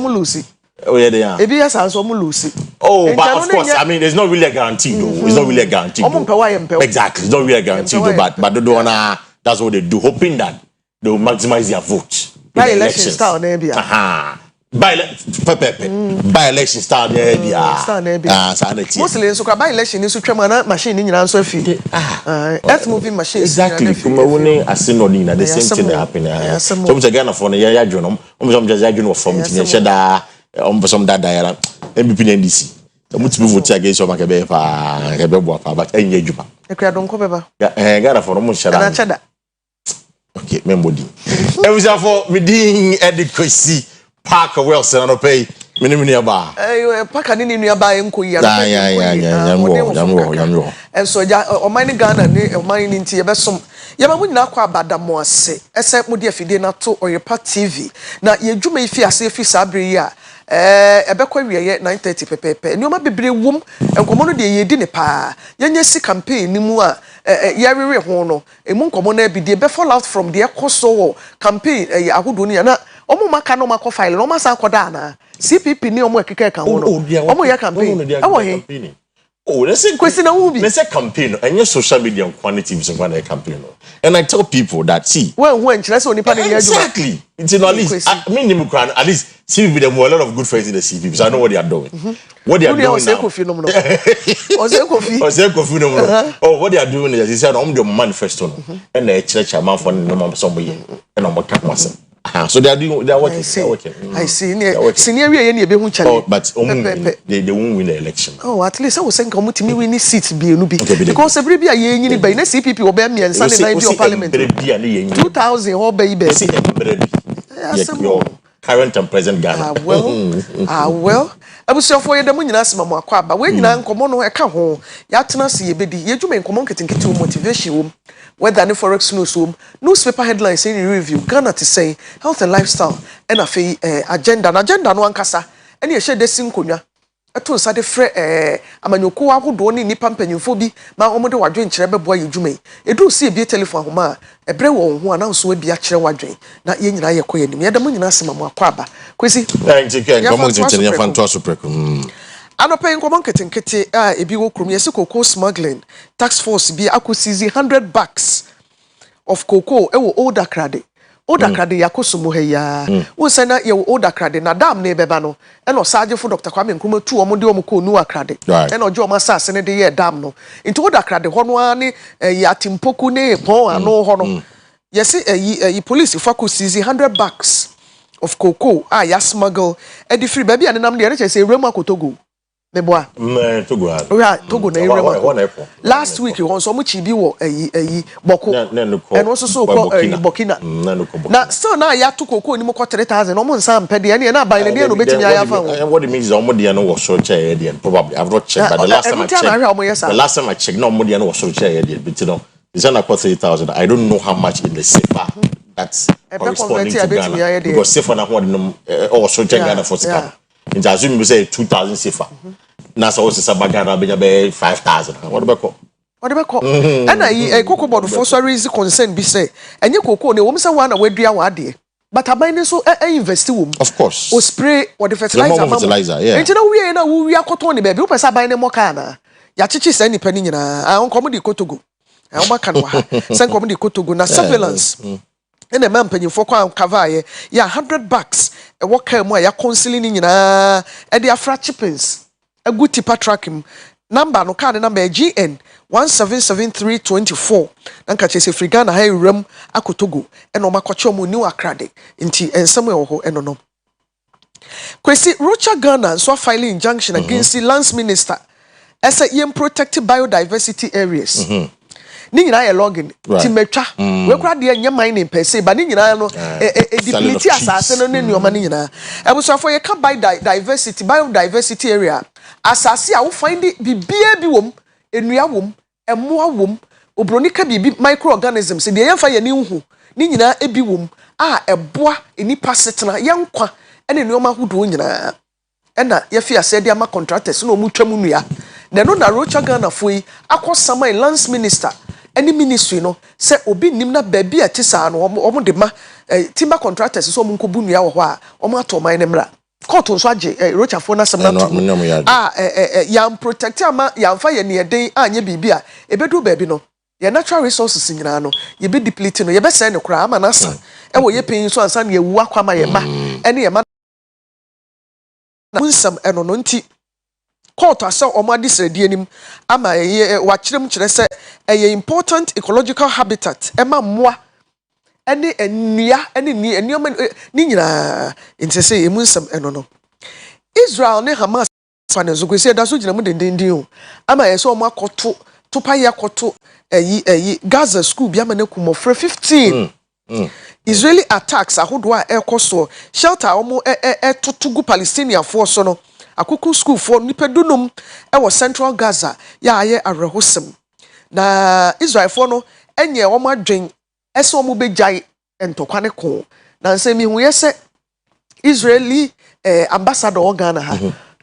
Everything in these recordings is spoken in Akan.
Lucy. Oh yeah, they are. Ebi asa so Lucy. Oh, but of course, I mean, there's not really a guarantee, though. It's not really a guarantee. Exactly, it's not really a guarantee, though. But they don't wanna. That's what they do, hoping that they will maximize their vote. By election style, maybe. By election style, maybe. Mostly, so by election is to try machine in your answer fee. Earth moving machine. Exactly. Come on, I see no need. The same thing happening. Some again for the year, John. Some just you know from Cheddar. Some that dial. MVP NDC. The much move against your Macabeba, but any Juba. A crowd don't come over. Got for almost Cheddar. Okay, memory. It was for redeeming Eddie Kwesi Parker Wilson and pay minimum bar. Parker in nearby and Kuya. And so, or mining gun and mining into your best some. Yama not quite bad that more say, except Mudia Fidena to Oyerepa TV. Now, you may fear safe Sabria. Ebekwa yet 9:30 pepe. And you might be brave womb and common de dinner pa. Yanyesi campaign ni mua yari hono. A moon common be the fall out from the Ecoso campaign a Ahudunia. Omo makano mako file, no masa kodana. CPP ni omo keke kan wono. Omo ya campaign. Oh, let's say question let's say campaign and your social media quantity is one campaign. And I tell people that see when that's only exactly. It's in at least at least see with them a lot of good friends in the CP, so I know what they are doing. What they are doing now. Oh, what they are doing is they said I'm the manifesto and the church amount for no somebody and I'm a so they are working. I see. Senior any be who challenge. But they won't win the election. Oh, at least I was saying come to me win seats be no be. Because every be a year by CPP or be me and Sunday night of parliament. 2000 or baby. Your current and present Ghana. Well. I was so for the money as Mamma Quab, but when you are common or a home, Yatana see a biddy, you may come on getting to motivation, whether any forex newsroom, newspaper headlines in review, Ghana to say health and lifestyle, and a fee agenda, no one casa, and you share the synconia. A two side fre a manyoku who don't need pumping phobia, my omodo wa drink cherry boy you may. A do see a telephone homa, a brew who announced will be a cherry wadring, not yen I acquire me, the money as Mamma Quaba. Kwesi, I'm not paying common kitty, a bigo crum, yes, cocoa smuggling, tax force be Akua Asieduaa $100 of cocoa, older credit. Oda krade yakosumu heya wo sena ye oda krade na dam na ebeba no e no saje for Dr. Kwame Nkrumah tu omo de omo ko nu akrade e no jo omo asase ne de ye dam no nti oda krade ho no ani ya timpoku ne pon ano ho no yesi yi police for ko seize $100 of cocoa ya smuggle e di free baby an nam de re say remu akotogo Meboa. Togo na Oyerepa. Last week you so much bi wo boko. And also so Burkina. Na still na ya to koko ni mo 3000 no mo nsa mpede e na buy na dey no betimi ya fa. What it means is omo dey no was so chair dey probably I've not checked but the last time I checked no mo dey no was so chair dey but you know it's not Akua 3000. I don't know how much in the safer that's corresponding to Ghana because safer na ho dey no so chair Ghana for safer. In assume you say 2000 safer. Na so was Sabagana be 5000. What about and I cocoa board for so reason concern be say and you cocoa ne wo say one we dua wa de but aban so invest wo of course o spray or the fertilizer yeah and you we na we akoto ne be wo pesa ban ne mo ka na ya chichi say nipa ni nyina a nkom de kotogo a wo maka no ha say nkom de kotogo na surveillance and a man penny for cover ya $100 a worker mo ya counseling nyina e de afra chippings a good tipa track him number no card number GN 177324 nanka chese free Ghana high ram akotogo e no makocho mo new akrade nti ensem e ho eno no Kwesi Rocha Ghana so filing injunction against the lands minister as a protected biodiversity areas ni nyina ye login ti metwa we kura de anya mining per se ba ni nyina no deplete asase no ne nyoma ni nyina ebusafo ye ka biodiversity area asase a wo find bibia bi wom enua wom emoa wom obroni ka bibi microorganisms de ye fa ye ni hu ni nyina ebi wom a eboa enipa setena ye nkwa ene nyoma hudo nyina ena ye fi ase de ama contractors no mu twam nua na no na Rocha Ghana foi akosama lands minister any ministry no say obi nim na baby atisa no omo de ma timber contractors so omo nkobu nua wo ho a omo ato man ne mra court nso age Rocha for na sem na to yam protect ama yam fa ye ne den anye bibia ebedu baabi no ye natural resources nyina no ye be deplete no ye be say ne kura ama na sa e wo ye pin so ansa ne ye wu akwama ye ma ene ye ma unsam eno no nti court asa omade sredi anim ama ye wa kirem kire se ye important ecological habitat ema moa ene enua ene ni enuma ni nyina ntese emunsam eno no Israel ne Hamas fan zo kwesi da so gina mu dendendin o ama ye so omo akoto topa ye akoto Gaza school bi ama na kumofre 15 Israeli attacks ahodo a ekoso shelter omo totugu Palestinian force no akuku school for nipadunum wo central Gaza ya aye arehosem na Israel for no enye omo adwen ese omo begyae entokwane ko na nsemi hu yese Israeli ambassador Ghana ha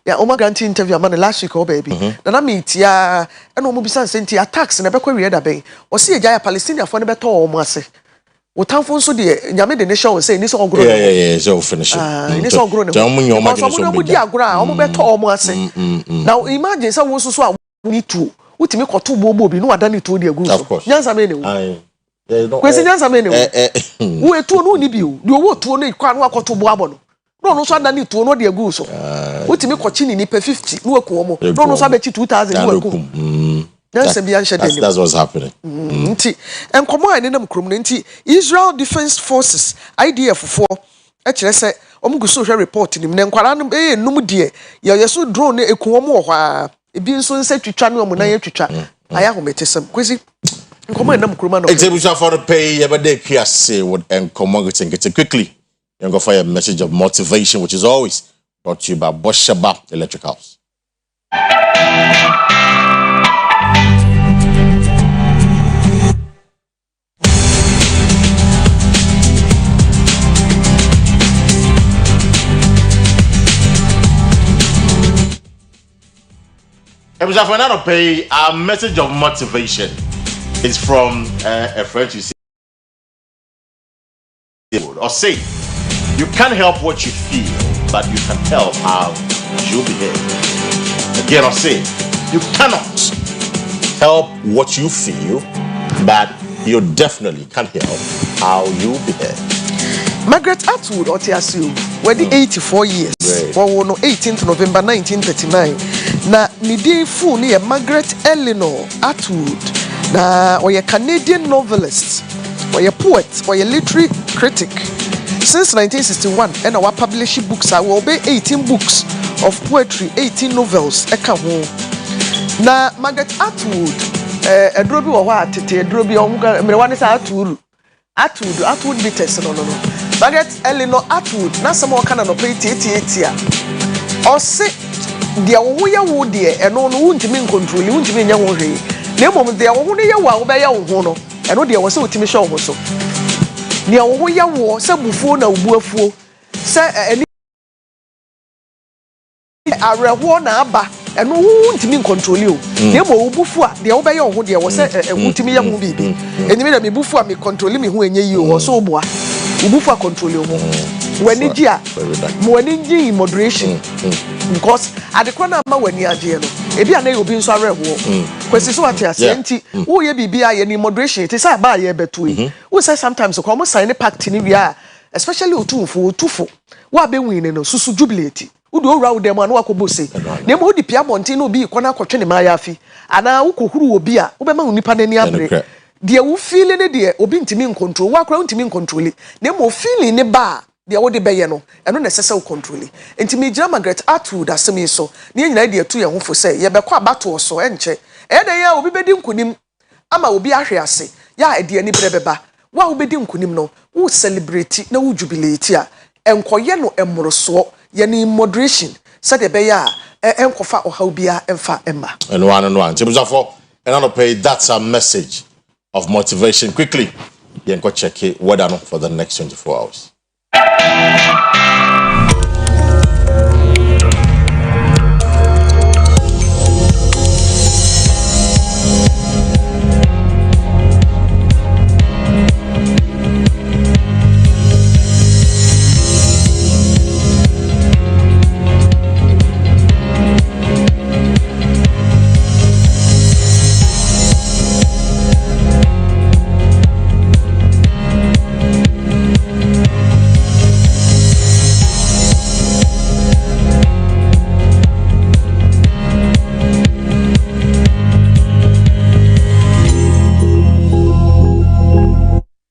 ya omo grantee interview amana last week o baby na meet ya eno omo bisa senti attacks na bekwa wie da ben o se egyae Palestinian for ne beto omo ase Wotanfo nso de nyame de ne show say ni so ogro so finish ni so ogro ne so mo di agro a omo beto omo ase now imagine say wo so a ni tu utimi koto bobo bi no wada ni tu de agu so nyansa me ne wo Kwesi nyansa me ne wo wo etu no ni bi o de owo tu no ikwa no akoto bo abo no so ada ni tu no de agu so utimi kochi ni nipa 50 no aku omo no so abechi 2000 no aku That's what's happening. Nti enkomo a nenam krom no nti Israel Defense Forces IDF for e kire se omugu so hwe report nim ne nkwara no enum de ye so drone eku omo ho a ebi nso nsa twitwa ne omo na ye twitwa aya ho metesem Kwesi enkomo a nenam krom no execution for the pay everyday Kwesi would enkomo get quickly you go for a message of motivation which is always brought to you by Boshaba Electric House. For another pay, our message of motivation is from a friend you see or say you can't help what you feel, but you can help how you behave. Again, I'll say you cannot help what you feel, but you definitely can help how you behave. Margaret Atwood Otiasio, were the 84 years for 18th November 1939. Na nidi fu ni Margaret Eleanor Atwood na oye Canadian novelist, oye poet, oye literary critic. Since 1961, and our publish books are will be 18 books of poetry, 18 novels. Eka ho. Na Margaret Atwood, edrobi wa wa tete edrobi omuga mrewane sa Atwood bitters no. Margaret Eleanor Atwood na samo kana no pe eti o se de wo ya wo de eno no wuntimi nkontrol wuntimi nya wo hwe na mom de wo ne ya wo a wo be ya wo ho no eno de wo se wutimi hwe wo so ne wo ya wo se bufuo na ubuafuo se eni areho na aba eno wuntimi nkontrol o na mo ubufu a de wo be ya wo ho de wo se wutimi ya ho bibi enimi na me bufu a me control me ho enye yi o so oboa ubufu a control o ho wani ji a mo wani ji moderation because adekwa na ma wani aje no ebi ana obi nso arewo Kwesi so ate ase nti wo ye bibia ye ni moderation it say ba ye beto yi wo say sometimes ko mo sign pact ni wia especially otufo wo be win no susu jubilate wo do owra wo dem ana wakobo se na mo di pia bontin no bi kona kwotwe ne ma ya afi ana wo kohuru obi a wo be ma unipa na ni abre de wo feeling ne de obi ntimi control wo akora ntimi control na mo feeling ne ba de wo de beye no eno na sese wo control enti me gira Margaret Atwood asemi so ne nyina de atu ye ho fo se ye be kwa bato so enche e de ya obi bedi nkunim ama obi ahwe ase ya ede ani brebeba wa wo bedi nkunim no wo celebrate na wo jubilate a enkoye no emoroso ye ni moderation se de be ya enkofa oha obia emfa emma and one tibuzafo and on pay that's a message of motivation quickly you can check it weather for the next 24 hours.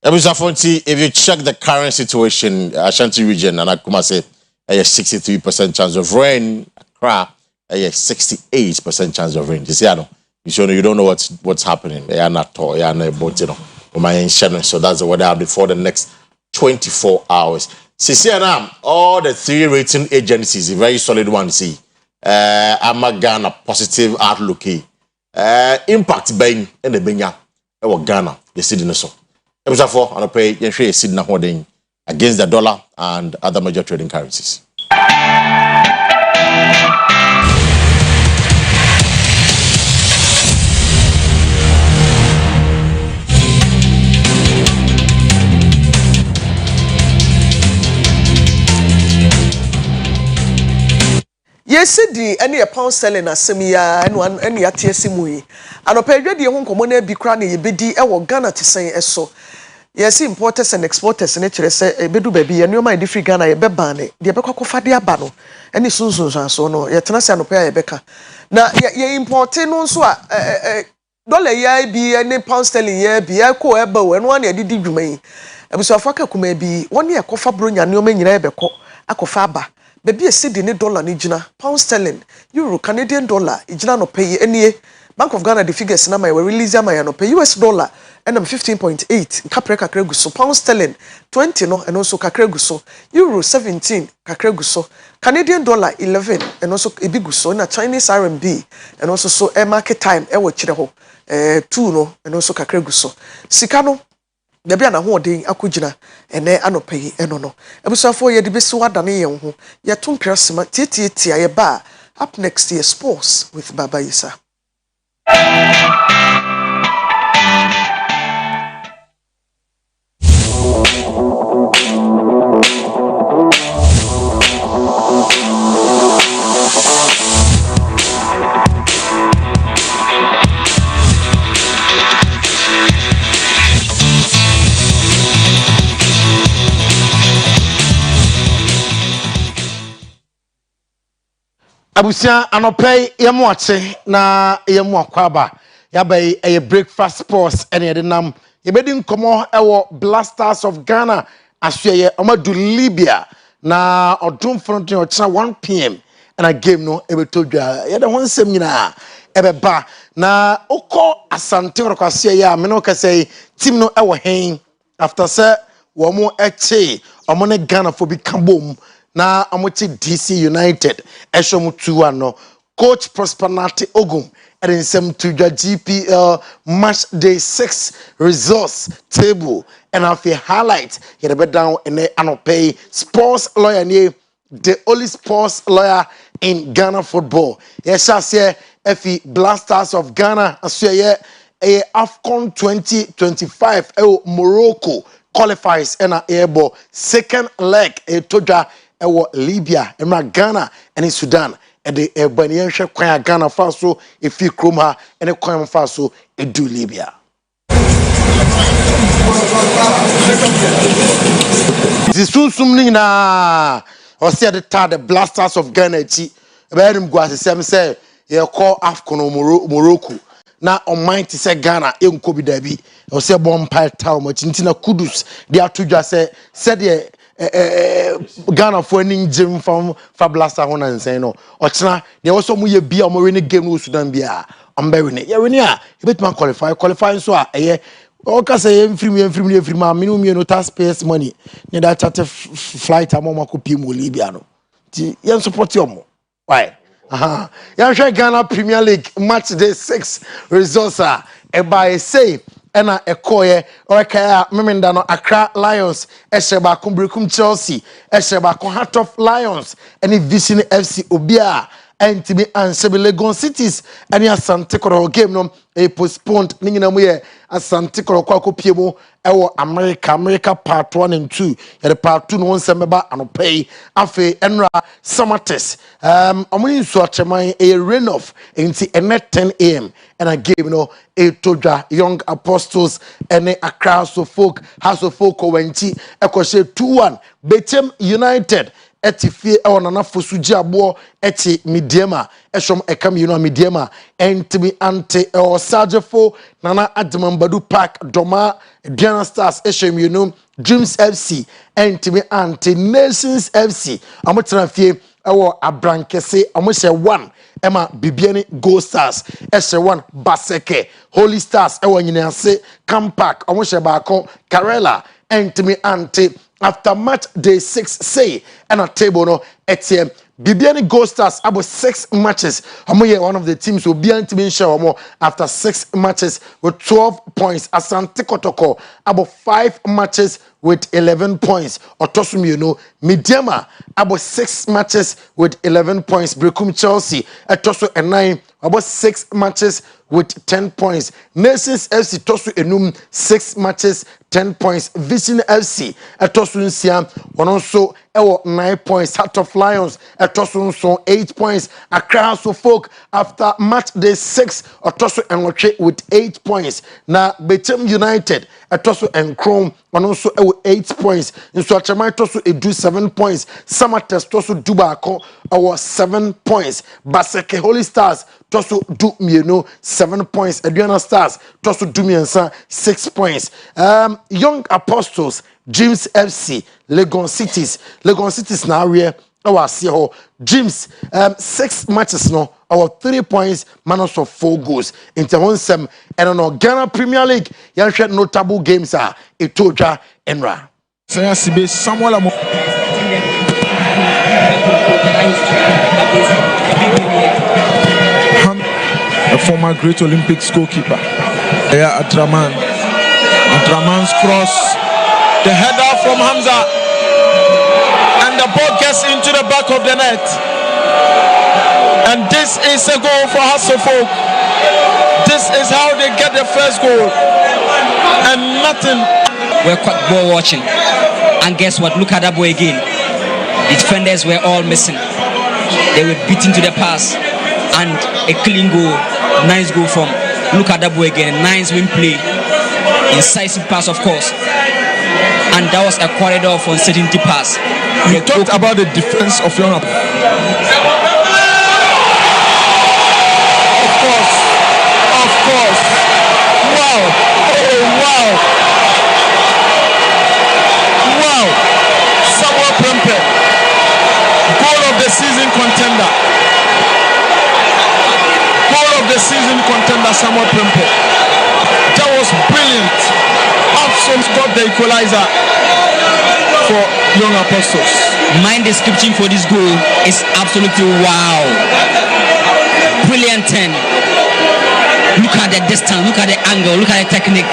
If you check the current situation, Ashanti region and Akuma say a 63% chance of rain, Accra a 68% chance of rain. You see, you don't know what's happening. They are not tall, they are not about, so that's the weather update for the next 24 hours. CCNM, all the 3 rating agencies, a very solid one, see. I'm Ghana positive outlook. Impact bang in the Benya, Ghana, the city so. Therefore, I'll pay Sydney holding against the dollar and other major trading currencies. Yes, any a pound selling as semia and one any at Simui. And a period the home common be cranny, bidi, Ghana to say so. Yes, importers and exporters and nature say a bedu baby, and you might different Ghana a bebane, the Abaco Fadia Bano, any Susans and so no, yet Tanasiano Pay Becca. Now, ye importing on so dollar ye be any pound sterling ye be a co ebo and 1 year did you may. And so Africa could be 1 year cofa brunya, no man yebeco, a cofaba. Baby a cedi ni dollar ni jina, pound sterling, euro, Canadian dollar, ijina no pay any. Bank of Ghana the figures na my release my no pay US dollar and 15.8 kapre kakra gu so, pound sterling 20 no and also kakra gu so, euro 17 kakra gu so, Canadian dollar 11 and also ebi gu so, na Chinese RMB and also so market time e wo kire ho 2 no and also kakra gu so. Sika no Debi ana ho den akogina ene anopai eno no. Ebusafo ye de besi wada ne ye ho. Ye to mpirasema tietietia ye ba up next year sports with Baba Isa. Abusia anopay yemu ache na yemu akwaba yabay a breakfast sports ene yede nam yebedi nkomo ewo Blasters of Ghana asye omadu Libya na odum front o 1 p.m. and a game no ebetodwa yede ho nsem nyina ebeba na okọ asante rokwase ya me no kase team no ewo hen after say wo mo eche omo ne Ghana fo bi kabom na amochi DC United eshom 2-1 no coach Prosperity Ogum and in some to the GPL match day 6 results table and have a highlight here be down in the anopay sports lawyer near the only sports lawyer in Ghana football. Yes, I say FE Blasters of Ghana as a AFCON 2025 Morocco qualifies and a airball second leg a toja Libya, Ghana, and in Sudan. And the Baniansha Kwaya Ghana Faso, a few Kroma, and a Kwaya Faso, a do Libya. This is soon na or say the Blasters of Ghana. Bearim Guas, say, you call AFCON Morocco. Now on mind to say Ghana, you could be Debbie, or say Bompire Town, much Intina Kudus, they are to just say, said Ghana for any gym from Blaster Hona and say no. Ochna, they also mu ye bia mo win game no Sudan bia. I'm bearing it. Yeah, when ya, you bet man qualifying so eh. Okay, say free man, minimum no taxpayers money. Ne that charter flight amoma ko pim Libya no. Ti yen support you. Why? Yeah, Ghana Premier League match day 6 results are by say ena ekoye oreka memenda no Accra Lions esheba kumbrekum Chelsea esheba ko Heart of Lions eni Vision FC obia ntimi ansebe Legon Cities eni Asante Koro game no e postponed ni nyina mu ye Asante Koro kwa kopiemu ewo America part 1 and 2 ye part 2 no nsembeba anopay afe enra Samates omuni so acheman e rain off enti ene 10 am and a game no e toja Young Apostles ene Accra House of Folk wenchi ekose 2-1 Betem United etifie e wona fosu giabo eti midiema eshom ekam you know midiema entimi ante osajefo nana ademambadu park doma Diana Stars eshem you know Dreams FC entimi ante Nations FC amotra fie ewo abrankese amose 1 Emma Bibiani Gold Stars SC1 Baseke Holy Stars ewo nyinase Campark amose baako Karela entimi ante after match day 6 say and a table no etiem Bibiani Gold Stars about 6 matches. Amoye one of the teams will be to share more after 6 matches with 12 points. Asante Kotoko about 5 matches with 11 points. Otosum you know Midiama about 6 matches with 11 points. Brekum Chelsea Etoso and 9 about 6 matches with 10 points. Nations FC Tosu Enum 6 matches 10 points. Vision FC Etosu Nsiam one also 9 points. Heart of Lions Etosu 8 points. Accra Folk after match day 6 Etosu and with 8 points. Now Betem United Etosu and Chrome one also 8 points. In Swachama Etosu Edu 7 points. Samates Tosu Dubako 7 points. Baseke Holy Stars Tosu Du Mieno 7 points. Adriana Stars Tosu Du Miensa 6 points. Young Apostles Dreams FC Legon Cities now here our CEO Dreams 6 matches no our 3 points minus of 4 goals into 1 and on Ghana Premier League you share notable games are Etoja Enra Samuel a former great Olympics goalkeeper. Adraman's cross, the header from Hamza, and the ball gets into the back of the net. And this is a goal for Hasselfolk. This is how they get the first goal. And nothing. We're quite ball watching. And guess what? Look at that boy again. The defenders were all missing. They were beaten to the pass. And a clean goal. Nice goal from. Look at that boy again. Nice win play. Incisive pass, of course. And that was a corridor for uncertainty pass. You talked about the defense of your. Of course. Wow. Oh, wow. Wow. Samuel Prempe. Goal of the season contender. Goal of the season contender, Samuel Prempe. That was brilliant. Absence got the equalizer for Young Apostles. My description for this goal is absolutely wow. Brilliant 10. Look at the distance, look at the angle, look at the technique.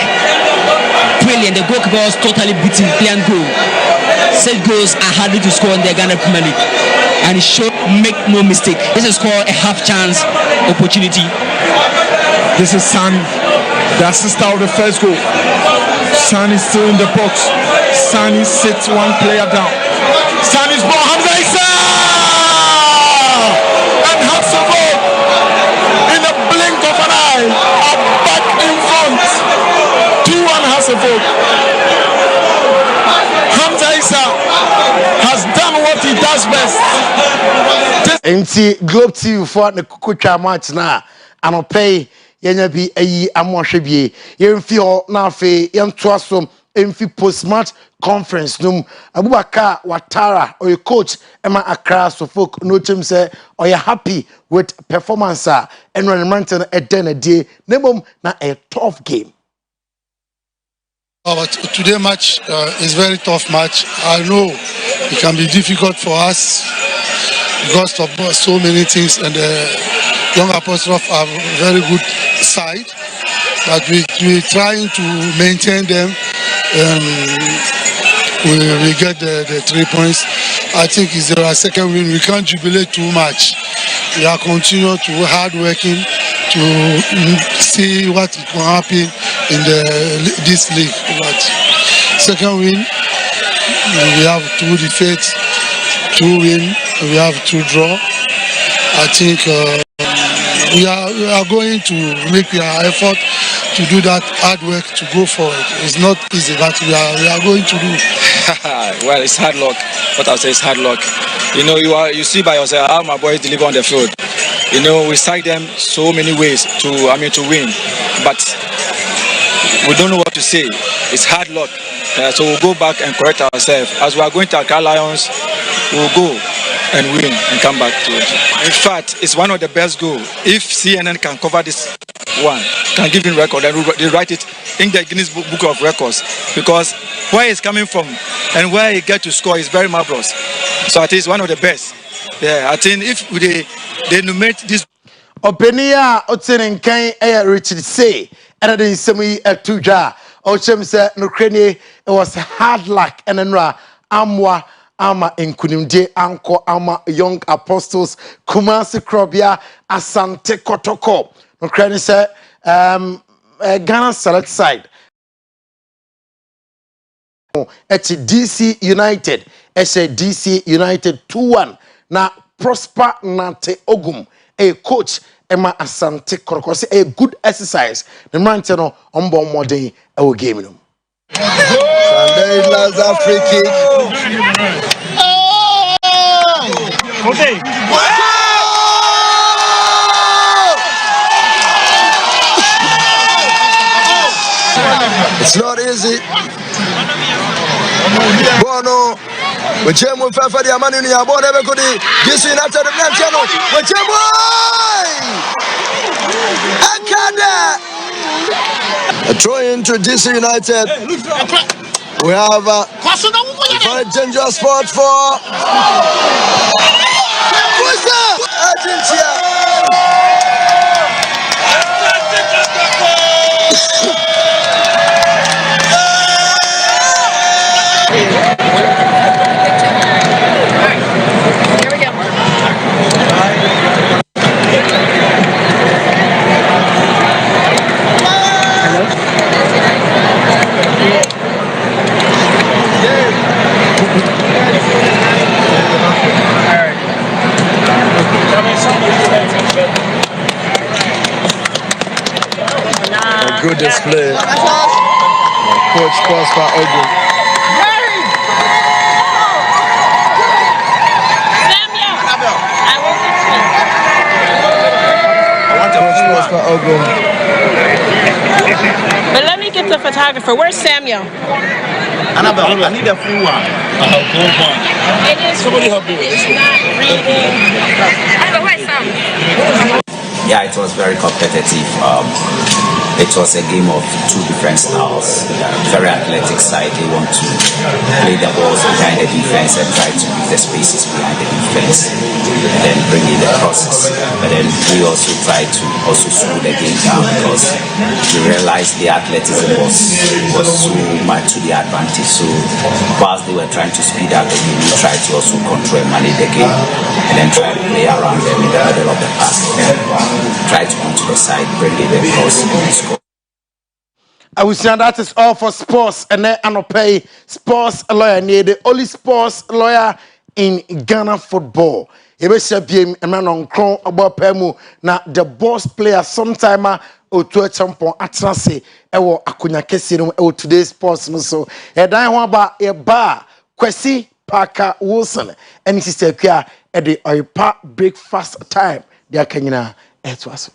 Brilliant. The goalkeeper was totally beaten. Brilliant goal. Such goals are harder to score in the Ghana Premier League. And it should make no mistake. This is called a half chance opportunity. This is Sani, the assist of the first goal. Sani is still in the box. Sani sits one player down. Sani's ball, Hamza Issa! And Hasselfolk, in the blink of an eye, are back in front. 2-1 Hasselfolk. Hamza Issa has done what he does best. Enti Globe TV for the kukucha match na anopay yenya bi ayi amohwe bie yemfi ho na afi yento asom emfi post match conference num Abubakar Watara or coach Emma Accra Folk no team say or you happy with performance and Mountain a day nebom na a tough game. Today match is very tough match. I know it can be difficult for us because of so many things, and Young Apostles are a very good side, but we're trying to maintain them. We get the 3 points. I think it's our second win. We can't jubilate too much. We are continuing to hard working to see what will happen in this league. But second win, we have 2 defeats, 2 win, we have 2 draw. I think we are going to make our effort to do that hard work to go forward. It's not easy, but we are going to do. Well, it's hard luck. What I'll say is hard luck. You know, you see by yourself how my boys deliver on the field. You know, we strike them so many ways to win, but we don't know what to say. It's hard luck. So we'll go back and correct ourselves. As we are going to Accra Lions, we'll go and win and come back to it. In fact, it's one of the best goals. If CNN can cover this one, can give him record, and they write it in the Guinness Book of Records, because where he's coming from and where he get to score is very marvelous. So I think it's one of the best. Yeah, I think if they enumerate this. Openia Otsenen Richard say, and then some tuja. Ochem said no crane, it was hard luck, and then amwa ama inkunimje anko ama young apostles Kumasi Krobia Asante Kotoko. No crane said Ghana select side. DC United, DC United 2-1. Na Prosper Nante Ogum, a coach Emma Asante Koroko, a good exercise. The man no ombo modern our game. Sunday Laza free kick. Okay. It's not easy. Bono, we came with Fafa the Amani in Yabon, everybody. This United the Manchano. We came Akada. A throw into DC United. We have a very dangerous spot for Kwesi, Argentina. A good display. Coach Prosper Ogun. Coach Prosper Ogun. But let me get the photographer. Where's Samuel? Annabelle, I need a full one. It is. Somebody help me with this one. Annabelle, where's Sam? Yeah, it was very competitive. It was a game of two different styles. Very athletic side, they want to play the balls behind the defense and try to use the spaces behind the defense, and then bring in the crosses. But then we also try to slow the game down, because we realized the athleticism was so much to the advantage. So whilst they were trying to speed up the game, we tried to also control and manage the game, and then try to play around them in the middle of the pass, and try to come to the side, bring in the cross and score. I will say that is all for sports, and then I pay sports lawyer near the only sports lawyer in Ghana football. Ebesha biem ema no nkron about pemu na the boss player sometime otu champion atrase ewo akonya kese no ewo today's sports no so edan ho aba e ba Kwesi Parker Wilson and sister Akua e the Oyerepa breakfast time dia kanyina etwaso.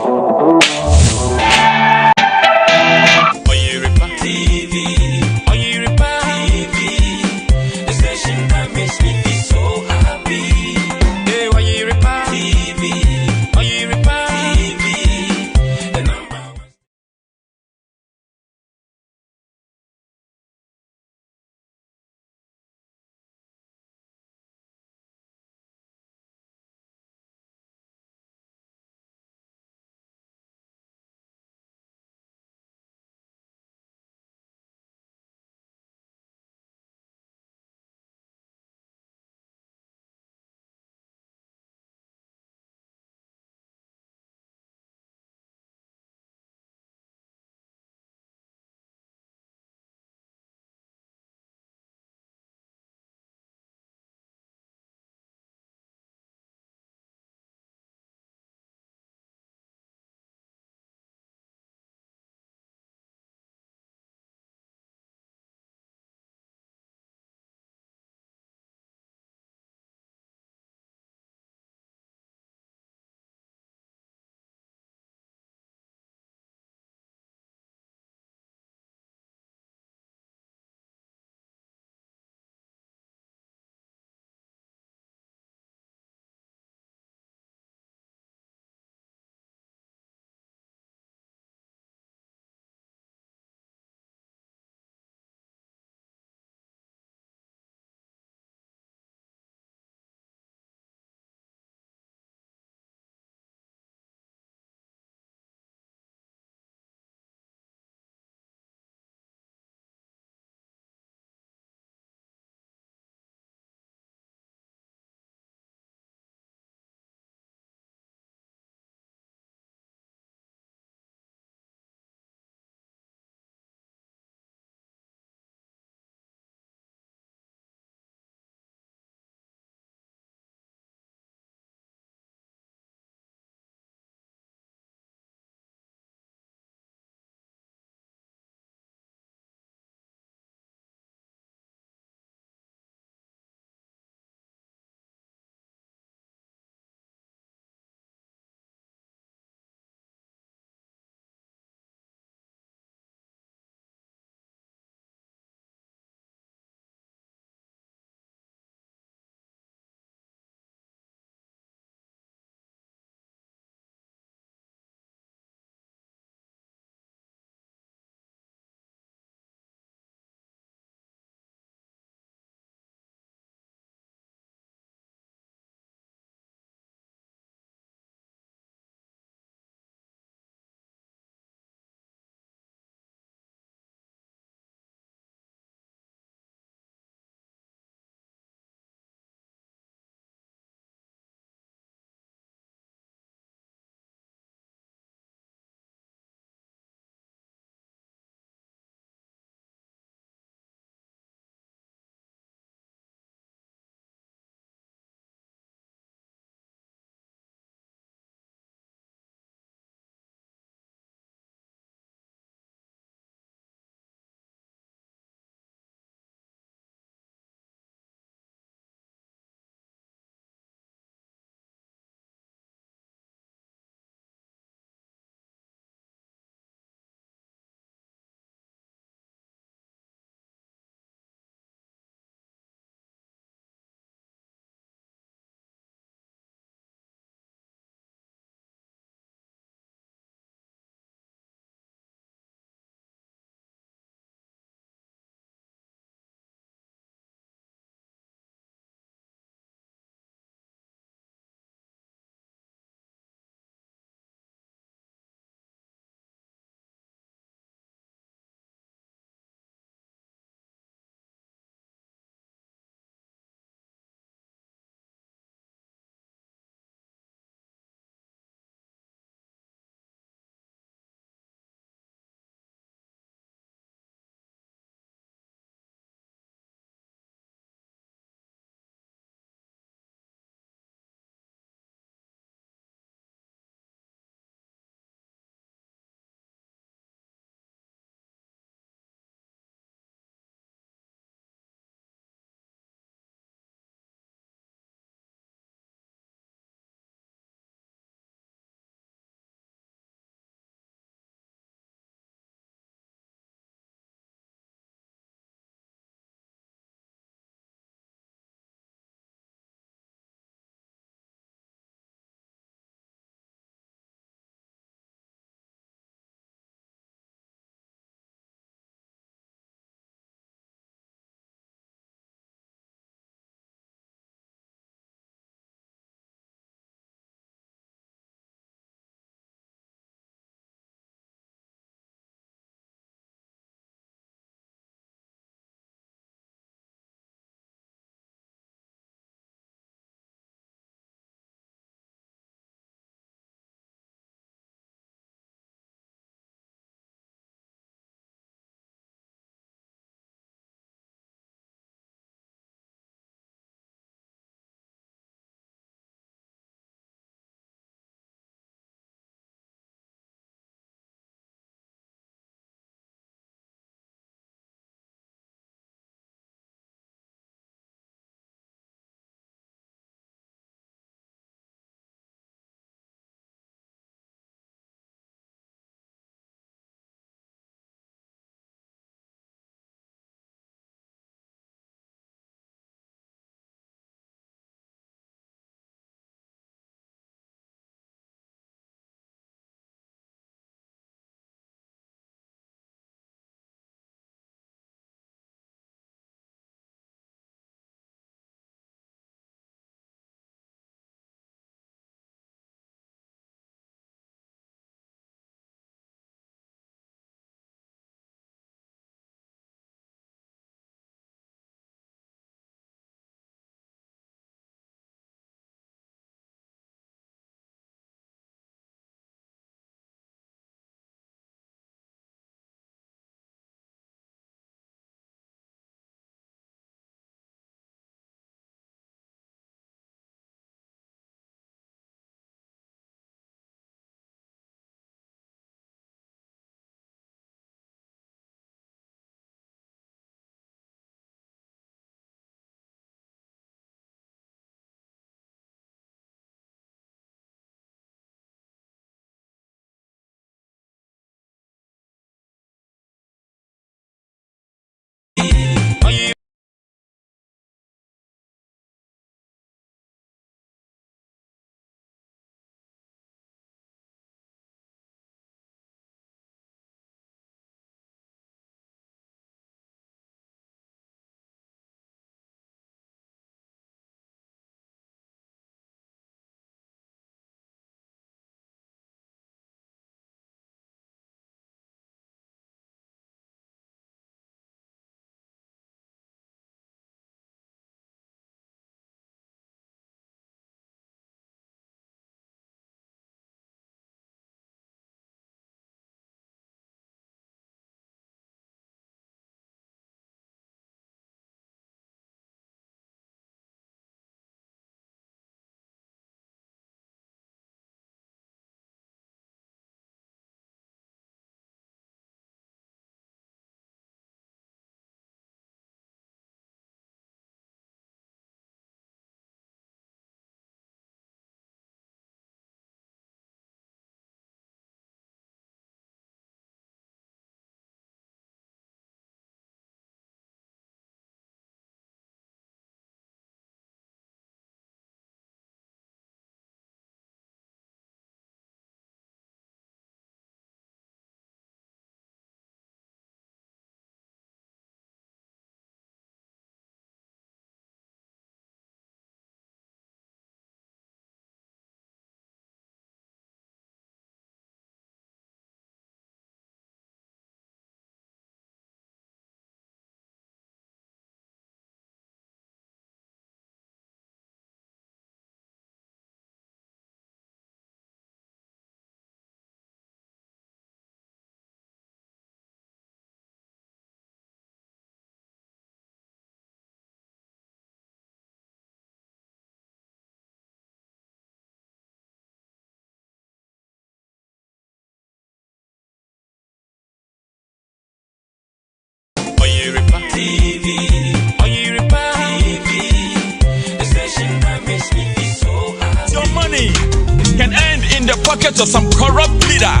pockets of some corrupt leader.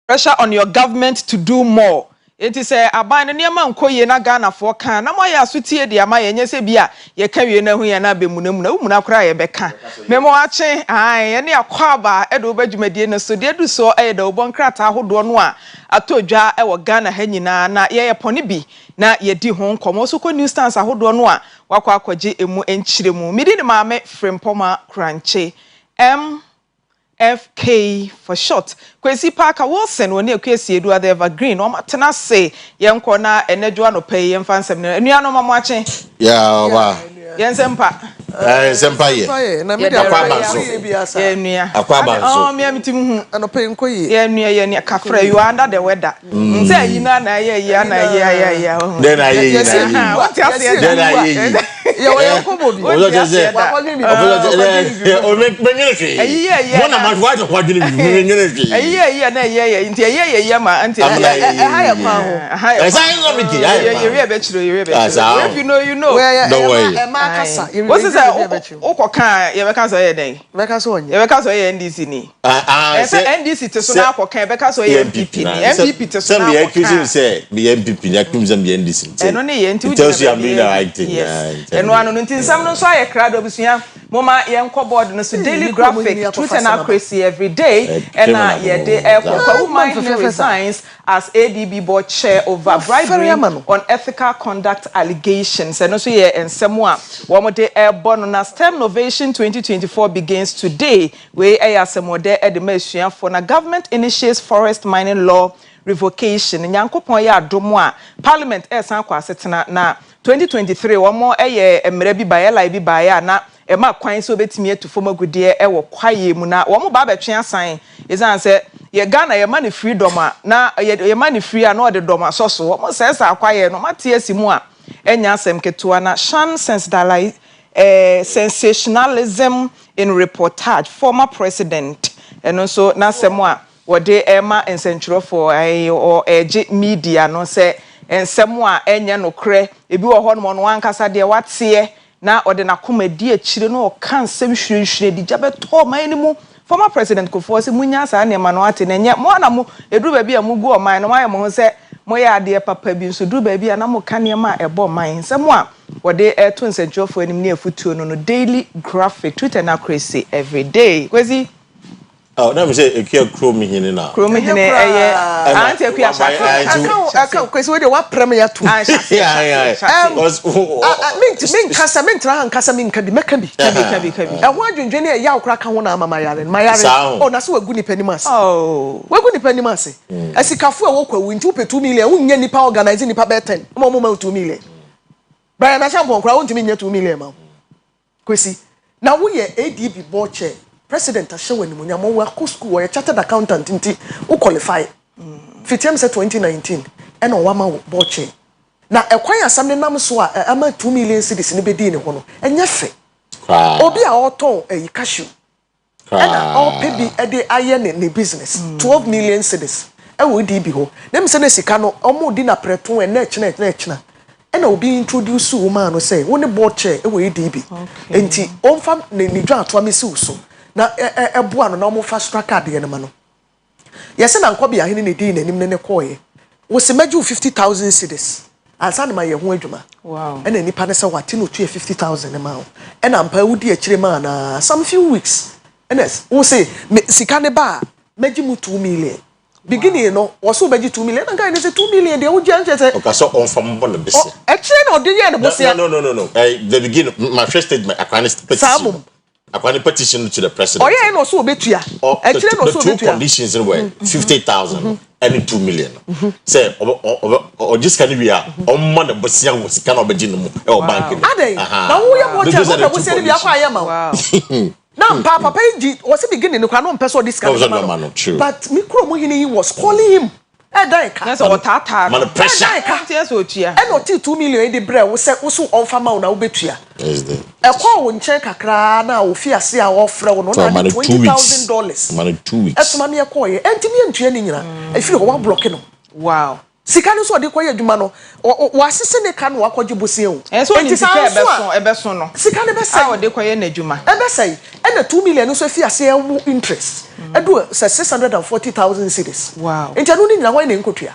Pressure on your government to do more. It is a abandon near man koye na Ghana for can. Na moya sutie de ama yenye se bia ye kawie na hu ye na be muna kra ye beka. Memo ache ene akwaba edo badwumadie no so de du so e da obon krata ahodo no a atodwa e wo Ghana ha nyina na ye pone bi na ye di ho nkomo so ko new stance ahodo no a wakwa akwaje emu enchire mu. Midi ne maame Frempoma Kranche FK for short. Kwesi Parker Wilson when Akua Asieduaa the evergreen. Tena say yenko na enedwa no pay yemfansem ne. Enuano mamwache. Yeah, wa. Yensempa. Sempa ye. Na me Akwa banso. Ye nua. Akwa banso. Oh me amitimu hu. Anope nkoyi. Ye nua ye nua kafra you under the weather. Nse yi na ye na ye. Then I ye. What you say? Then I ye. Ye wo yenko bi. O just say. O me nyelefi. Ye. Wona ma wa to kwadwene bi. Me nyelefi. Ye na ye. Nti ye ma anti. Ha ya kwa ho. Esa ngo mi ki. Ye be chiro. If you know you know. Don't worry. Kasa. What's this? Okoka ye beka so ye den. Beka so onye. Ye beka so ye NDC ni. NDC te so na akoka beka so ye MPP ni. MPP te so na. Some be accusing say be MPP ni accusing some be NDC. Eno ne ye nti u tells you I'm doing the right thing. Eno anu nti nsam no so aye krado obusua. Moma ye nko board no so daily graphic Twitter na Kwesi every day and ye dey ekwa woman resigns as ADB board chair over bribery on ethical conduct allegations. Eno so ye ensemo a wo de airborne na STEM Innovation 2024 begins today. We ayasemode edemasuan for na government initiates forest mining law revocation. Nyankopon ya adomo a parliament esan kwa setena na 2023 womo eye emre bi baye lai bi baye na ema kwan so betimi atufo magude e wo kwaye mu na womo ba betwe asan izan se ye Ghana ye man freedom a na ye man free a na ode dom asoso womo se sa kwaye no mate asimu a enya asem ketua na shan sensationalism in reportage former president and also na semo a wode ema ensentro for or eje media no se ensemo a enya no kre ebi wo ho no ankasa de watie na ode na komadi akire no kan sem hwehwere di jabe to man mu former president Kofo se munya sa na ma no ate na nya mo na mo edu ba bia mugu o man no ma mo se mo ya ade papa bi so du ba bia na mo kan ma ebo man nsemo a wode to nsentro for anim na afutuo no daily graphic Twitter na Kwesi every day Kwesi. Oh, let me say Akua Chrome hine na. Chrome hine eye anti Akua aka Kwesi we dey wa prem ya to. Yeah. Because min kasa min tra kasa min ka bi meka bi. E ho adwendwe ne ya okra ka ho na mama yare. Oh na so wagu nipa nimas. Oh. Wagu nipa nimas. Asikafo a wokwa wu nti upe 2 million unya nipa organize nipa be 10. Mo ma 2 million. Brian na champion kra untimi nya 2 million ma. Kwesi. Na wo ye ADB board chair. President ashewe ni munya mo work school or chartered accountant nti who qualify fitiam say 2019 and on wama boche na ekwan asam ne nam so a ama 2 million cedis ne bedi ne ho no enya fe obi a oton cashew and all pebi e dey aye ne business 12 million cedis e wo di bi ho dem se ne sika no omo di na preton e na china and obi introduce woman no say woni boche e wo di bi enti onfa ne dwa ato amesi so na eboa no na omo fa straka de ne ma no yesi na nkobia hene ne din nanim ne koye wo se maju 50,000 cedis ansa ne ma ye ho adwuma wow ena nipa ne se wate no tu 50,000 ne ma ho ena mpa wudi akire ma na some few weeks ena wo se sika ne ba magi mu 2 million beginning no wo so magi 2 million na guy ne se 2 million de wo gyan chese okay so on from bon be se actually no de ye ne bo se no the beginning my first statement petition Akwa petition to the president. Oh yeah, no so betua. Actually no so betua. The two conditions were 50,000 and 2 million. Say or just can we are on money but see how can obeji no e bank. Ade. Na wo ye mo cha mo be se bi akwa ye ma. Wow. Now papa was beginning no kwa no person this kind of man. But mikro mo hini was calling him Daika. Yes, or Tata. Man, pressure. Yes, or Tia. And not 2 million in the bread was set also on Famau now betia. Yes, there. A call when check a crana or fear see our offer on $20,000. Man, 2 weeks. That's money a coy, and to me and training. If you want blocking. Wow. Sikano so de kwaye adwuma no wasese ne ka no akwaje bosie enso ni sika ebeso no sika ne besa o de kwaye na adwuma ebesa e na 2 million so fi ase ewu interest edu 640,000 cedis wow enti anu ni nyina hwan na nkotua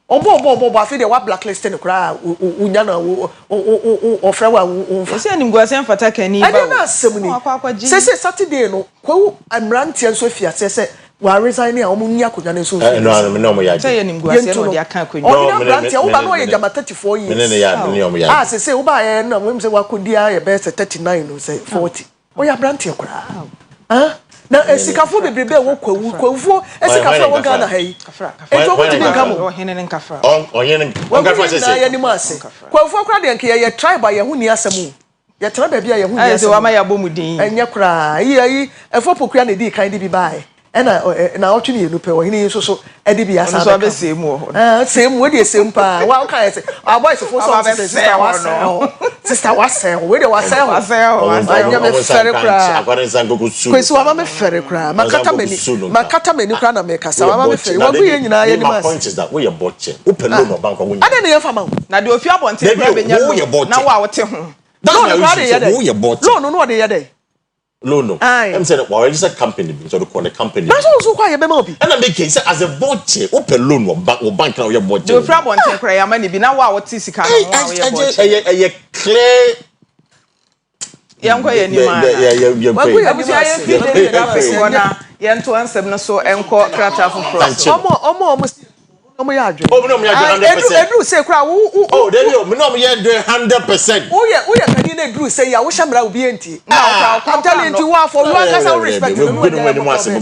obo afi de wa blacklist ne kura unya na ofra wa unfa se ani mguase mfata kani ba ade na asem ni se Saturday no kwawu amrantie so fi ase se wa resign ya omu nya akonya ne so no ya say ni mguase no de aka akonya no amrantie wo ba no ye jama 34 years me ne ya se wo ba ye na wem se wa kodia ye be 39 no say 40 o ya amrantie kura na esikafo bebrebe wo kwawufo esikafo wo Ghana hai eto ko timi nka mo ohene nkafra ohene nkafra se ya ni mase kwawufo kura de nke ye tribe ye hu ni asemu ye tra ba bia ye hu ni asemu wa ma ya bomudin enye kura yi efo pokua na di kan di bi bae na otwe ne nupe ohene so edi bi asa so be semu semu we de semu pa wa ka say our boys for so sister was we de was anya me fere kura Kwesi wa me fere kura makata meni kura na me kasa wa me fere wa gu ye nyina ye ni mas point is that we your botche open loan no bank wo ada ne ye fama na de ofi abonte kura be nya na wa wote ho loan no de ye dey loan. I'm saying, well, it's a company, so they call a company. That's also quite a baby. And I'm making as a botche, open loan or bank now your botche. The problem is cry your money. Be now what is it? A clear. Young boy, any man. Yeah, to answer no so and call crata for almost. Oh, no, me 100%. Edu say kra wo oh dey me 100%. Oh yeah can you Edu say ya wo shamra obi enti na I'm telling you what for you guys respect you.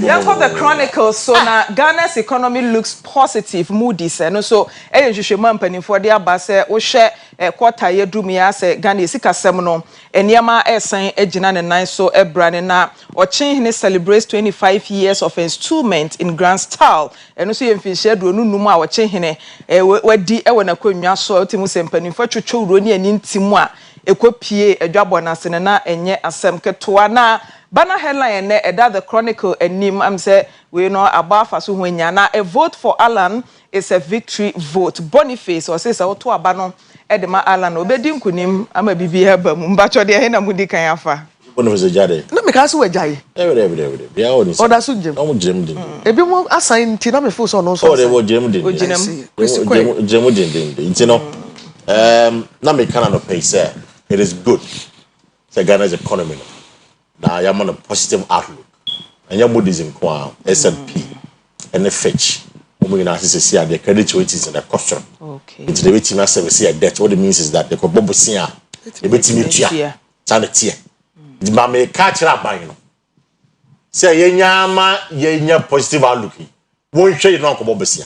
Yeah, for the Chronicles so na Ghana's economy looks positive Moody's no so hwehwema mpanimfo de aba se wo hwe quarter year dumia se Ghana sikasem no eniema esan agina ne nan so ebrane na Ochenhene celebrates 25 years of installment in grand style eno so yemfinhye do nunum a Ochenhene wadi ewo na kwanwa so otimu se mpanimfo twetwo uro ni ani ntimu a ekopie adwabo na se na enye asem ketoa na bana headline ne eda the Chronicle enim am say we know abafa so hwanya na a vote for Alan is a victory vote. Boniface or say so to abano edema Alan obedi nkunim ama bibia ba mu mbacho de he na mudi kan afa Boniface jade na me ka so wajaye every bia oni oda so jem o jem din ebi mo assign ti na me fo so no so o de wo jem din jem din nti no na me kana no pay say it is good say Ghana's economy now I am on a positive outlook and your Moody's in kwa S&P and the Fitch we na say the credit ratings in the caution okay into the rating service here debt what it means is that the ko bobo sia e betimi tua sanity the ma me ka kira ban no say yenya positive outlook won hwe no ko bobo sia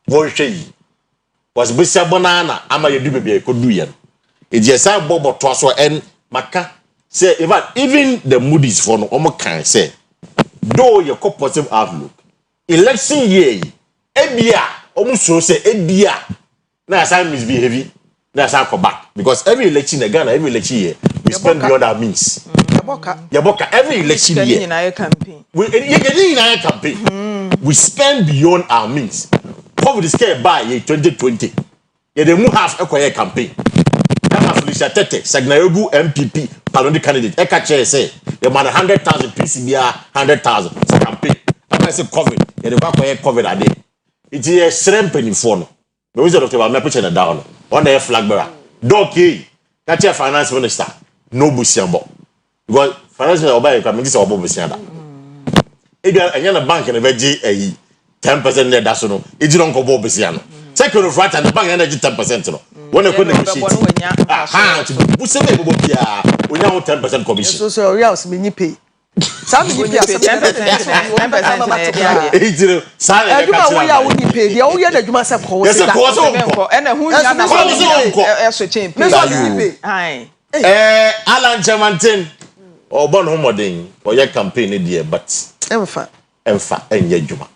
won hwe yi was besia bonana ama yedu bebia ko du ye no e je say bobo to so en maka say even the Moody's for no omo kan say though your positive outlook election year ebia omo so say ebia na assign misbehave na assign go back because every election in Ghana every election year we spend beyond our means yaboka every election year campaign we spend beyond our means COVID scare by 2020 ye dey move half ekoye campaign Felicia Tete, Sagnayogu MPP, Parliament candidate. Eka chair say the man 100,000 PCBR 100,000 campaign. I say COVID. The COVID a day. It is a shrimp in phone. The wizard of the put it down on the flag bearer. Donkey, that's your finance minister. No busiambo. Because finance minister obey coming this obo busianda. If you are a bank and a veggie 10% there that's no. It don't go obo busiano. Second of right and the bank energy 10% no. When I could negotiate, we say we will be 10% commission. So we are mini pay. Some mini pay 10%. We are only pay. The only other you must have called. Yes, of course. And who is Alan Chamantin or Bon Homoding or your campaign dear, but Emfa and your Juma.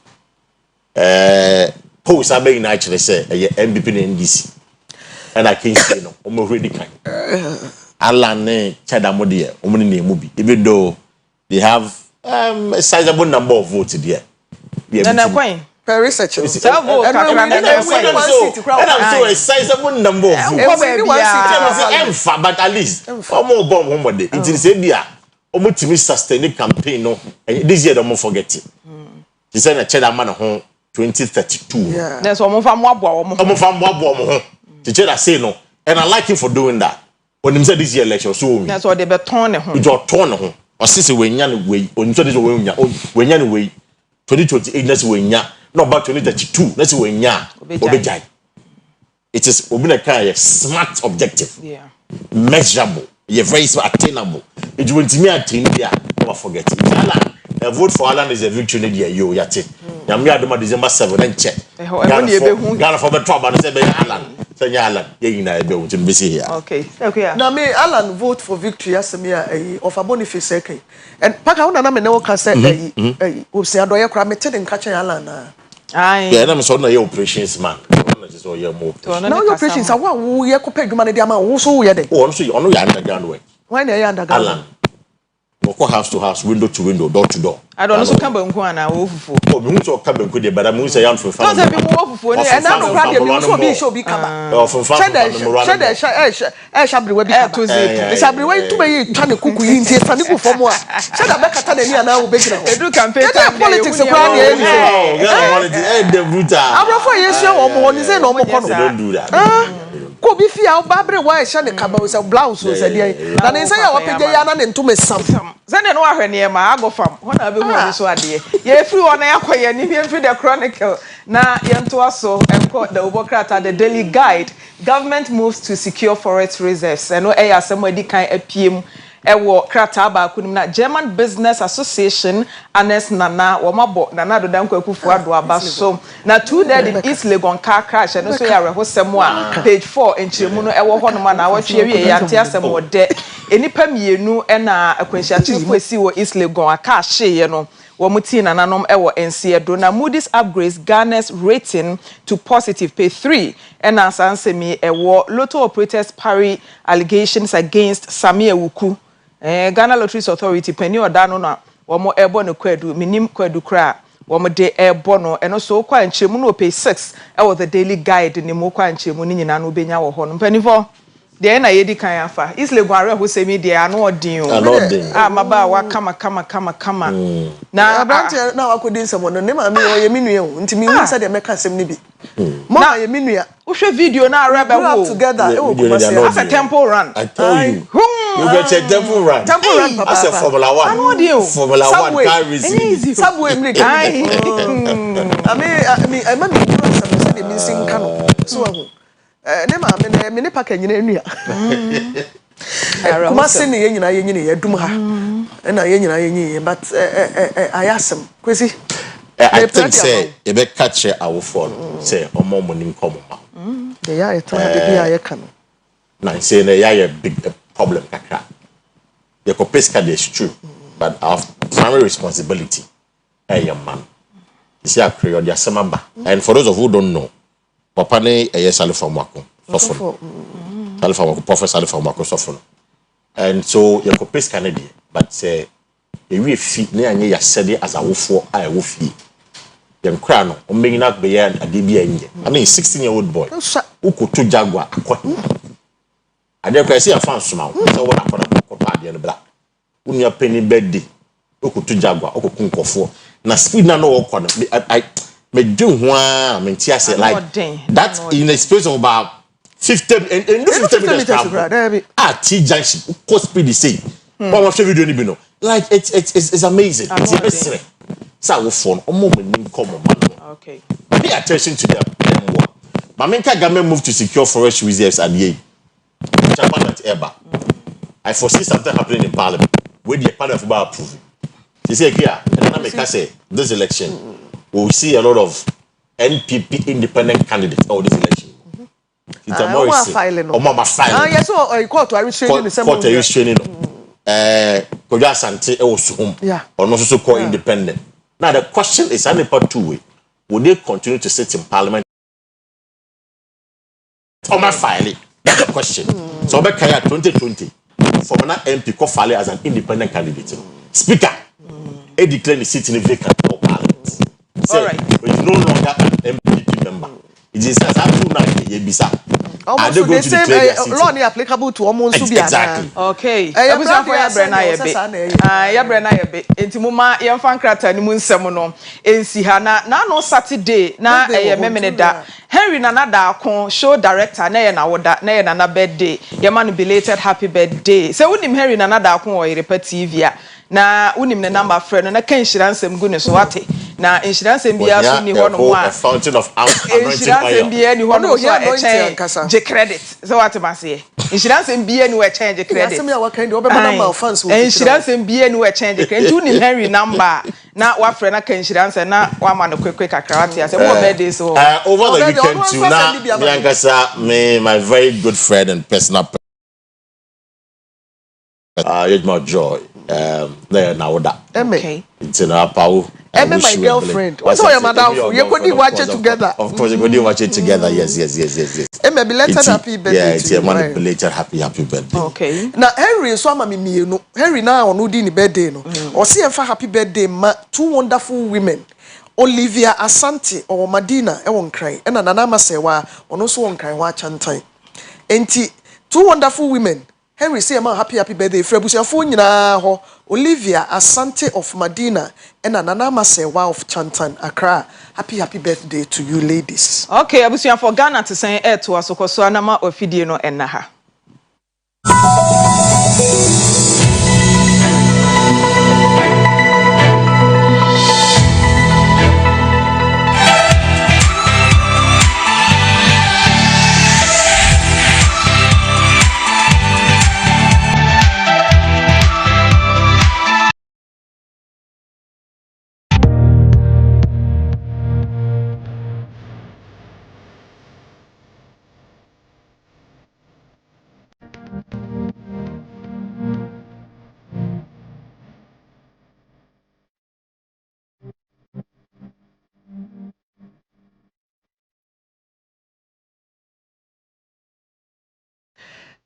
post abe na actually say MVP na NDC and I can say no omo ready kan Alan ne Chadamo there omo ne mu bi even though they have a sizable number of votes there na kwan per research and I'm so a sizable number of votes but at least omo bomb homode it is say bia omo timi sustain campaign no this year don't forget it they say na Chadamo na ho 2032 na so omo fa mo abo ho the Chada say no and I like him for doing that when him say this year election so na so they be turn ne ho you just turn ho o sisi we nya ne we oni so this we nya ne we 2028 na we nya no about 2032 na we nya obejai it is obi na kind smart objective measurable you very attainable it won't me attain there never forget it a vote for Alan is a victory there yo yate nyame adoma December 7 and check Ghana for the trouble and say be Alan say Alan ye na ebe won be see here okay na me Alan vote for victory asemi of a Boniface ekay and paka una na me ne wo ka say osi adoye kra me te den ka chen Alan na yeah na me so na ye operations man na just ye mo na your operations awa wo ye ko pedwuma ne dia ma wo so wo ye de oh no ya underground way why na ye underground Alan go house to house window to window door to door I don't know so kan banku ana wo fufu oh me so kan banku de bada me say yam for family no say be wo fufu ni e na no kra de me so be show be kaba oh for family shabri we be kaba to shabri we to be twa ne kuku yi ntie twa ne ku fom a shada be kata na ni ana wo be gina edu campaign time politics kwa ni politics the brutal abrofo yesu wo mo ni say no mo kono don't do that ko bi fi a babre wa sha ne kaba o say blouse o say dey na ne say ya wo pege ya na ne ntome sam zane no ahwe ne ma agofam hona be hu ni so ade ye free ona yakoye ni be free the chronicle na yento aso enko the obokrata the daily guide government moves to secure forest reserves eno asem adi kan apiem ewo krata ba kunim na German Business Association anes nana wo mabo nana do danko akufu ado aba so na two dead in East Legon car crash eno so ya rehosem a page 4 enchiremu no ewo hono ma na wahwe wie ya te asem wo de enipa mienu na akwanhyati Kwesi wo East Legon aka hye no wo muti nananom ewo NCA na Moody's upgrades Ghana's rating to positive page 3 and asansemi ewo lotto operators parry allegations against Samia Wuku Ghana Lotteries Authority penny odano na wo mo ebo no kwadu minim kwadu kra wo mo de ebo no eno so kwa nchemu no page 6 ewo the daily guide ni mo kwa nchemu ni nyina no benya wo ho no mpanifo de na yedi kan afa isle gware ho semi de ano odin o maba wa kama na abranti na wakodi nsemo no ne ma me o ye minue o ntimi hu se de meka sem ni bi mo na ye minua wo hwe video na araba wo together e wo kuma se as a temple run I tell you you get a temple run papa as a Formula 1 Formula 1 car racing subway mlik I ma me do some se de mi sin kano so ne ma me ne paka nyina enua kuma se ne nyina ye dum ha na ye nyina ye but ayasem Kwesi I think say e be catch our phone say omo money come ma the ya e ton de bia ye kan na say na ya big problem kakra the copeska is true but our primary responsibility your man you see akre your semamba and for those of who don't know papa ne Salifa Mwako sofo Salifa Mwako professor Salifa Mwako sofo and so your copeska na dey but say we fit na anye ya sede as awofo a wo fie dem kra no o megina be ya ade bia nye I mean 16-year-old boy ukoto Jaguar akọ ade kwa si afan soma so wo akọ na ade no bla unia penny birthday ukoto Jaguar okokun nkofo na speed na no wo no I me do ho a me tia say like that in a space of about 50 meters T junction cost speed say one of video ni bi no like it's amazing it's impressive so we phone omo nim come man okay pay attention to them Mamenka government move to secure forest reserves and ye Japan at Eba I foresee something happening in parliament where the parliament will approve you say here and I make say this election we will see a lot of NPP independent candidates for this election it's a more filing yes so court are restraining the same court are restraining Koja Sante was home or not so called independent. Now the question is only part two way. would they continue to sit in parliament? On my file, that's the question. So back here 2020, for an MP called file as an independent candidate. Speaker, he declared the seat in a vacant for parliament. All right. It's no longer an MPP member. It is as up to now, Yebisa. Almost the same law is applicable to almost exactly. Okay. Abusia for ya brana ye be. Ya brana ye be. Enti muma ye mfa nkrata ni mu nsem no. Ensi ha na no Saturday na ye memene da. Henry Nana da kon show director na ye na woda na ye Nana birthday. Ye man belated happy birthday. Say unim Henry Nana da kon Oyerepa TV a. Na unim ne number friend na kan hiransem gu ne so wate. Na insurance mbia so ni ho no mo a fountain of anointing oil. Insurance mbia ni ho no so a change credit. So what am I say? Insurance mbia ni we change credit. Asem ya wakan de obeba number fans wo. Insurance mbia ni we change credit. Tu ni Henry number na wa friend na kan insurance na wa ma no kwekwe kakra wate asem mo birthday so. Over the weekend too na Bianca my very good friend and personal Yejma Joy there now that. Okay. It's in our power. My girlfriend. What's your madam? You could watch it together. Of course, you could watch it together. Yes. Maybe belated happy birthday. Yeah, it's a belated happy birthday. Okay. Now Henry so mama me no. Henry now on udi ni birthday no. Or see enfa happy birthday ma two wonderful women. Olivia Asante or Madina e won cry. And Nana Masewa on also won cry wa chantai. Enti two wonderful women. Henry say ma happy birthday frebusiafo nyina ho Olivia Asante of Madina and Nana Masewa of Chantan Accra. Happy birthday to you ladies. Okay, abusiafo Ghana to say to asokoso anama ofidie no enna ha.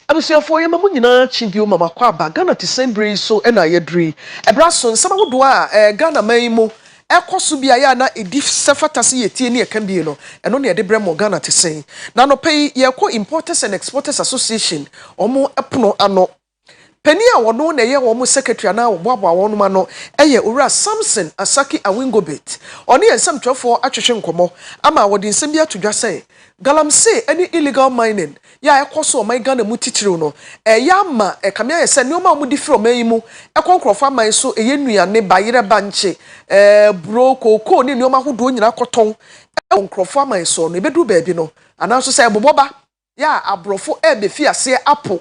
Abusiafo ye mamu nyina chibio mama kwa ba Ghana ti sembre so na yedri ebraso nsama wodo a Ghana manimo ekoso bia ya na edif sefatase yetie ne eka bie no eno ne de bremo Ghana ti sen na no pay ye ko Importers and Exporters Association omo epono ano pani a wono na ye wo secretary na boabo wono ma no eye owura Samson Asaki Awingobet oni ensam twefo atwehwe nkomo ama wodi nsem bia todwa sei galamsey any illegal mining ya ekoso my Ghana mu titiriw no ya ma kamia ye se ne oma mu di fro man mu ekonkrofo aman so eye nuane bayere banche bro koko ne oma hodo nyina koton ekonkrofo aman so no ebedu baabi no ananso se boboba ya abrofo ebefi ase apo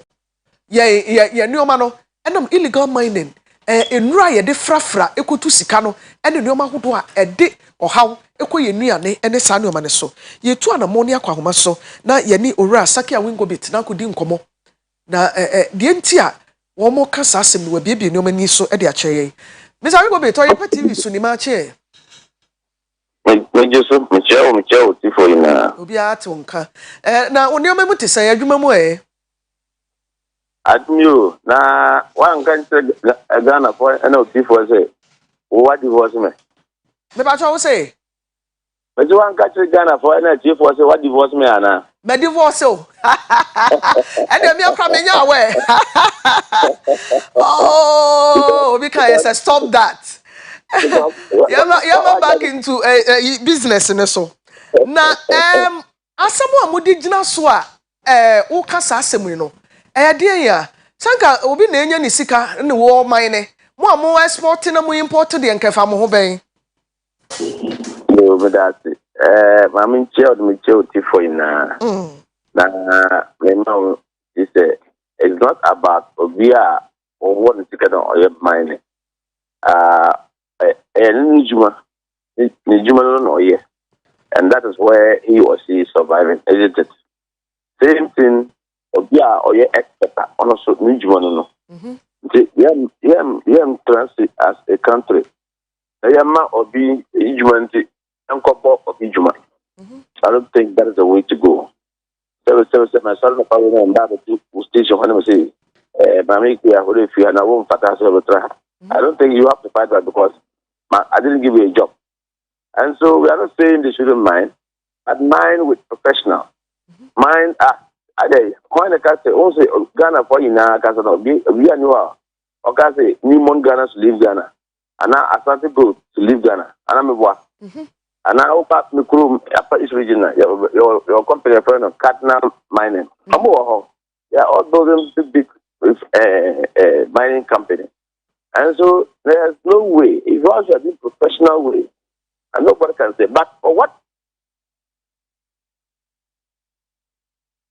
ye ne oma no enam illegal mining enura ye de frafra ekotu sika no ene ne oma hodo a ede ohaw ekoye nuane ene sa ne oma ne so ye tu anamoni akwahoma so na ye ni owura Saki Awingobet na kodi nkomo na de ntia wo mo kasa asem no wabiebie ne oma ni so de a kyeye Mr. Awingobet Oyerepa TV so ni ma che me so me che ti fo ina obi a to nka na oni oma mu tesa ya adwuma mu admio na wan kan Ghana for ena ti fo say what divorce me ba cho say but you wan catch Ghana for ena ti fo say what divorce me ana me divorce o and dem ya kwa me nya we oh because I stop that you're back into business ne so na asemo amudi gina so a wo kasa asemu no de ya sanka obi na enya ni sika ne wo mine mo amo export na mo import de nkefa mo ho ben no but that mami child me child ti for ina na me know it's not about obia or what is sika don oye mine and that is where he or she is surviving. Is it? Same thing. Obia or your expert also Nijumano. Transit as a country. Yama or being Ijumanti Uncle of Ijuma. I don't think that is the way to go. So my son of power and that station when I say, Mammy, if you are now won't I don't think you have to fight that because I didn't give you a job. And so we are not saying they shouldn't mind, but mind with professional. Mind, when I can say, also Ghana for you now, can say, we are new. Or can say, Nimon Ghana to leave Ghana. And now Asante go to leave Ghana. And I'm a boy. And I hope up the crew upper East region, your company friend of Cardinal Mining. Yeah, all those big mining company. And so there's no way, if you are doing professional way, and nobody can say, but for what?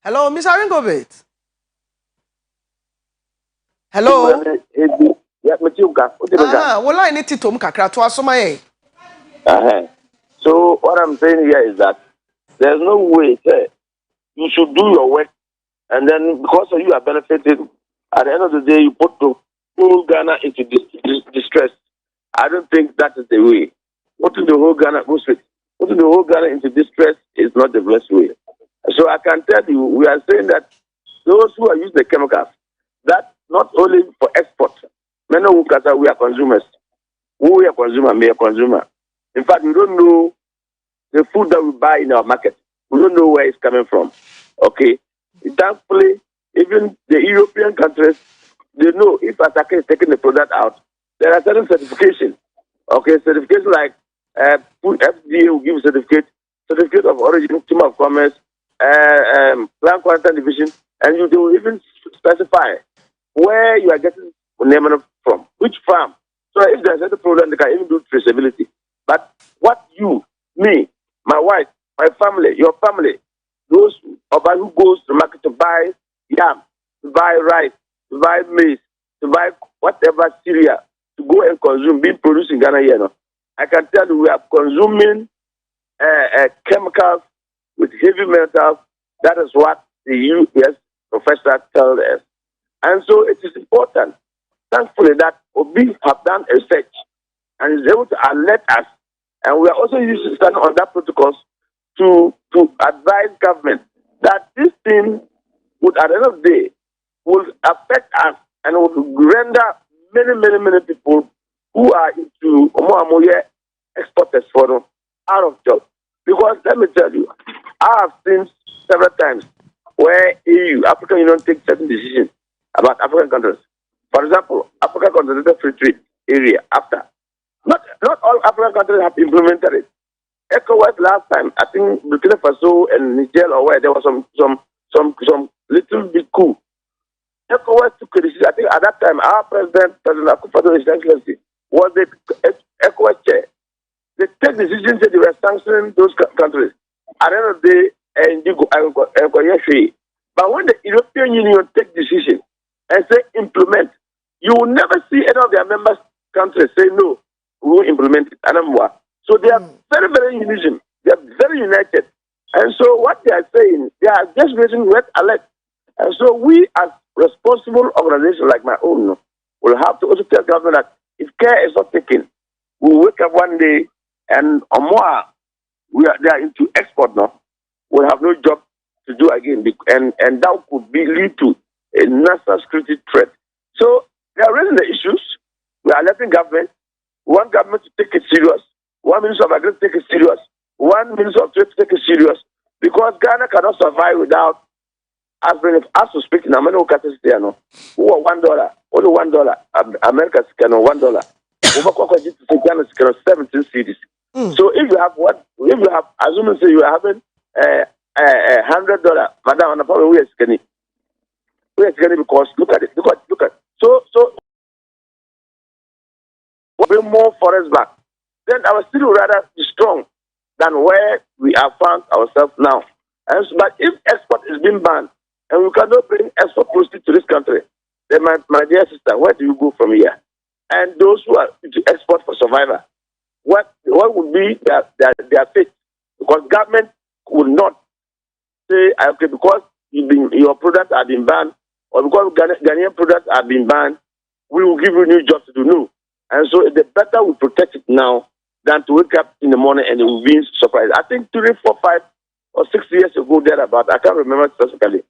Hello, Miss Aringobit. Hello. Yeah, well, I need to Tom Kakra to Asomaye. So what I'm saying here is that there's no way you should do your work, and then because of you are benefited, at the end of the day you put the whole Ghana into distress. I don't think that is the way. Putting the whole Ghana into distress is not the best way. So I can tell you, we are saying that those who are using the chemicals, that not only for export, many who we are consumers. We are consumer, me a consumer. In fact, we don't know the food that we buy in our market. We don't know where it's coming from. Okay? Thankfully, even the European countries, they know if Asaka is taking the product out, there are certain certifications. Okay, certification like food FDA will give certificate of origin, Chamber of Commerce, Plant Quality Division, and they will even specify where you are getting name from, which farm. So if there's any problem, they can even do traceability. But what you, me, my wife, my family, your family, those who goes to the market to buy yam, to buy rice, to buy maize, to buy whatever cereal, to go and consume, being produced in Ghana here, I can tell you we are consuming chemicals with heavy metals. That is what the US professor tells us. And so it is important, thankfully, that Obi have done a research and is able to alert us. And we are also using stand on that protocols to advise government that this thing would, at the end of the day, will affect us and would render many people who are into Omoamoye exporters for them out of job. Because let me tell you, I have seen several times where EU, African Union, takes certain decisions about African countries. For example, Africa Continental Free Trade Area, after. Not all African countries have implemented it. ECOWAS last time, I think Burkina Faso and Niger or where there was some little bit coup. ECOWAS took a decision. I think at that time our President Akua Asieduaa was the ECOWAS chair. They take decisions that they were sanctioning those countries. At the end of the day, but when the European Union take decision and say implement, you will never see any of their member countries say no, we will implement it. So they are very united. They are very united. And so what they are saying, they are just raising red alert. And so we as responsible organizations like my own will have to also tell government that if care is not taken, we will wake up one day and more they are into export now. We'll have no job to do again, and that could lead to a national security threat. So they are raising the issues. We are letting government. We want government to take it serious. One Minister of Agriculture to take it serious. One Minister of Trade to take it serious. Because Ghana cannot survive without as to speak in America $1. Only $1. America's $1. Ghana's 17 cities. So if you have assuming say you are having $100, madam, and probably we are skinny because look at it. So bring more forest back. Then our city will rather be strong than where we have found ourselves now. And so, but if export is being banned and we cannot bring export proceeds to this country, then my dear sister, where do you go from here? And those who are to export for survival, what would be their fate? Because government would not say, okay, because your products have been banned, or because Ghanaian products have been banned, we will give you new jobs to do. No. And so the better we protect it now than to wake up in the morning and it will be surprised. I think 3, 4, 5, or 6 years ago, thereabout, I can't remember specifically.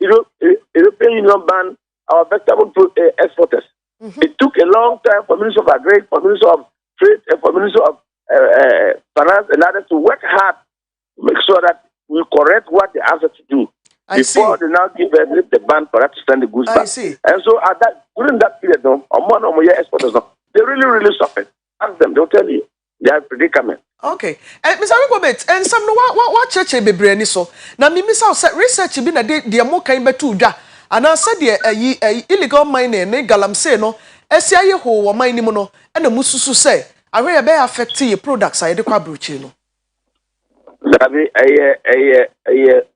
European Union banned our vegetable exporters. It took a long time for Minister of Agri, for Minister of Trade, and for Minister of Finance and others to work hard to make sure that we correct what they asked us to do before they now give the ban for us to send the goods back. And so during that period, exporters, they really suffered. Ask them, they'll tell you. They are predicament. Okay. Mr. Rikobet, and some what church be brainy so. Now, me miss out research been a day, more kind of 2 da. And I said, illegal mining, galamse no, SIA ho, or mining mono, and the mususu say, I really be affect your products, I declare bruchino.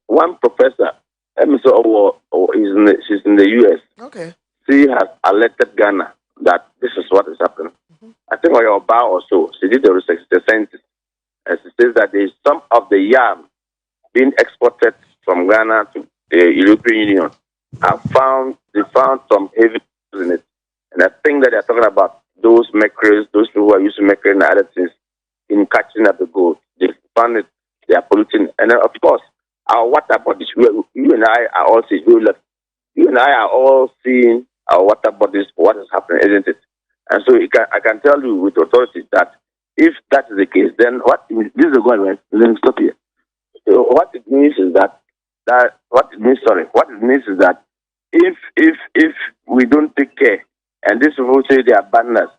One professor, she's in the US. Okay. She has alerted Ghana that this is what is happening. I think Oyerepa or so, she did the research, the scientist, and she says that there is some of the yam being exported from Ghana to the European Union. They found some heavy metals in it. And I think that they're talking about those makers, those people who are using mercury and other things in catching up the gold. They found it, they are polluting. And then, of course, our water bodies, you and I are all seeing, you and I are all seeing our water bodies, what is happening, isn't it? And so I can tell you with authority that if that is the case, then what stop here. What it means is that if we don't take care and this will say they are banners,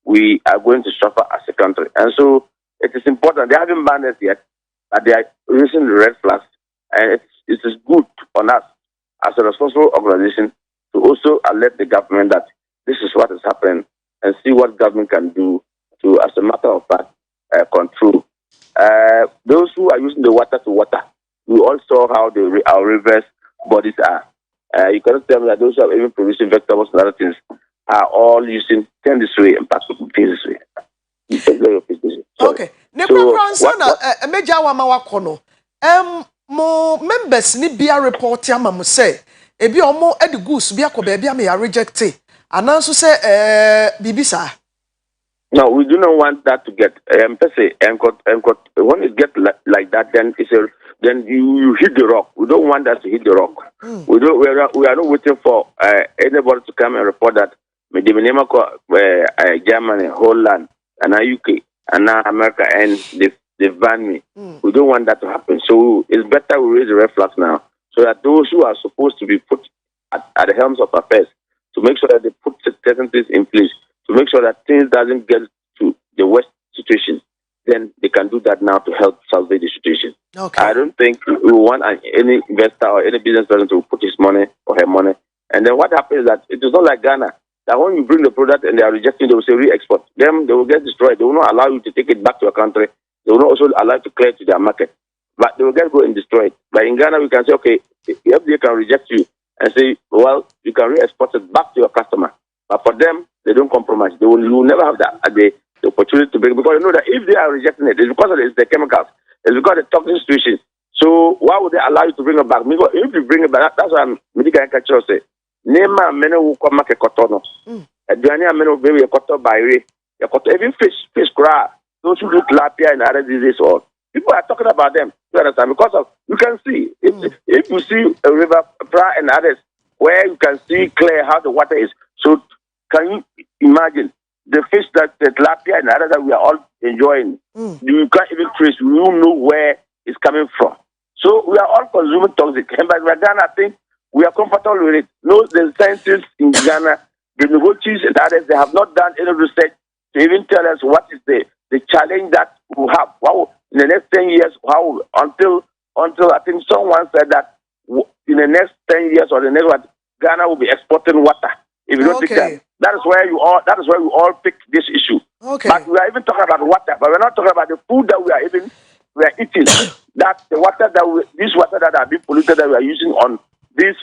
we are going to suffer as a country. And so it is important. They haven't banned us yet, but they are raising the red flags. And it is good on us as a responsible organization to also alert the government that this is what is happening and see what government can do to, as a matter of fact, control. Those who are using the water to water, we all saw how our rivers bodies are. You cannot tell me that those who are even producing vegetables and other things are all using 10 this way and pass this way. Okay. Mo members ni bia report ya mamu say ebi omo edi goose bia ko be bia me ya reject ananso say bibisa. No, we do not want that to get when it gets like that, then then you hit the rock. We don't want that to hit the rock. We are not waiting for anybody to come and report that Germany, Holland, and UK, and now America, and they ban me. We don't want that to happen. So it's better we raise the red flags now, so that those who are supposed to be put at the helms of affairs to make sure that they put certain things in place, to make sure that things doesn't get to the worst situation, then they can do that now to help salvage the situation. Okay. I don't think we want any investor or any business person to put his money or her money. And then what happens is that it is not like Ghana, that when you bring the product and they are rejecting, they will say re-export. Them, they will get destroyed. They will not allow you to take it back to your country. They will not also allow you to clear it to their market. But they will get go and destroy it. But in Ghana, we can say, okay, if they can reject you and say, well, you can re-export it back to your customer. But for them, they don't compromise. You will never have the opportunity to bring, because you know that if they are rejecting it, it's because of the chemicals. It's because of the toxic situation. So why would they allow you to bring it back? Because if you bring it back, that's why medical agriculture say, Nema mene will come make a cotono. Adriania mene will be a cotton by way. Even fish cry. Those who do tilapia and other diseases, or people are talking about them. You understand? Because of, you can see, if you see a river, pra and others, where you can see clear how the water is. So can you imagine the fish that the tilapia and others that we are all enjoying? You can't even trace. We don't know where it's coming from. So we are all consuming toxic. And by Ghana, I think we are comfortable with it. No, the scientists in Ghana, the negotiators and others, they have not done any research to even tell us what is the challenge that we have. How in the next 10 years, how until I think someone said that in the next 10 years or the next one, Ghana will be exporting water. If you don't think that, that is where we all pick this issue. Okay. But we are even talking about water, but we're not talking about the food that we are eating. That the water this water that are being polluted that we are using on this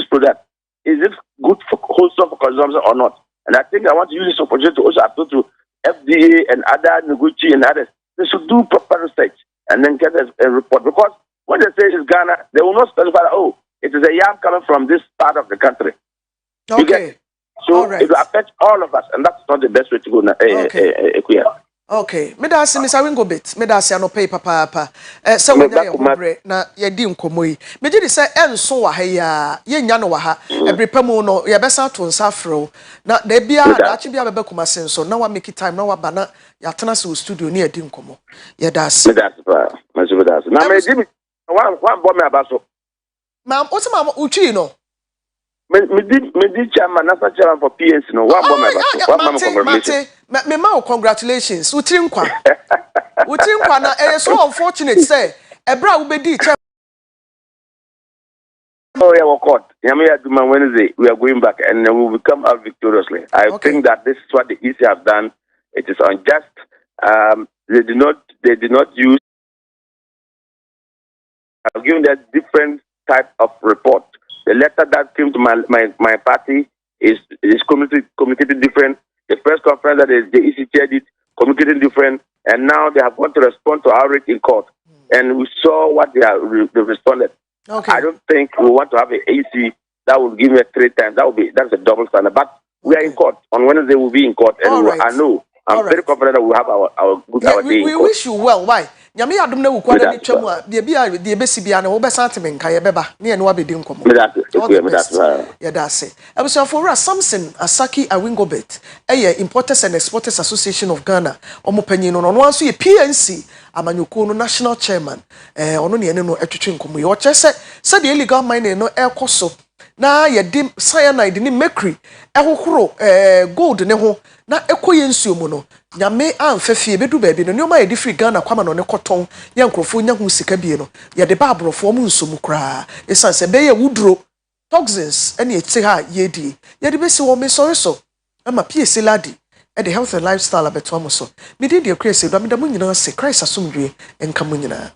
product, is it good for wholesome for consumption or not? And I think I want to use this opportunity to also appeal to FDA and other negotiators and others. They should do proper research and then get a report, because when they say it's Ghana, they will not specify that, oh, it is a yam coming from this part of the country. Okay. So it will affect all of us, and that's not the best way to go now. Okay, me da se Mr. Wingo bit. Me da se no pay papa. Se wonya ye hobre na ye di nkomo yi. Me gi di se enso wa ha ya. Ye nya no wa ha. Ebrepa mu no ye besa to nsa afro. Na da bia na achi bia beba kuma senso. Na wa make time na wa ba na ya tena se studio ni ye di nkomo. Ye da se. Me da se pa. Me da se. Na me di one bo me abaso. Mam, o se mam utwi no. Me did chairman, national chairman for PNC. No, one more my congratulations. Me ma congratulations. Utri nkwa na so unfortunate say ebra wo bedi chairman. Oh yeah, we court. Yamiya Duma Wednesday, we are going back and we will come out victoriously. I think that this is what the EC have done. It is unjust. They did not use. I've given them different type of report. The letter that came to my party is communicated different. The press conference that the EC chaired it communicated different, and now they have got to respond to our in court. And we saw what they responded. Okay. I don't think we want to have an AC that will give me 3 times. That's a double standard. But we are in court. On Wednesday we'll be in court, and I know I'm very confident that we'll have our day. We wish you well. Why? Nyame adom na wukwa na twam a de bia de besi bia na wo besa ateme nka ye beba na ye no abedi nkomo. Ye da se. Abusuafo ra Samson Asaki Awingobet Importers and Exporters Association of Ghana. Omo panyin no no anso ye PNC amanyoko no national chairman. Ono ne no etwetwe nkomo ye. O chese se de illegal mining no ekoso na ye dim cyanide ni mercury ehohoro gold ne ho na ekoye nsuo mu no nyame amfefie bedu baabi no nyoma ye di free Ghana kwama no ne koton ye nkrofo nya hu sika bie no ye de ba abrofo mu nso mu kra esanse be ye wudro toxins ene eti ha ye di ye de besi wo me so ama PSC ladi e de health and lifestyle abeto am so me di de krese do me da mu nyina se Christ asomdwe enka mu nyina.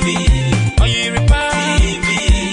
Oyerepa TV.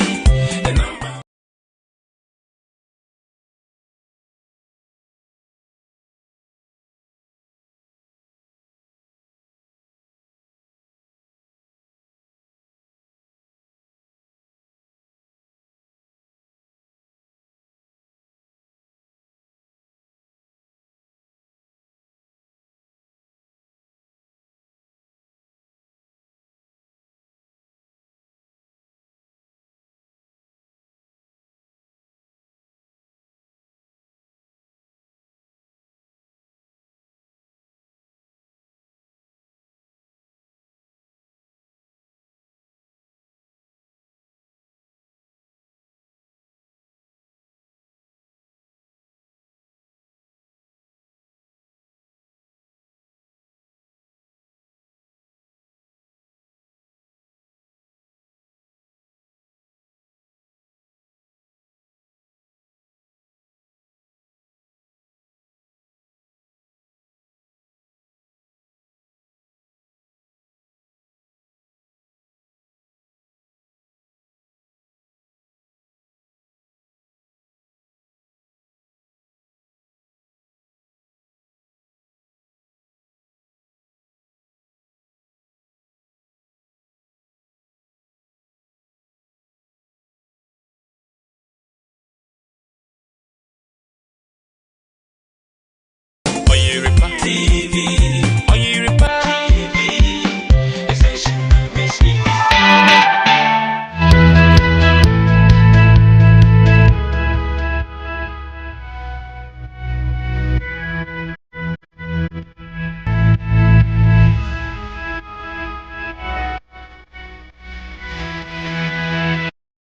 Oyerepa TV. Oyerepa TV.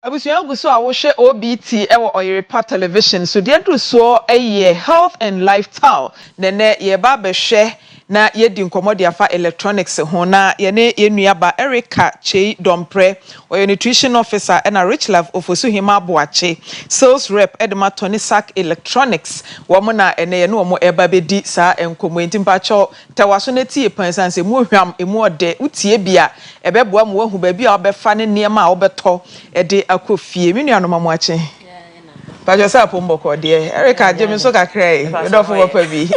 Abusuan guso a wo hwe OBT ewo Oyerepa television so de adru so eye health and lifestyle nene ye ba behwe na ye di nkomodi afa electronics ho na ye ne yenuaba Erica Chei Dompre oye nutrition officer and a rich love ofosu hima boache sales rep edema Tony Sack Electronics wo mo na ene ye no mo eba bedi sa enkomo ntimpa cho tewaso na tie pansanse mu hwam emu ode utie bia ebeboa mu wahu ba bia obefa ne niema a obeto ede akofie me nuano mamoache Pajo sa pombo de Erica Jemi so kakrai we do for papa bi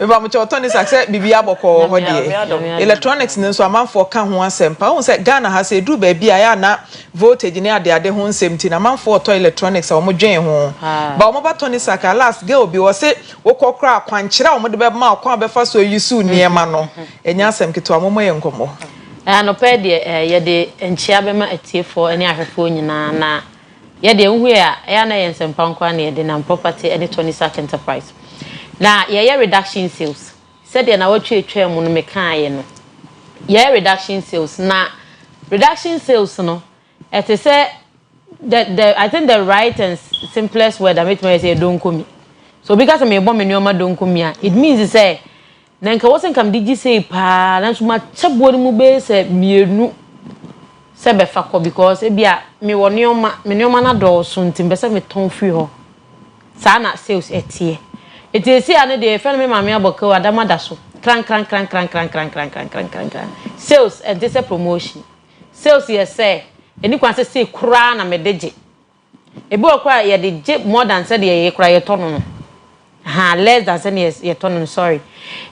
we ba mo che Tony Sack say bibia boko ho de electronics ne so amanfo ka ho asempa won say Ghana ha say du ba bia ya na voltage ne ade ho nsem na amanfo to electronics a mo dwen ho ba mo ba Tony Sack last girl bi wo say wo kokra akwankyera wo mo de be ma akwa be fa so yisu niema no enya asem keto mo ye nkomo no pe de ye de enchia be ma atiefo ene ahwefo nyina na ye de hu ya na ye nsempam kwa na ye de na property ene Tony Sack Enterprise na ye reduction sales said na watwe mu no me kan ye no ye reduction sales na reduction sales no it is say I think the right and simplest word I make me say don't come so because me bo me nyoma don't come it means say na nka wosen kam digi say pa na so ma chabo ni mu be say mienu se be fa ko because e bia me wo nyoma na do so ntim be say me ton free ho sa na sales etie etesi ane de fe me mama aboka adama da so kran sales and this promotion sales yes say eni kwan say kura na me deje e bi okwa ye de more than say ye kura ye tono no less than say ye tono sorry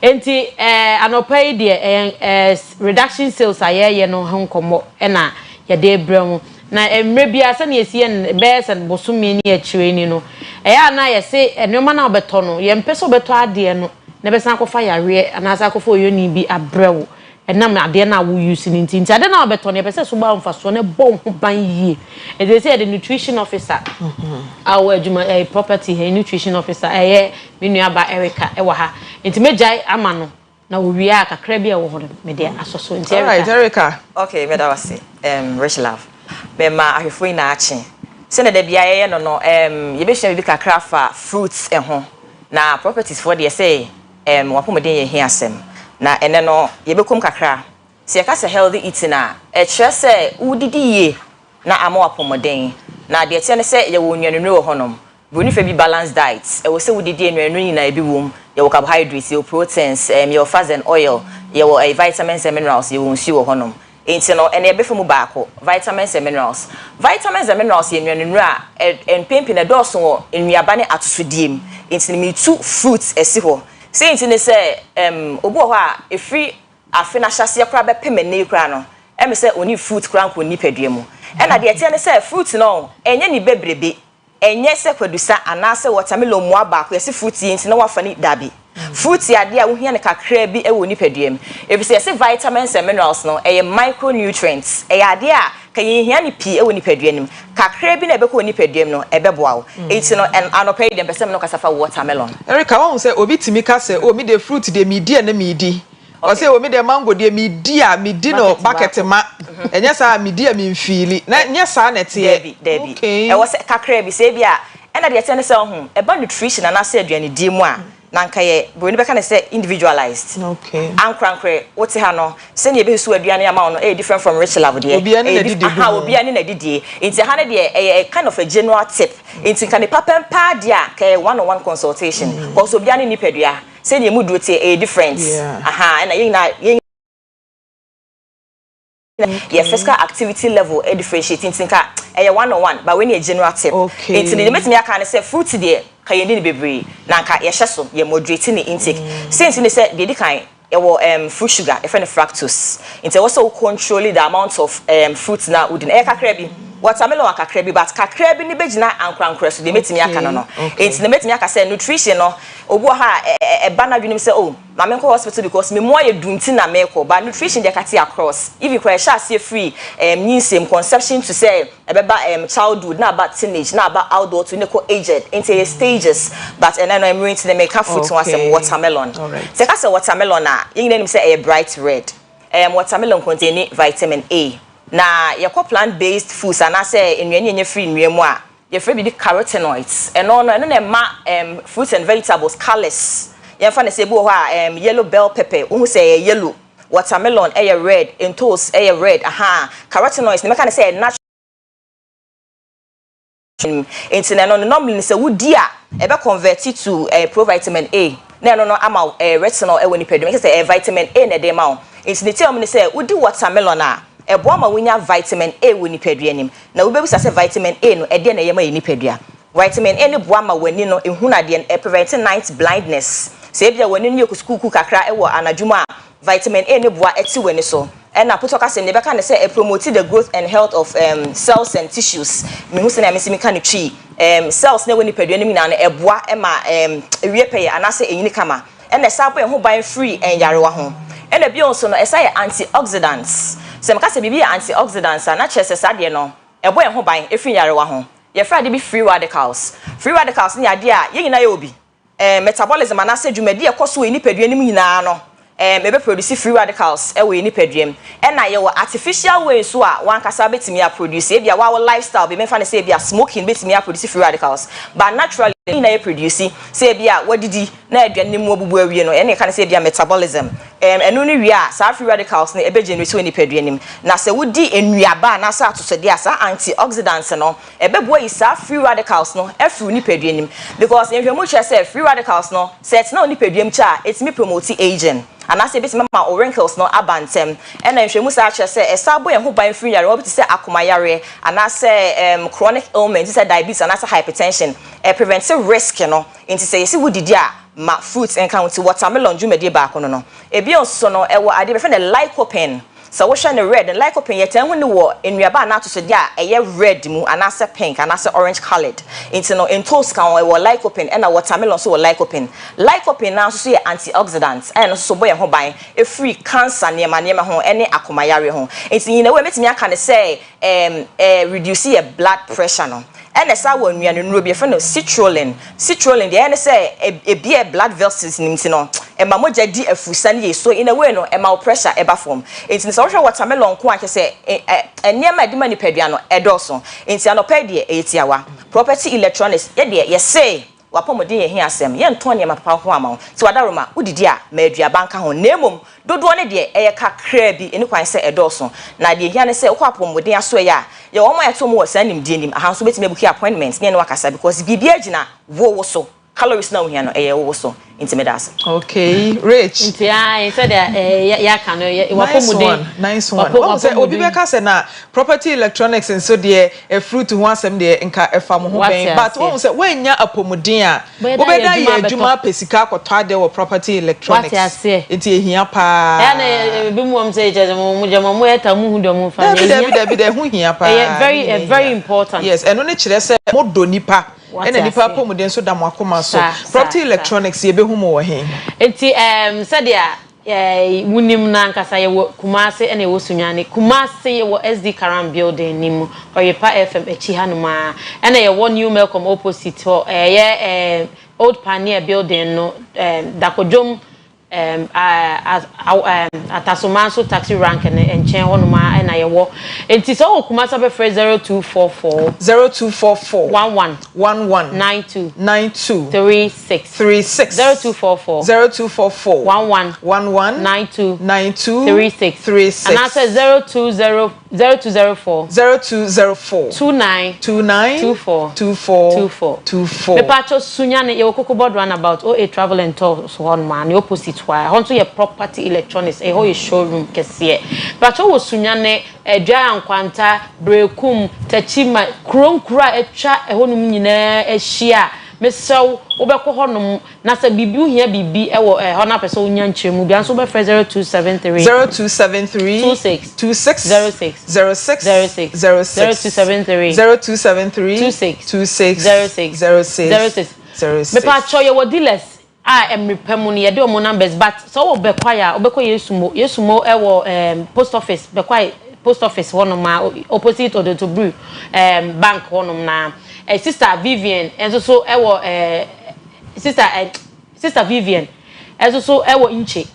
enti anopai de reduction sales aye no hankomo e na ye de bremu na emre bia say na yesi en best and bosumi ni e chireni no na ye say enoma na obeto no ye mpeso obeto ade no na be san kofa yare anasa kofa oyoni bi abrewo enam ade na wo use ni nti ade na obeto no ye pese so ba mfaso na bon ho ban yie e dey say the nutrition officer our property he nutrition officer menuaba Erica e wa ha nti mejai ama no na wo wi akakra bia wo ho me de asoso nti Erica okay me da wase rich love be ma ahwefo ina achi se na da bia ye no ye be hia bi kakra fa fruits ho na properties for the say wapomden ye hia asem na ene no ye bekom kakra se ye ka se healthy eating na e kire se udidi ye na ama wapomden na de tie ne se ye wo nwanunu wo honom boni fa bi balanced diet e wo se udidi nwanunu na e bi wom ye wo carbohydrates ye proteins ye fats and oil ye wo vitamins and minerals ye wo nsi wo honom enti no ene ebe femu baako vitamins and minerals ye nwanura empempe na dɔɔso wɔ nnuaba ne atosodiem enti me two fruits esi hɔ sei enti ne sɛ obu hɔ a efiri afe na hyase kora be pemene kora no eme sɛ oni fruit kora nko nipadua mu ɛna de etia ne sɛ fruit no enye ni bebrebe enye sɛ kwadusa anase watermelon mu aba ko yesi fruit enti na wafa ni dabi fruit ade a wo hia ne kakra bi ewo nipadua mu ebise yesi vitamins and minerals no micronutrients ade a kaye hia ni pi ewo nipadua nim kakra bi na ebeko nipadua mu no ebeboa wo enti no anopai dem pesem no kasafa watermelon Erika won say obi timi ka say o mi de fruit de mi di na mi di o say o mi de mango de mi di no bucket ma enye sa mi di mi mfili na nye sa na te Debi e wo say kakra bi say bia ena de te ne say ho eba nutrition na say aduane di mu a na nka ye bro ni beka ne say individualized ankrankre wote ha no se ne ebe su aduane ama no different from rich love de obi ani na didi obi ani na didi enti ha ne de kind of a general tip enti kan ne papem pa dia ka one-on-one consultation because obi ani ni pedua se ne mu do te different na yin your physical activity level differentiating tinka one-on-one but when you general tip enti ne metimi aka ne say fruit de kaye ni bebre na nka ye hyeso ye moderate ni intake since ne say de kan e wo fruit sugar e friend fructose enti we so control the amount of fruit na within kakra bi watermelon kakra bi but kakra bi ni begina ankrankra so de metimi aka no enti ne metimi aka say nutrition no obu ha e ba na dwunim say oh na me ko hospital because me mo ye dunti na me ko but nutrition dey cut across if you cry sha say free same conception to say ebeba childhood na about teenage na about adult to neko aged into stages but and then I'm going to the make fruit one some watermelon say ka say watermelon na yin na nim say a bright red watermelon contain vitamin A na your plant based foods and I say enye free nwiemu a your free be carotenoids and no na ma fruits and vegetables colors you find say bo ho yellow bell pepper who say yellow watermelon red and toast red carotenoids they make say natural into no normally say wudi a e be convert it to provitamin A na no ama retinol e woni pedum say vitamin A na dey ma into the tell me say wudi watermelon a ebo ma wonya vitamin A woni pedua nim na wo bebusa say vitamin A no e dey na yema yini pedua vitamin A ne bo ama wani no ehunade e prevent night blindness say bia wani no yokuskuku kakra e wo anadwuma vitamin A ne bo eti wani so and na putoka say ne beka ne say promote the growth and health of cells and tissues me hu say na me simi kan twi cells ne woni pedua nim na e bo e ma ewie peye anase enyini kama and na sapo e ho ban free enyarewa ho and na bio so no e say antioxidants se meka se bibi antioxidants na chese sade no e bo e ho ban e free yarewa ho ye fra de bi free radicals ni ade a ye nyina ye obi metabolism anase dwumadi e koso eni pedua nim nyina no ebe produce free radicals e we nipadua and na ye wo artificial ways so a wan kasa betimi a produce e bia wa lifestyle be menfa ne say bia smoking betimi a produce free radicals but naturally na ye produce say bia wadidi na aduane mu obubu awie no e ne ka ne say bia metabolism enu ni wi a sa free radicals na ebe generate we nipadua nim na se wodi enuaba na sa atosode asa antioxidants no ebe bo yi sa free radicals no e free nipadua nim because enhwemu che say free radicals no set na nipadua cha etimi promote aging and I say bit mama wrinkles no abantem and then shemu sa che say esabo ye ho ban free yare obi say akomayare and I say chronic ailment say diabetes and I say hypertension preventive risk no into say si wudidi a ma fruits and count watermelon jumedi ba ko no ebi onso no e wo ade be fe lycopene so wo hwe ne red and lycopene ye tan hu ne wo enuaba na to so dia eye red mu and I say pink and I say orange colored into no in toast kan wo lycopene and watermelon so wo lycopene na so ye antioxidants and so boy ho ban e free cancer niema ho ene akomayare ho into yin na we metimi aka ne say reduce your blood pressure no and esa wo nnuane nuro bi fe no citrulline dey ene say e bi blood vessels nimti no e ma moja di afusa ne so in a way no e ma pressure e ba form into so watermelon ko anke say eniema de mani padua no e doso into anopa de e tiawa property electronics ye de ye say wapomodin ye hia asem ye nto ne papa ho ama ti wadaroma udidi a ma aduaba nka ho nemom dodo ne de e kakra bi eni kwan se edoso na de hia ne se ko apomodin aso ya ye wo ma yeto mo wasanim dienim aha so betime buki appointment ne no wakasa because bibia gina wo so calories now here no also intimidas. Okay, Rich. Nti I said ya can nice one. What say obi be ka say na property electronics and so there a fruit ho asem there nka efa mo ho ben but what say when nya apomuden a obeda ye adwuma pesika akotwa de wo property electronics. Nti ehia pa. Ya na bi mu am say je mo jama mo eta mu hu do mo fa. David hu hia pa. Very important. Yes, eno ne kire say mo do nipa. And any papa muden so da mwakoma so property electronics ye be hu mo wo he enti said ya wunim na nkasa ye Kumasi ene wo Sunyane Kumasi ye wo SD Karam building nim Oyerepa FM echi hanuma ene ye wo New Melcom opposite ho ye old pioneer building no dakodwom atasomanso taxi rank and chen honuma na ye wo enti so Kumasi be 0244 11 92 36 0244 11 92 36 and answer 0204 29 24 me pacho Sunyane ye kokoko board run about a travel and tour so on man the opposite why honto ye property electronics e ho ye showroom kese pacho wo Sunyane dwa ankwanta brekum tachima kronkura etwa ehonum nyina ehia mesew obekọ honum na se bibi uhia bibi ewo hona pese onya nkyeremu bia nso be 0273 26 06 me pa cho ye wo dealers emrepam no ye de omo numbers but so wo bekwaya obekọ yesumo ewo post office bekwaya post office honoma opposite of the brew bank honum na sister Vivian so ewo sister Vivian so ewo inche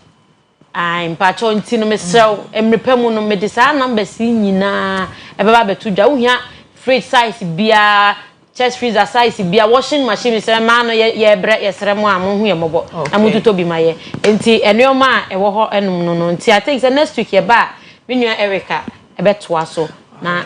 I'm pacho ntino mesrew emrepam no medisa numbers nyina ebeba betudwa wo hia fridge size bia chest freezer size bia washing machine se ma no ye bre yesrem a mo hu ye mobo amututo bi maye enti eneoma ewo ho enum no enti I think next week ye ba menua Erica ebetoa so na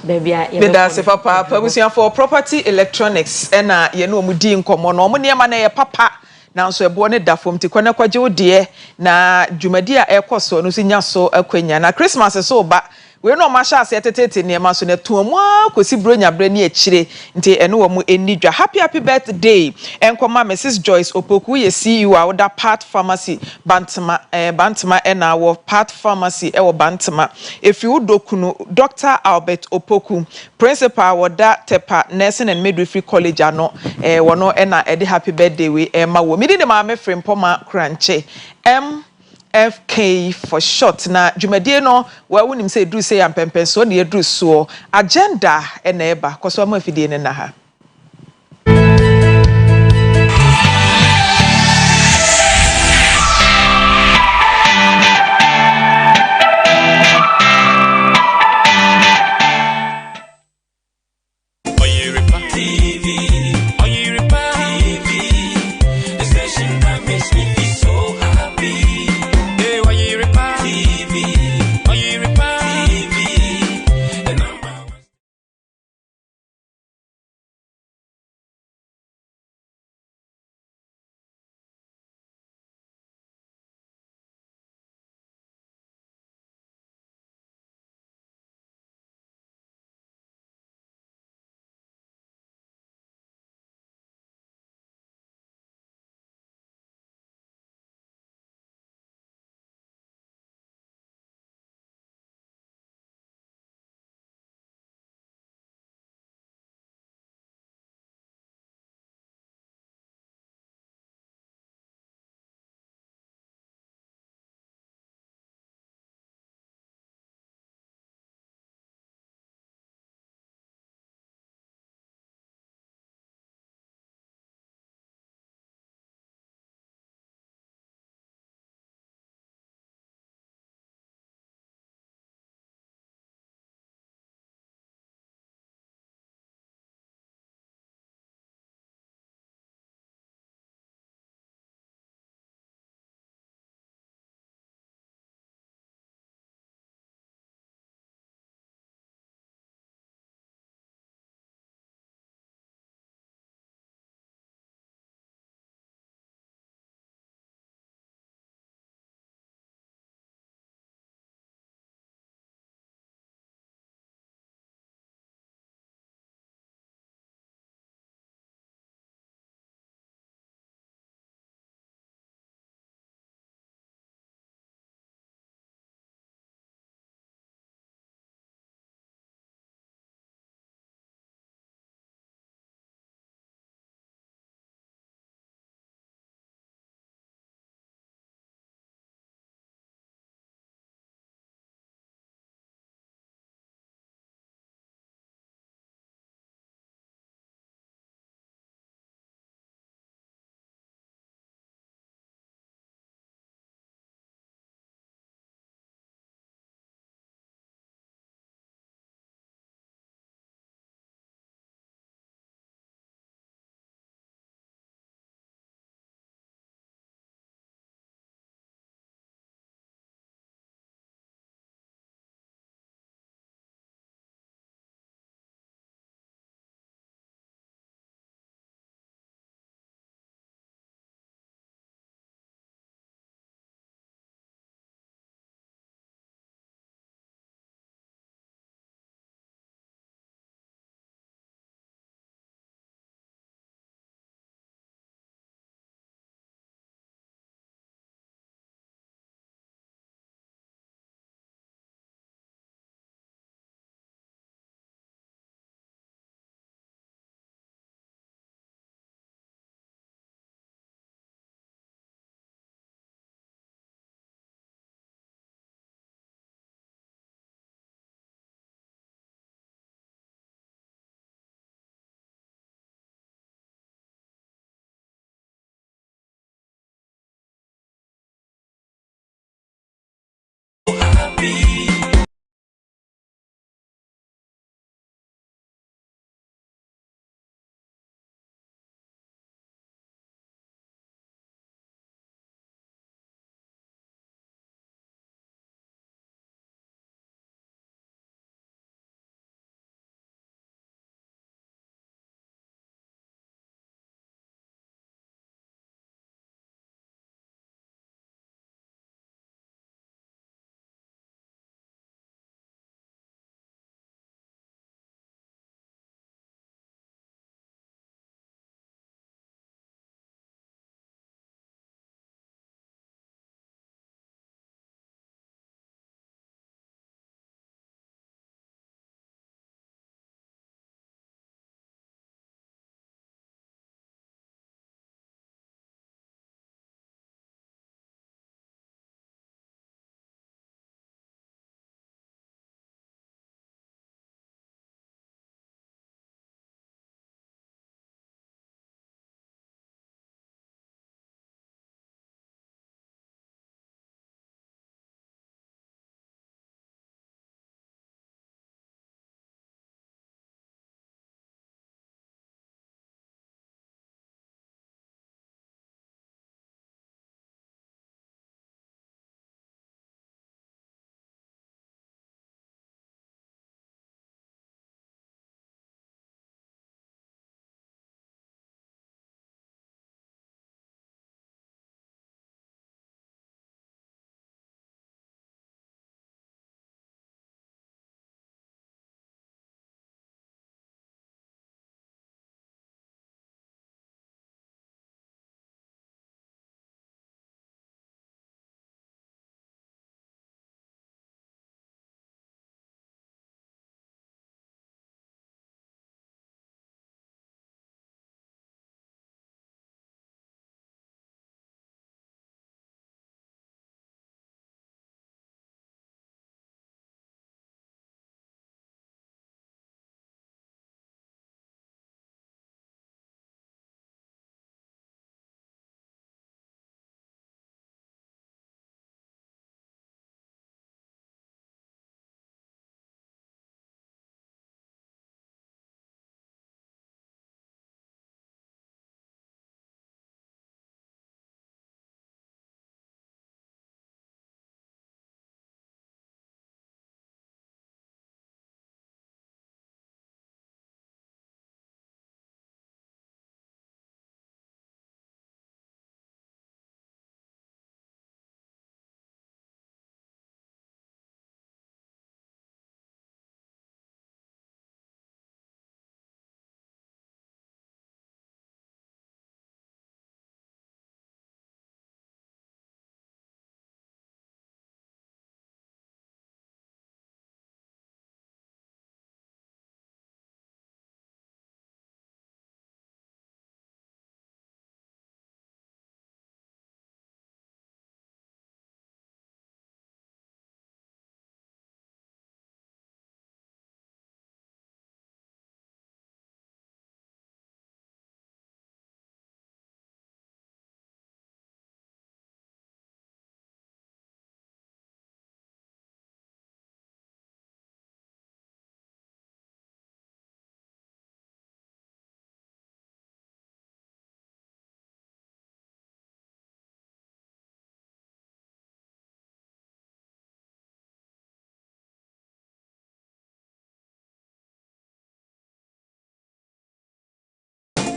bebia ye be se papa pabusia for property electronics ena ye no omudi nkomo no omniema na ye papa na nso ebo ne da fom ti kwana kwaje odie na dwumadi a ekoso no so nya so akwanya na Christmas so ba we no ma sha ase tetete niema so na tuomu akosi bronya bre ne akire nti eno wo mu enidwa happy birthday enkoma Mrs Joyce Opoku ye CEO a woda Part Pharmacy Bantama ena wo Part Pharmacy e wo Bantama efi udokunu Dr Albert Opoku principal woda Tepa Nursing and Midwifery College ano wono ena ede happy birthday we ma wo midi ne ma me frempoma kranche FK for short na dwumadie no wa wonim say do say ampempen so na edu so agenda ena eba koso ma afidie ne na ha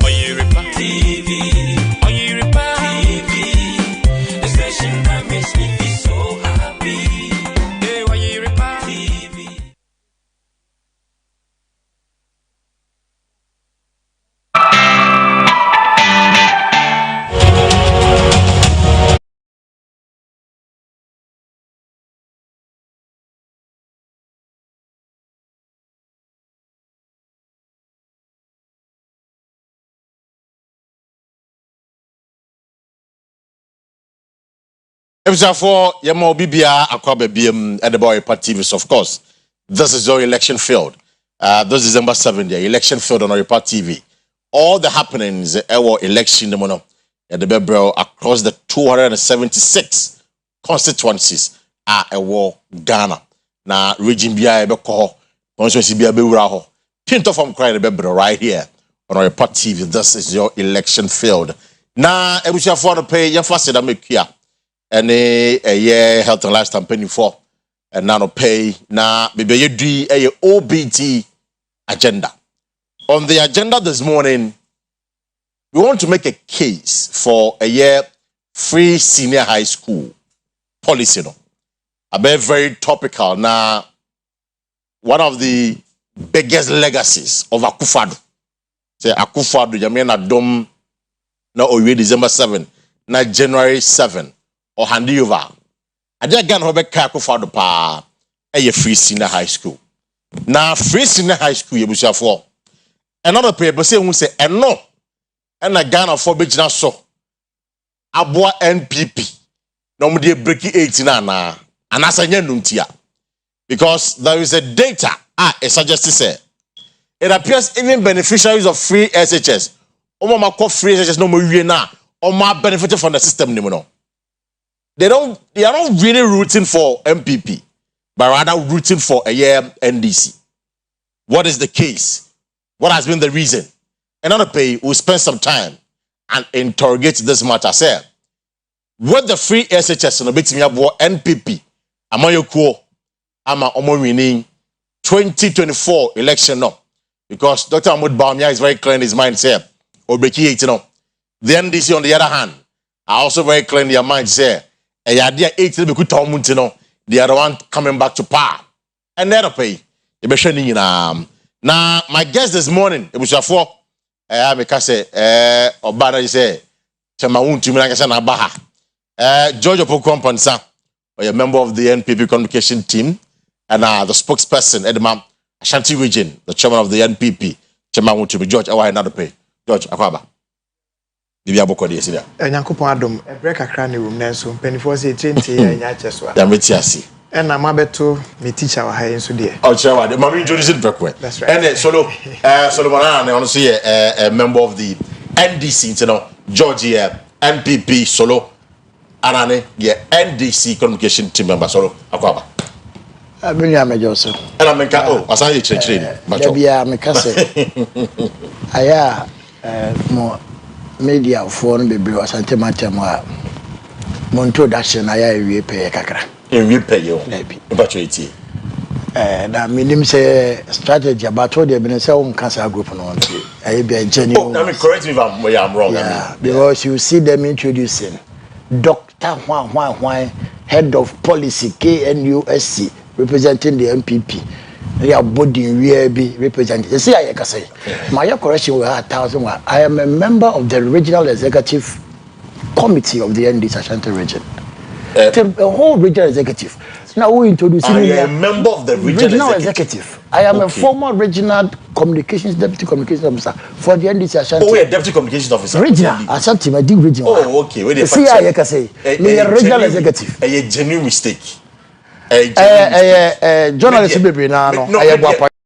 Oyerepa TV. Oyerepa TV. The station that makes me feel so happy. Hey, Oyerepa TV. For Yamo Bibia, Akua BM, and the Oyerepa TV. Of course, this is your election field. This is December 7th, the election field on Oyerepa TV. All the happenings, our election, the Bebro across the 276 constituencies ewo Ghana na region bia ebe ko constituency bia be wura ho pinto from crying be right here on Oyerepa TV. This is your election field. Na ebusia for the pay your first that make here any a year health and lifestyle penny for and now no pay na bebe you do a OBT agenda. On the agenda this morning, we want to make a case for a year free senior high school policy. No, a very topical. Now, one of the biggest legacies of Akufado. Say Akufado, Jamena Dom, na Oye December 7, na January 7, or handi over. I just gan hobe Akufado pa a free senior high school. Now, free senior high school, you bush for another paper say who say and no. And a Ghana for Bijna so Abua NPP. No more breaking 18 na and as a nuntia. Because there is a data it suggests say it appears even beneficiaries of free SHS. Oma call free SHS no more na or more benefited from the system no. They are not really rooting for MPP, but rather rooting for a year NDC. What is the case? What has been the reason? Another pay will spend some time and interrogate this matter. Say, what the free SHS no bit me about NPP Amayoko ama omo winning 2024 election no, because Dr. Ahmed Bawumia is very clear in his mind. Say, Obeki 8 no. The NDC on the other hand are also very clear in their mind. Say, a idea 8 be kuta omunti no. The other one coming back to power. And another pay the be now my guest this morning it was for because say Obana say chama wuntu mi na na baha George Opokompansa, a member of the NPP communication team and the spokesperson Edma Ashanti region, the chairman of the NPP chama wuntu mi George awa another pay George akwaba Bibi aboko de sida Nyankopon adom e break akra ne room nanso penifo say 20 ya nya cheso ya metiasi and I'm abeto me teacher wa ha so there. Oh, chairman, the mami introduce it back. That's right. And Solomon Anane also a member of the NDC, you know, Georgia NPP Solo Anane, yeah, NDC communication team member Solo Akwaba. Abunya mejoso. And I'm oh, asanye training. Bia me kase. Aya mo media for no bebre asante matem a mo introduction aya ewie pe kakra. In repay you, opportunity. Na minim say strategy about all the business cancer group no want to. I be a genuine. I mean, correct me if I'm wrong. Yeah, because you see them introducing Dr. Juan, head of policy KNUSC, representing the MPP. They are body be representing. You see, I can say my correction will have 1,000. I am a member of the regional executive committee of the NDC Ashanti region. The whole regional executive. Now we introduce I am a member of the regional executive. I am a former regional deputy communications officer for the NDC Ashanti. Oh, yeah, deputy communications officer. Regional Ashanti, my deep regional. Oh, okay. Wait, see, I can say me a regional executive. A genuine mistake. Journalist baby na no.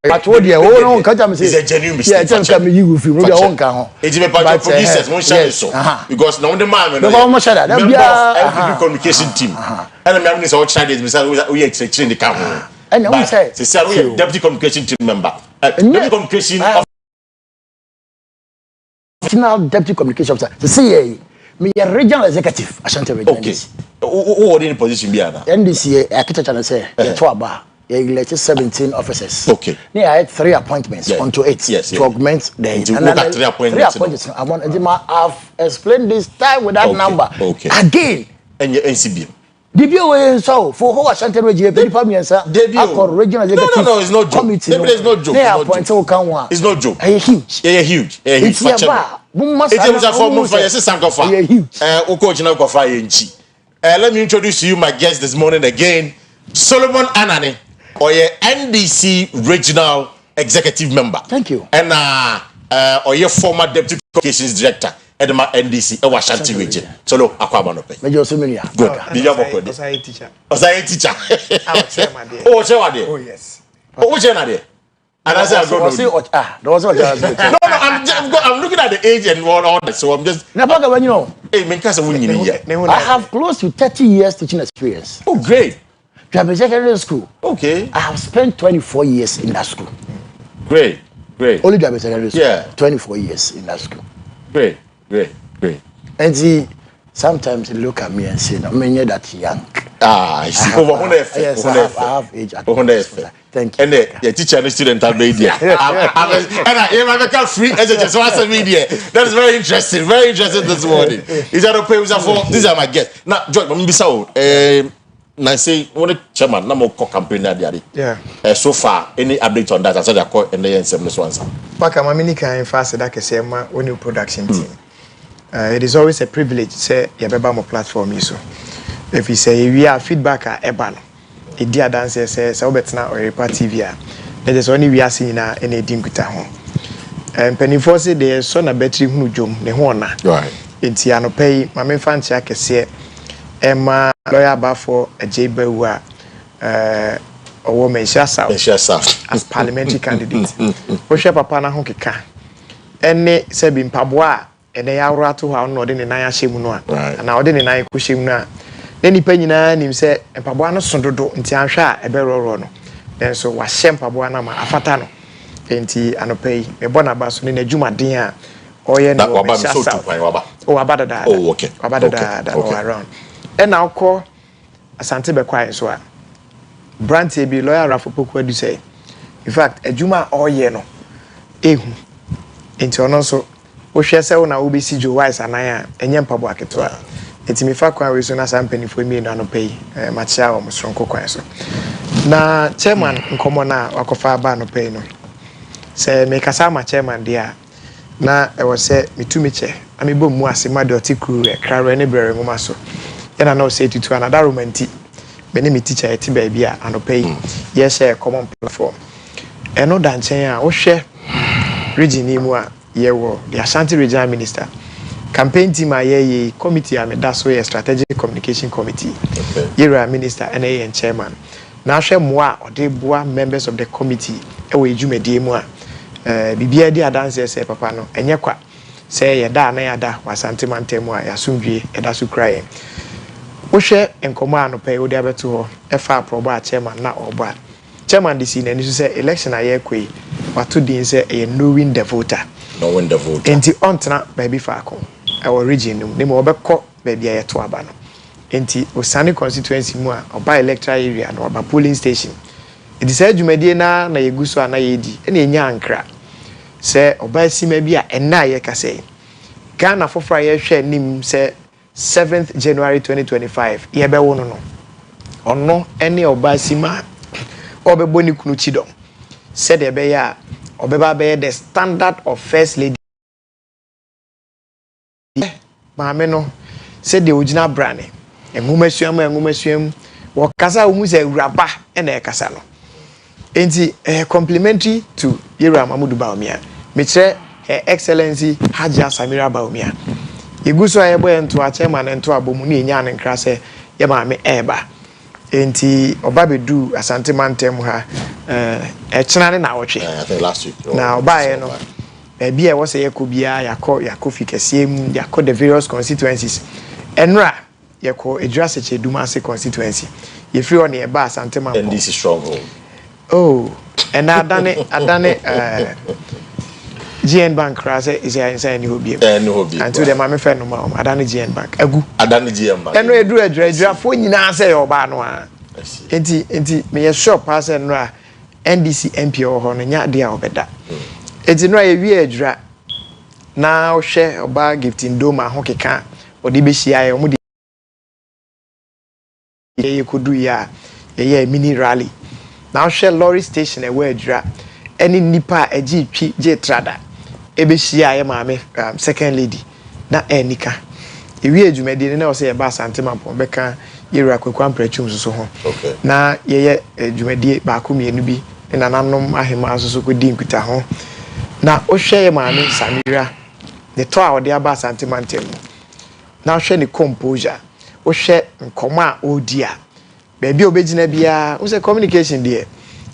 But what you no catch am say it's a genuine mistake. Yeah, tell come you with you won kan ho. It be part of producers won share so because now the man no member of NPP communication team. And me am say what charge me say we are checking the camp. And we say we deputy communication team member. Deputy communication deputy communication officer. See me a regional executive Ashanti region. Okay. Who in position be ana? NDC architecture na say to aba. You elected 17 officers. Okay. I had 3 appointments onto 8 to augment the and look at 3 appointments. 3 appointments. I've explained this time with that number. Okay. Again. And your NCB. DBO so for who Ashanti region, regional executive. No, it's not joke. There's no joke. They appoint it's not joke. Huge. Yeah, huge. It's huge. Let me introduce to you my guest this morning again, Solomon Anane, or your NDC regional executive member. Thank you. And or your former deputy communications director at the NDC Ashanti region. Solo Akwabanope. Major Sumia. Good. Osai teacher. Osai teacher. Oh, chairman. Oh yes. Oh, which chairman? And I said, I'm looking at the age and all that, so I'm just. When you know, I have close to 30 years teaching experience. Oh, great. Dwabe Secondary School. Okay. I have spent 24 years in that school. Great. Only Dwabe Secondary School. Yeah. 24 years in that school. Great. And see, sometimes they look at me and say, "No, I'm not that young." I see. Yes, I have age. Thank you. And the teacher and the student have made it. And I become free as a media. That is very interesting. Very interesting this morning. Is that okay? These are my guests. Now, George, I'm Bissau. Now, say, what a chairman, no more campaign. Yeah. So far, any update on that? I said, I call and then same this one. Back at Maminika in fast that I say, my new production team. It is always a privilege, say, Yabeba platform. So, if you say we are feedback at Eban, a dear dancer says, so better now Oyerepa TV. There is only we are seeing any dinkuta home. And Penny Force, there's son a battery who jump the horn. Right. It's Yano pay, my main fancy, I can say, Emma lawyer Bafo, a J. Bewa, a woman, Shasa, as parliamentary candidate. Osha Papa Honkika. Any Sebin Pabwa, and they are rattle how not in the Naya Shimunua, and now in the Naya Kushimuna. Then he penina him say, and Pabuano Sondodo in Tiansha, a barrel rono. Then so was Shem Pabuana, a fatano, Enti, and a pay, a bonabas in a Juma Dia, or yen, oh, Abada, oh, okay, Abada, all around. And now call a Santiba quiet so. Branty be lawyer Rafopo, do say. In fact, a Juma or yeno, ehu, into an also, o share say on a UBC Joe Wise and I am, and Yam Pabuaketua. It's me for quite reason as I'm penny for me no pay, Macha or Mustronco Quenso. Na chairman in common now, Wakofa Bano pay no. Say, make a sama chairman, dear. Na, I was say, me to me che, I mean, boom, was a madoti crew, a crowd, any berry, Mumaso. And I know say to another romantic. Many me teacher at baby and pay. Yes, share common platform. And no dancing, or share region Nimua, ye were the Ashanti Regional Minister. Campaign team, a committee, I mean, that's why a strategic communication committee. You're a minister and chairman. Now, share moi or de bois members of the committee, away you may dear moi. Bibia dear dancers, say Papano, and Yakwa. Say, a da, neada, was antimante moi, assume and that's who crying. We share and command pay with the other two, a far proba chairman, not or bad. Chairman, this in and you say election a year quay, but two days a knowing the voter. Knowing the voter. Enti ontana baby Fako. Our region, name over court, baby a tuabano. Enti Osani constituency more or by electoral area or by polling station. It is said you may na yeguso na yedi, any yankra. Say, or by Simabia and na yeka say. Ghana for Friday share nim say 7th January 2025. Yebe wono no. Or no any or by Sima or be boni kunuchido. Said the beya or be the standard of first lady. Mameno said the original brand. And Mumesium, or Casa Muse Rabba and a Casano. Enti complimentary to Ira Mamudu Baumia. Mitre Her Excellency Haja Samira Baumia. Iguso ebo ento a chairman ento abomuni nya ne nkra se ye ma me eba enti obabedu asante mantem ha chena ne na wotwe I think last week na obaye no bia wo se yakobia yakọ fikasiem yakọ the various constituencies enra yakọ Edwase Dumase constituency ye free on e ba asante man and this is stronghold oh and adane GN Bank crash is inside new hobby. And to the mammy friend no mom, Adani GN Bank. Agu. Adani GN Bank. And we do a draft for you now say or banwa. Enti me a shop pass and ra NDC MP or Honya dear obeda. It's in a weird dra. Now share or bar gifting doma hockey can or DBCI or Moody. You could do ya a mini rally. Now share lorry station a word dra. Any nipa a GP J Trada. Ebeshia mame second lady na enika ewi adwumade na o say ba santema pon beka yera kwakwan prachum so ho na ye adwumade ba ko mienu bi na nanom ahema so ko di nkuta ho na o hwe mame Samira ne to a ode aba santema ntem na hwe ne composure o hwe nkomo a odi a ba bi obegina bia o say communication there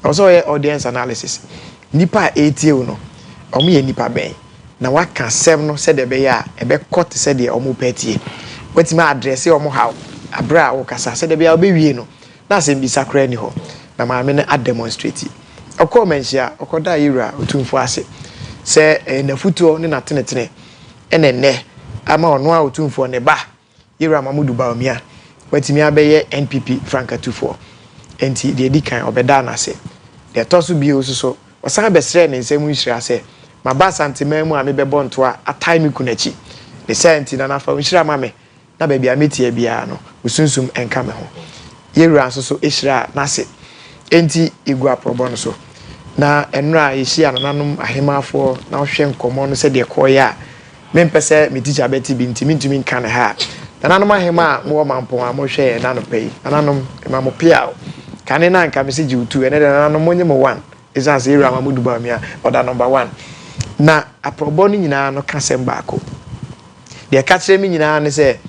also audience analysis nipa etie no omo ye nipa ben na waka sem no said be ya e be court said e omo patie wetima address omo how abra wo kasa said be ya obewie no na asem bi sakra ni ho na maame ne a demonstrate okọ menhia okoda yira otumfo ase se na futuo ne na tenetene ene ama ono a otumfo ne ba yira mamudu baomia watimi abeye NPP Franka 24 enti de edi kan obeda na ase de toso bi osuso osan besre ne nsem nhira ase maba santeman mu a mebebo nto a time kunachi the senti na nafa nhira mame na ba bia metie bia no usunsum enka me ho yira so ehira na ase enti igua probon so na enra yehia nananom ahemafo na ohwe nkomo no se de koya mempese me teacher beti bi ntimi nka ne ha nananom ahema mo mampo a mo hwe na no pei nananom ma mo pia kane na nka me se ji utu ene de nananom monye mo 1 izanse yira mamudu ba mia oda number 1 na aprobon nyina no kasem baako de kakyere mi nyina ne se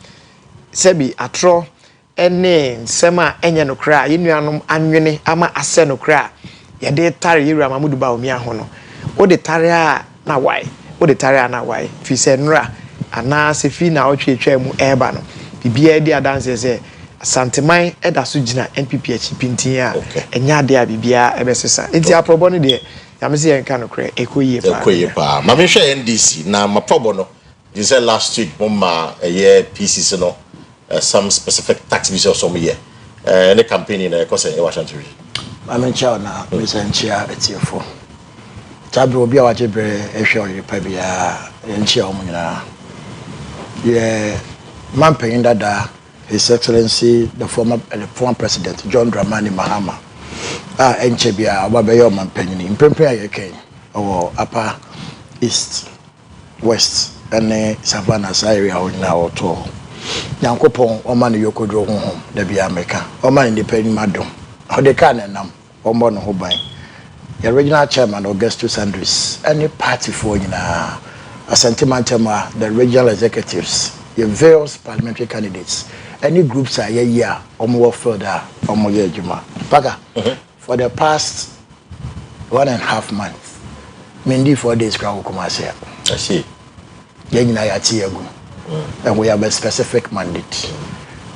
sebi atro ene nsema enye no kra yenuanom anwene ama ase no kra ye de tare yira mamudu ba omia ho no o de tare a na wai o de tare a na wai fi se nra ana se fi na otwetwa mu eba no bibia di adanse se santeman eda so gina NPP achi pintin a enya de a bibia ebesesa enti aprobo no de ya me se enka no kra ekoyie pa ma me hwe NDC na ma probo no you said last week mama a PCC no some specific tax bill or some year any campaign na ko se e wa chantry amencha na mesanchia etiefo tabi obi a wajebre ehwe Oyerepa bia enchia omunyina ye mampen dada His Excellency the former President John Dramani Mahama enche bia ababeyo mampen ni mpempe ayeken or upper east west and savannah area na oto Yankopon oman yokodro honhom da bia meka oman independent madom odeka nenam ombo no hoban the regional chairman Augustus Andres any party for nyina asantema chama the regional executives the various parliamentary candidates any groups are here omo further omo ye adwuma paka for the past 1.5 months mendi 4 days crowd come asia I see nyina ya tiagu and we have a specific mandate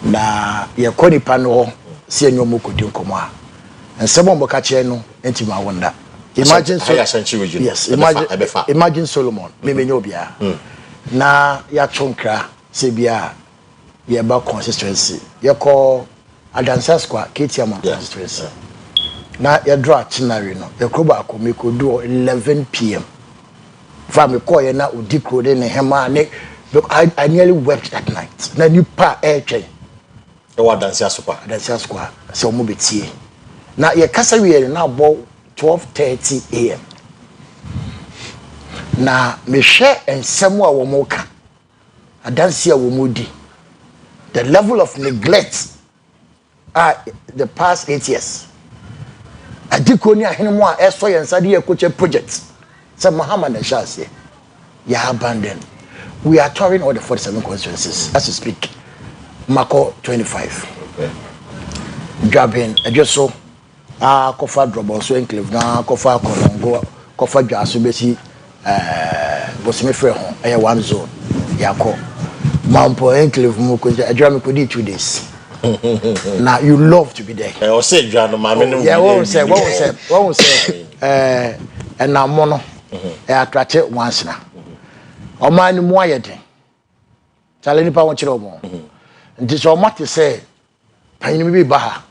na ye koni pano si enyomo kodi nkomo a nsemo mboka che no entima wonda imagine so yes imagine Solomon memenye obia na ya chonkra se bia ye ba consistency ye call Adansaskwa Ketiama consistency na ye draw chinari no ye kroba akomiko do 11 p.m. Family call ye na udikro de ne hema ne I nearly wept that night na nipa eche e wa Adansaskwa se omo betie na ye kasa we na about 12:30 a.m. na me hwe ensem a wo mo ka adanse a wo mo di the level of neglect the past 8 years adikoni ahenemo a eso yensa de ekoche project say Muhammad na shase ya abandon we are touring all the 47 constituencies as we speak Mako 25 Jabin ejoso kofa drobo so enclave na kofa kolongo kofa dwaso besi bosime frɛ ho ɛyɛ one zone yakɔ mampo enclave mu ko adwa me ko di 2 days now you love to be there o say adwa no ma me no yeah what say enamo no attract once na o man mu ayede chale nipa won kire omo nti so mate say pan bi ba ha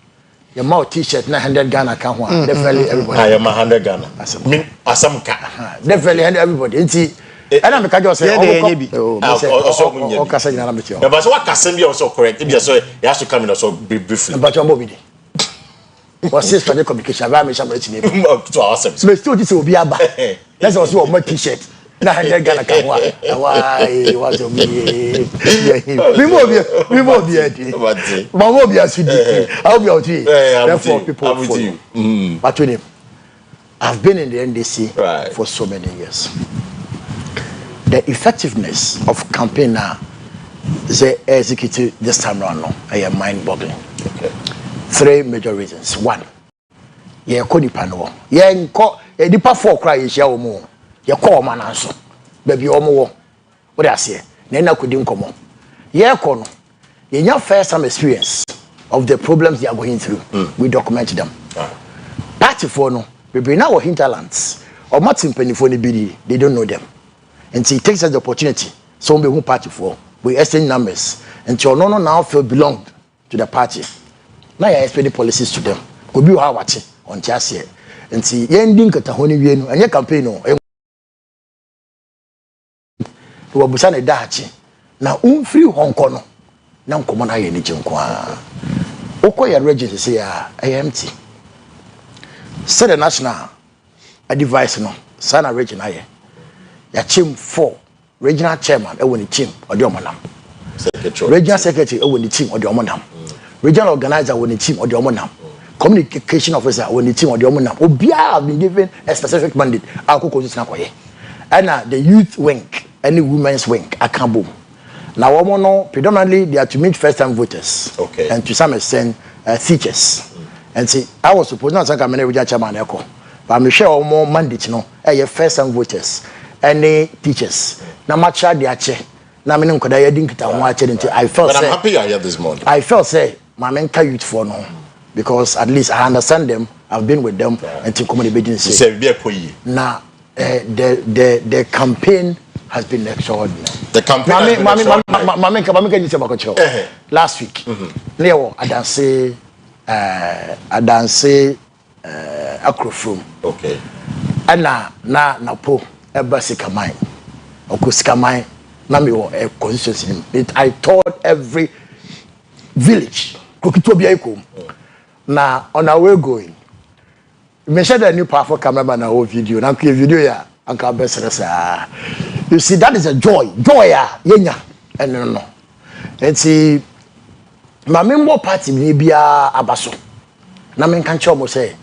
your mouth t-shirt na 100 Ghana can one definitely everybody I am 100 Ghana me asamka definitely everybody nti ana me ka jo say o kasa nyana me tio but so what kasa be also correct if you so you have to come in also briefly but you be what says for the communication ba me sha me tini to ourselves me still this obi aba let's also my t-shirt na 100 Ghana can one why what you me mo bi edi mama obi asudi I will be out here therefore people follow but with him I've been in the NDC for so many years. The effectiveness of campaign now the executive this time around no I am mind-boggling. 3 major reasons. 1, ye kodi pano ye nko edipa 4 cry ye hia omo ye call man anso baby omo wo what I say na na kodi nkomo ye ko no ye nya first time experience of the problems they are going through. We document them. Party for no, we bring our hinterlands or Martin Penny for the BD, they don't know them. And so it takes us the opportunity. So we won't party for. We exchange numbers. And so no now feel belong to the party. Now I explain the policies to them. Could be how watching on Chassis. And see, ending at a honey and your campaign. Who are Busane Dachi. Now, free Hong Kong. Now, come on, I any Jinkwa. Okoya Regis say, I empty. Said the national advice no, Sana region aye. Ya chim 4 regional chairman e woni team odi omonam. Secretary. Regional secretary e woni team odi omonam. Regional organizer woni team odi omonam. Communication officer woni team odi omonam. Obia have been given a specific mandate. Akoko just na koye. And the youth wing, any women's wing, akambo. Now women no predominantly they are to meet first time voters. Okay. And to some extent teachers. And see, I was supposed not to come in regional chairman echo. But I'm sure more mandate no, first time voters. Any teachers. Na macha de ache. Na me nkoda ye din kita ho ache nti I felt say. But I'm happy you are here this morning. I felt say my menka youth for no because at least I understand them. I've been with them and to community say. Say be akoyi. Na the campaign has been extraordinary. The campaign Mami can you say about last week. Leo adanse akrofrom. Okay. Ana na po eba sikamai okusikamai na me wo constituency I told every village kokito bia ekom na on our way going me share the new powerful cameraman na video na create video ya anka besresa you see that is a joy ya yenya no and see ma member party ni bia abaso na me kan che omo say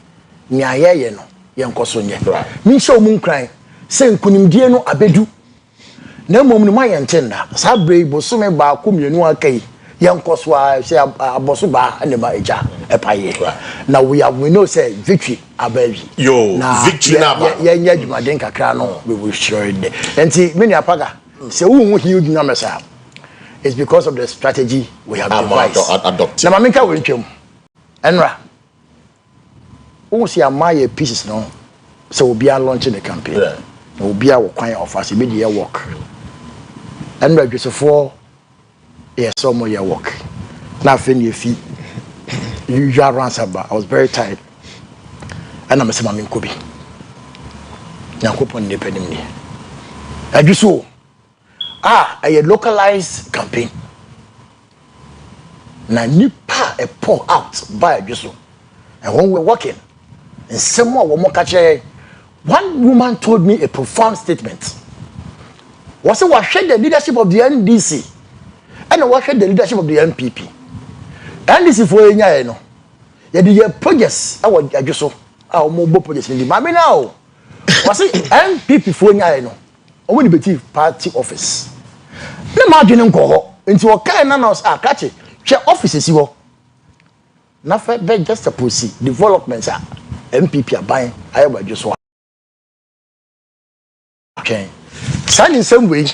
ni ayeye no yenkoso nye mi show mu nkran say nkunimdie no abedu na mom no ma yentenda sa brebo so me ba ko mienu akai yenkoso a say aboso ba ne ba eja epaye na we know say victory abavi yo victory na ba yenya dwumaden kakra no we will sure it enti me ni apaga say wo huge numbers it's because of the strategy we have devised na ma menka we ntwem enra who see my pieces no so we are launching the campaign we be our kwan of us be the work and we just for yes some more work now fin you feet usual runs about I was very tired and I'm saying I'm kobi yakopon ne penim ni ajuso a localized campaign na nipa a pour out by ajuso and when we're working and some more one woman told me a profound statement. Was it was the leadership of the NDC and was the leadership of the MPP. NDC for enya no. Ya the projects I was just so our mobile projects in the mami now. Was it MPP for enya no. O we be party office. Na ma dwene nko ho. Nti o kai na nos akache. Che offices wo. Na fa be just a pussy developments MPP aban ayewa just so. Okay. San in some way,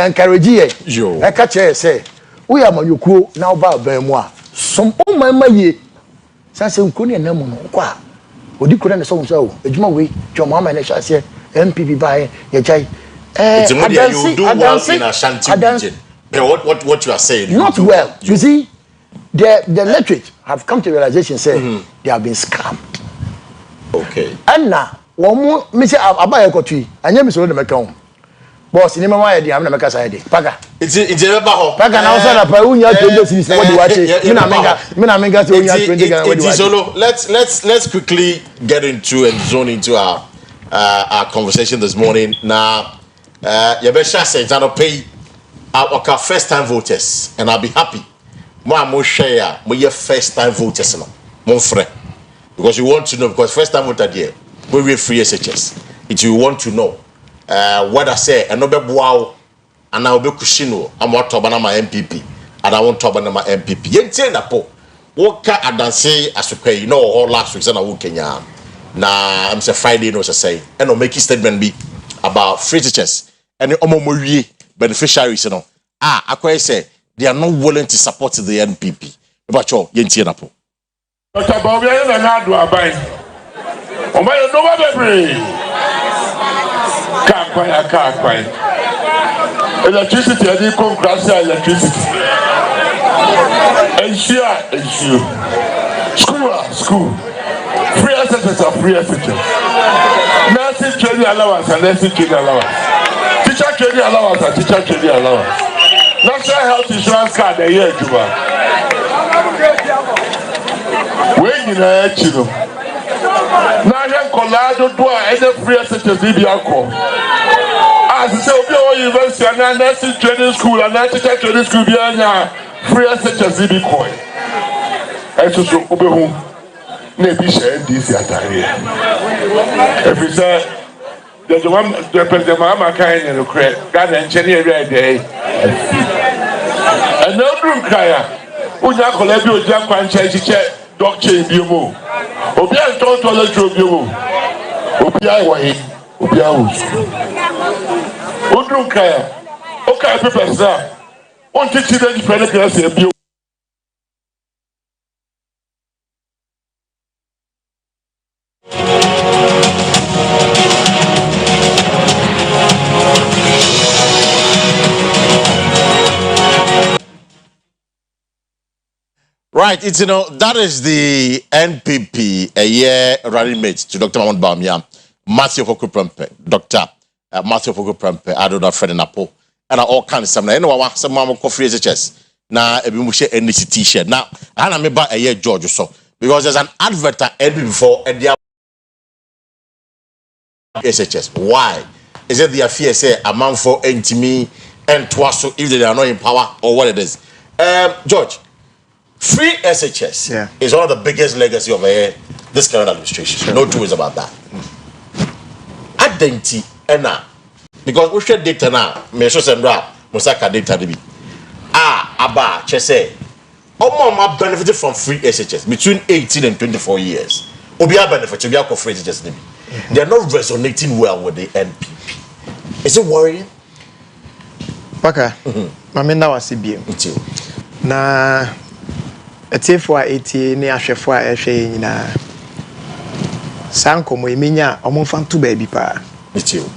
encourage you. I catch say, we are Mayuku now about Bemwa. Some my ye. Sansa Kuni and Nemo, qua. Would you couldn't so so? It's my way, your mamma and I shall say, MPP by your child. It's a you do well in Ashanti region. What you are saying? Not well. You see, the electorate have come to realization, say, they have been scammed. Okay. And now, one more, Mr. Abaya Kotui, and you, Mr. Macon. Boss, in my idea, I'm not a side. Paga. It's a Paga now, son of Paunia to this. What do you watch? Let's quickly get into and zone into our conversation this morning. Now, Yabesha says, I'll pay our first time voters, and I'll be happy. More share, more first time voters, mon frère. Because you want to know, because first time voter there, we will free SHS. If you want to know what I say, and no be wow, and I will be kushino, I'm what to banana my MPP, and I want to banana my MPP. Yente na po, woka adanse asukwe, you know, all last week, and I will Kenya. Na I'm say Friday, no say, and no make a statement be about free SHS and the omomori beneficiaries, you know. Akwa say they are not willing to support the NPP. Bacho, Yentie Napo. Dr. Bobby, I don't know about oh my, no one can't quite. Electricity, I didn't come crash electricity. Ensure. School. Free assistance or free assistance. Nursing training allowance and nursing training allowance. Teacher training allowance and teacher training allowance. National health insurance card a year, Juba. When you know, Chino. Now you're collado to any free assistance in the alcohol. As I say, we university and nursing training school and teacher training school be on free assistance in the coin. And so Obe home. Maybe share this atari. If you say there's one the president Mama kind in the credit, God engineer every day. And no room kaya. Uja kolebi uja kwancha chiche doctor biomo. Obia don't toilet biomo. Obia wahi. Obia us. Udrum kaya. Okay, people say. On teach you the president say bio. Right, it's that is the NPP a year running mate to Dr. Mahmoud Bawumia, Matthew Foko Prempe, Dr. Matthew Foko Prempe, Adoda Fred Napo, and all kinds of some mama coffee SHS. Now, a bimushe NDC t-shirt. Now, I am about a year George or so because there's an advert at NPP before and the SHS. Why? Is it the fear say a man for NTME and Twasso if they are not in power or what it is? George. Free SHS is one of the biggest legacy of this current administration. Sure. No two ways about that. Identity because we share data now. Me so send rap Musaka data be. Aba chese. Omo benefited from free SHS between 18 and 24 years. Obia benefit obia ko free SHS be. They are not resonating well with the NPP. Is it worrying? Paka. Mame na wasi biem. Na etiefo a eti ne ahwefo a ehwe nyina sankomo emenya omomfa nto ba bi pa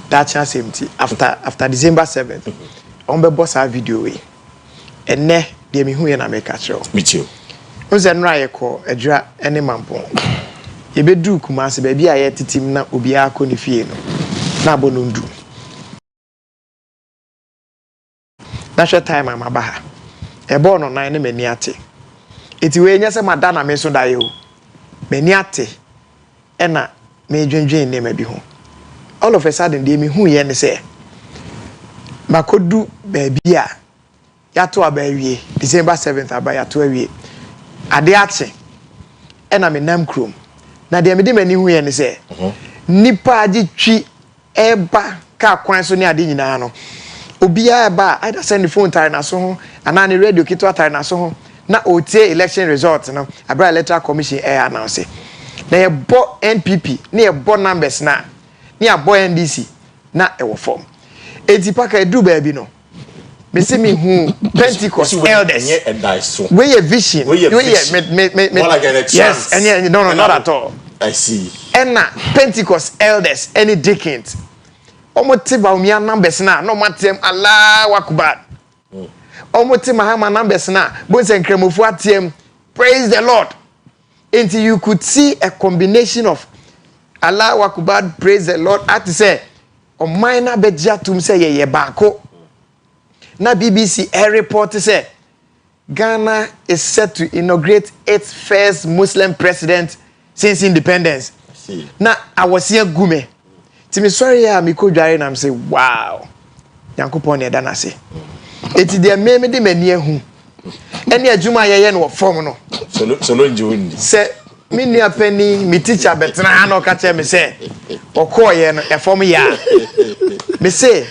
that chance empty after December 7th on be boss a video we enne de me hu ye na me ka kiro unze nra ye ko adura ene mampo ye bedu kumase ba bi a ye titim na obi akọ ne fie no na abono ndu na hwe time amaba ha ebo no nan ne mani ate eti we nya se madana me so dae o mani ate ena me dwendwen ne ma bi ho all of a sudden dey me hu ye ne se makodu ba bi a yato abawie December 7th aba yato awie ade ache ena me nam krom na de me de mani hu ye ne se nipa agi twi eba ka kwan so ne ade nyina no obia ba either send the phone tire na so ho ana ne radio kito tire na so ho na otie election result no abra electoral commission announce na ye bo NPP na ye bo numbers na ye bo NDC na e wo form enti paka edu ba bi no me se me hu Pentecost elders we ye vision we ye yes and no not at all I see and na Pentecost elders any deacons omote Bawumia numbers na no matem Allahu Akbar omote Mahama numbers na bonse nkremofu atiem praise the Lord until you could see a combination of Allahu Akbar praise the Lord at say o minor beja tum say ye baako na BBC air report say Ghana is set to inaugurate its first Muslim president since independence. Na awose gume timi sorry ya mi ko dware na say wow yankopon e da na say eti de me de mani ahu ene adwuma ye no form no solo njiwundi se mi nua pani mi teacher betena na o ka che me say okoye no e form ya me say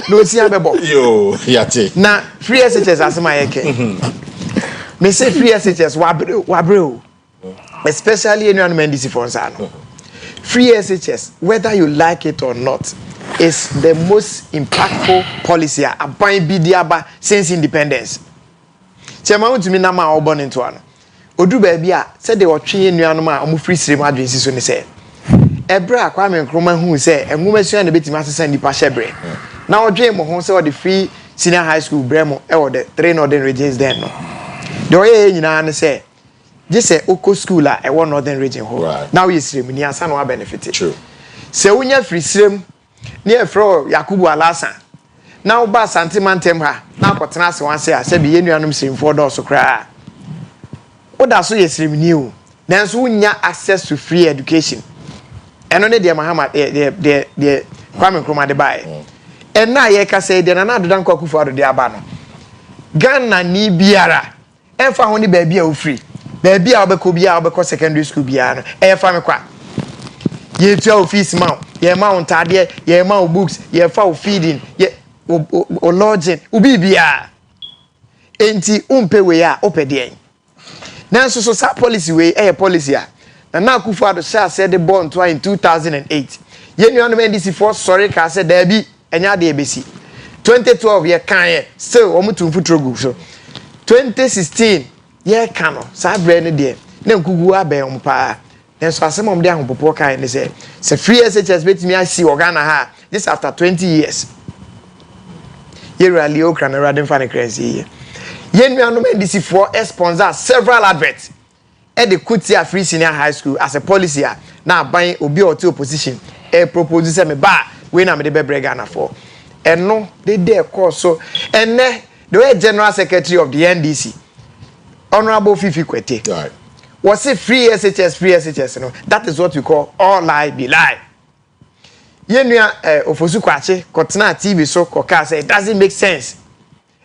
no si abebo yo yate na free SHS asema yeke me say free SHS wabre especially anyone NDC for no free SHS whether you like it or not is the most impactful policy aban bidiaba since independence chema untumi na ma obon into ano odu ba bia se de otwe nuanom a omo free stream adwensi so ne se ebra Kwame Nkrumah hu se enwuma sua na betima asesa nipa hyebre na odwe mo ho se the free senior high school bremo e wo the 3 northern regions then no de oye nyina ne se je se oko school a e wo northern region ho now you stream ni asa no benefit true se unya free stream ni efro Yakubu Alasa na wo ba santimantem ha na akotena ase wan se a se bi yenuanom simfo do so kra wo da so yesrim ni o nanso unya access to free education eno ne de Mahama de Kwame Nkrumah de bae ena ye ka se de na adodan kwakufu ado de aba no Ghana ni biara enfa ho ni ba bia o free ba bia obekọ bia obekọ secondary school bia no enfa me kwa ye tua office ma ye ma ontade ye ma books ye fa o feeding ye o lodging ubi bia enti umpe we a opede en nanso so sa policy we policy a na akufu ado sha said the bond in 2008 ye nuanom NDC for sorry ka said there be enya de ebesi 2012 ye kan ye still omutumfu trogu so 2016 ye kan no sa bre ne de na nkugu aben ompa nanso asemom de ahopopo kan ne se free SHS betimi asi Ghana ha this after 20 years ye rally okra na radin fan crazy ye nuanom NDC for sponsor several adverts at the Kutia Free Senior High School as a policy now buying obi or two opposition a proposes me ba we na me de bebre Ghana for and no they there course so and the way General Secretary of the NDC Honorable Fifi Kwete right was it free SHS no that is what we call all lie be lie yenua ofosu kwache kotena TV so koka say it doesn't make sense.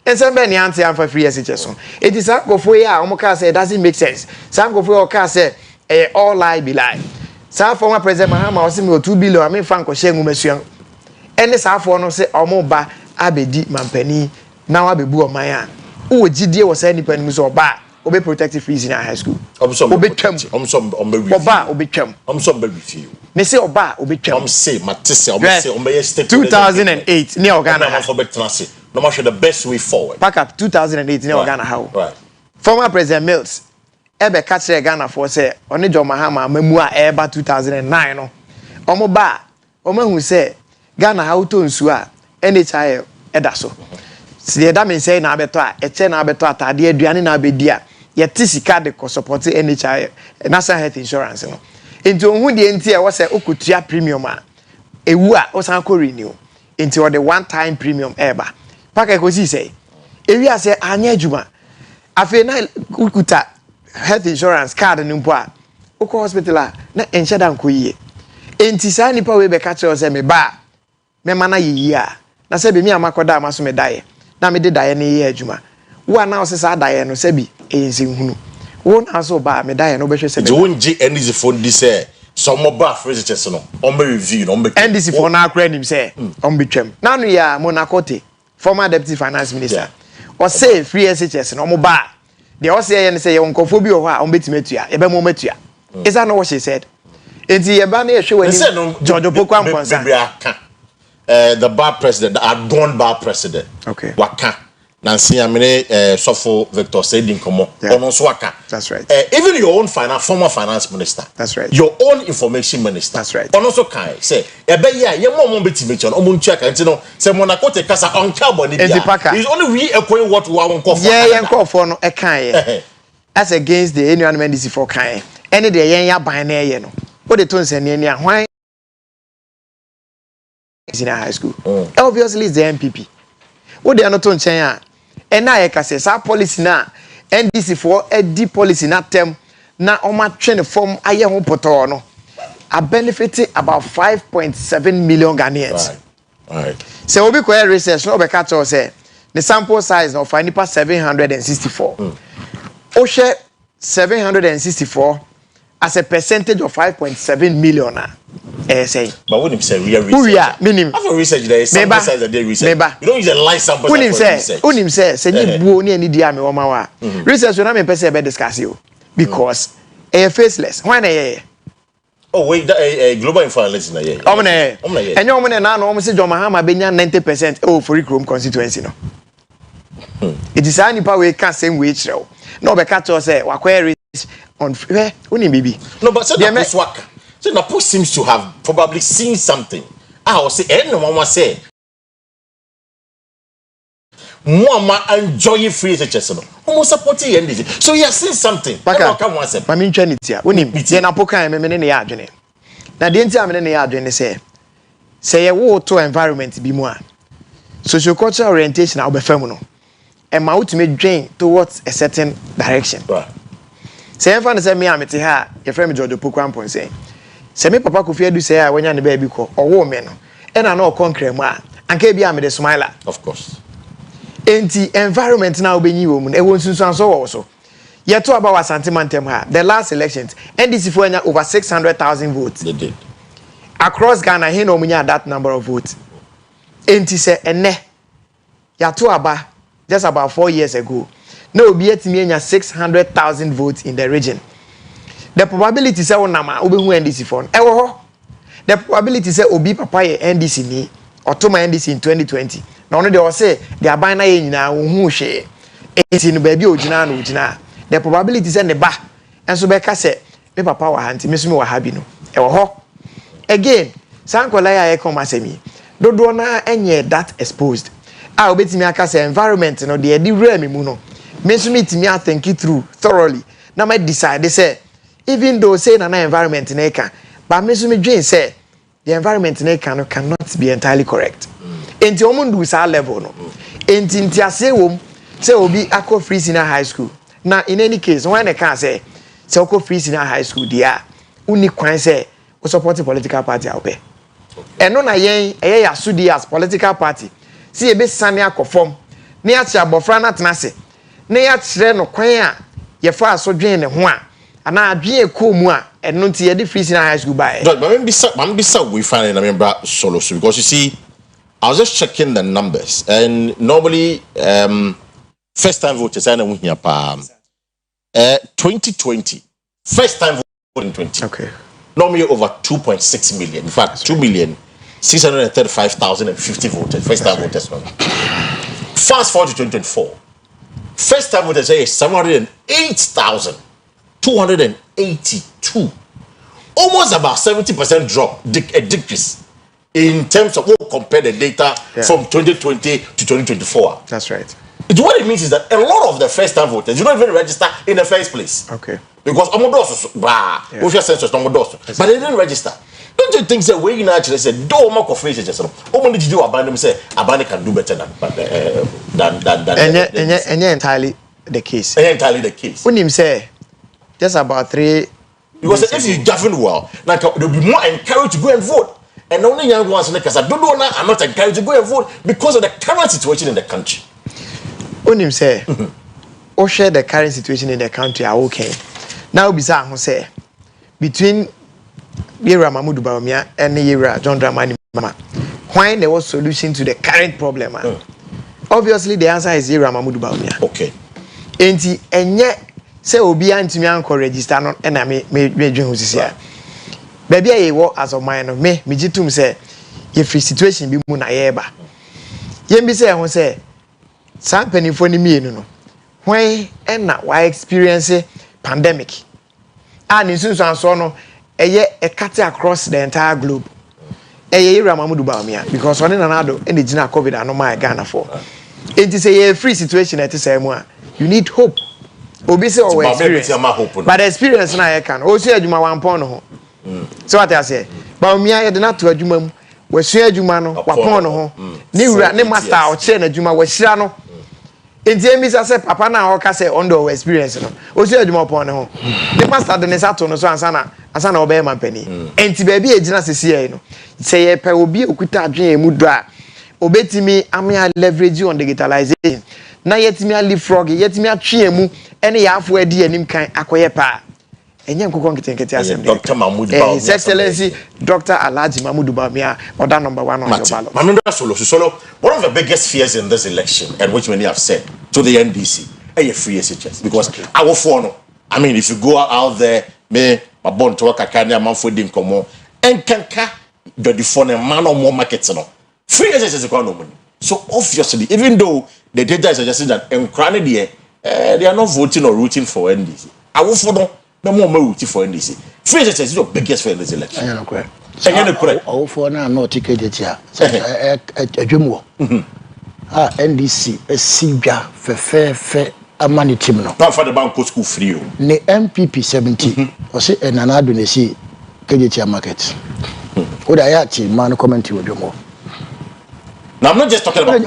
And somebody answer am for free SHS. It is a go for ya, omo ka say it doesn't make sense. Some go for ka say all lie be lie. Some former President Mahama was me 2 billion, I mean fan ko share ngumasuan. Ene sa for no say omo ba abedi mampani na wa bebu o man a. Wo gidie wo say nipa nimu so ba, obe protective free in high school. Obe twam. Oba obe twam. Omso be review. Me say oba obe twam. Omse matese omse ombe state 2008 near Ghana. No matter the best way forward. Pack up 2008 near Ghana how. Right. Former President Mills ebe catch Ghana for say oni John Mahama memu a eba 2009 no. Omo ba omo hu say Ghana how to nsu a NHI eda so. Si da men say na abeto a eche na abeto atade aduane na abedi a yeti sika de ko support NHI National Health Insurance no. Enti ohun de enti e wo say okotua premium a ewu a o san ko renew. Enti o the one time premium eba. Paka Kwesi say ewi ase anya adwuma afi na ukuta health insurance card nimpo a uko hospital a na enhyeda nkoyie enti sa nipa we be catch us me ba me mana yiyi a na se be mi amakoda amaso me dae na me de dae ne ye adwuma wo na ose sa dae no se bi ense hunu wo na so ba me dae no be hwe se be wonji NDC phone di say some ba fresh no on be review no be NDC phone na akra nim say on be twam na no ya Monacote former deputy finance minister or say free SHS no mo ba they all say say you nkofo bi o ho a on betimatua e be mo matua is that not what she said enti ye ba na ye hwe wani George Opoku amponsa the bar president the adorned bar president okay waka Nancy Amine Sofo Victor said in Komo waka that's right even your own former finance minister that's right your own information minister that's right also kai say ebe ya ye mo betimatua omo ntua kan ti no say Monacote kasa on carbon dia is only we equate what we want for yeah nkofo no e kan ye as against the anyone NDC for kan any the yen ya ban na ye no o de to nsani ani a hwan is in high school obviously it's the MPP o de no to nchen a ena ye kase sa policy na NDC for edi policy na tem na oma twene form aye ho poto no are benefiting about 5.7 million Ghanaians right so obi ko research no be catch us say the sample size of nipa 764 o share 764 as a percentage of 5.7 million say but when him say we are research minimum after research there is sample size that they research you don't use a light sample size when him say ni buo ni ani dia me wo ma wa research na me pese be discuss you because faceless when oh wait that global influence na here enye omne na no say John Mahama benya 90% oh for Ikrom constituency no it is any power we can same way chiro no be catch us say wakwa on where only baby. No, but so Napo seems to have probably seen something. I will say, anyone was say, Mama enjoy free education. Almost supporting NDC. So he has seen something. I mean, Trinity. When him, then Apoka and Memene Yardene. Now, the entire Memene Yardene say a war to environment be more. Sociocultural orientation, I'll be feminine. And my ultimate drain towards a certain direction. Right. Say, I'm fine to say me, I'm at her, your friend George Pokwan point say. Say, me papa could fear to say, when you're the baby call, or woman, and I know concrete man, and KB am the smiler. Of course. Enti environment now be new woman, e won sunsun so also. Yet to about sentimentem the last elections, NDC for over 600,000 votes. They did. Across Ghana, he no munya that number of votes. Enti say ene. Ya to about just about 4 years ago. No be yet me 600,000 votes in the region. The probability say onama obi hu NDC for. E wo ho. The probability say obi papa ye NDC ni otoma NDC in 2020. Na ono de o say the aban na ye nyina wo hu hwe. Enti no ba bi ogina na ogina. The probability say ne ba enso be ka say me papa wa ha nti me so me wa ha bi no. E wo ho. Again, sankola ya e come asemi. Dodo na enye that exposed. Ah obetimi aka say environment no de di wura me mu no. Me so me timi I think it through thoroughly. Na me decide say even though say na environment na e ka, but me so me dream say the environment na e ka no cannot be entirely correct. Enti omundu sa level no. Enti ntiase wom say obi akọ free senior high school. Na in any case when they can say akọ free senior high school dia uni kwan say we support political party out there. Eno na yen eye yasudi as political party. See ebe sane akọfom. Na ya cha bofra na tenase. Na ya kire no kwan a ye fa asodwen ne ho a ana adwen ekomu a eno nti ye de free senior high school by. But I'm we find in Amembra solo because you see I was just checking the numbers and normally first time voters I know here 2020 first time voting 20. Okay. Normally over 2.6 million. In fact, 2,635,050 voters. First time voters. Fast forward to 2024. First time voters say 708,282. Almost about 70% drop, a decrease in terms of what compare the data from 2020 to 2024. That's right. What it means is that a lot of the first time voters do not even register in the first place. Okay. Because census, but they didn't register. Don't you think that when you actually say do more coffee just only did you abandon say abandon can do better than entirely the case. Entirely the case. When him say just about 3 because if you govern well, like they'll be more encouraged to go and vote. And only young ones in the case are not encouraged to go and vote because of the current situation in the country. When him say or share the current situation in the country are okay. Now bizarre who say between Yera Mahmoud Bawumia and Yera John Dramani Mama, why there was solution to the current problem? Obviously the answer is Yera Mahmoud Bawumia. Okay. Enti enye say obi antimi anko register no na me dwen ho sisia. Baby aye wo as of mine no me gitum say ye free situation bi mu na ye ba. Ye mbi say ho say san penifo ni mienu no. When na why experience pandemic. And in sunsun so no eye cut across the entire globe. Eye Yera Mahmoud Bawumia because one na nado e gina COVID anoma Ghana for. Enti say ye free situation at say mu a you need hope. Obi say o experience. But the experience na ye can. O say adwuma 1 pound ho. So what I say? Bawumia ye de na to adwuma mu. We sua adwuma no wa pound ho. Ni wura ni master o che na adwuma wa hira no. Enti emi say papa na o ka say under experience no. O sua adwuma pound ho. The master de ne sato no so ansa na obey man pani. Enti ba bi e gina sesi no. Say ye pe obi okuta adwen emu do a obetimi amia leverage on digitalization. Na yetimi a leapfrog yetimi atwe emu ene ya afo adi anim kan akoye pa enye nkokon kitenkete asem Dr. Mahmoud Bawumia His Excellency Dr. Alhaji Mahmoud Bawumia order number 1 on your ballot. Mamimba Solo one of the biggest fears in this election and which many have said to the NDC free SHS because our phone I mean if you go out there me my born to work akanya man for din komo enkanka the phone man or more markets no free SHS is no money. So obviously even though the data is suggesting that they are not voting or rooting for NDC. awofo no na mo ma wuti for NDC free church is your biggest for this election I know correct awofo na no ticket ya adwemu NDC esidwa fe amani team no na for the bank school free o ne MPP 70 o se enanado na si kejetia market o da ya ti man comment wo dwomo. Now I'm not just talking about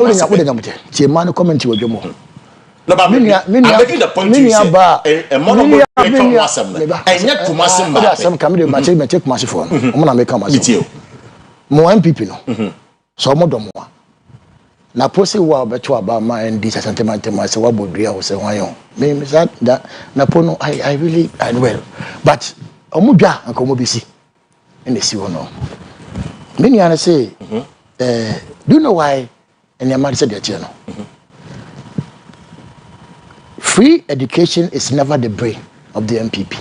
ti man comment wo dwomo. No, but I'm making the point to you say a mono come wasam and yet to masim ba some come dey ma take massive for mo na make come massive mo MPP no so mo domo na posi wa beto aba ma NDC sentiment ma se wa bodua wo se hwan yo me that na pono I really well but omudwa anka mo bisi and they see one no many are say do you know why and your man said that you know free education is never the brain of the MPP.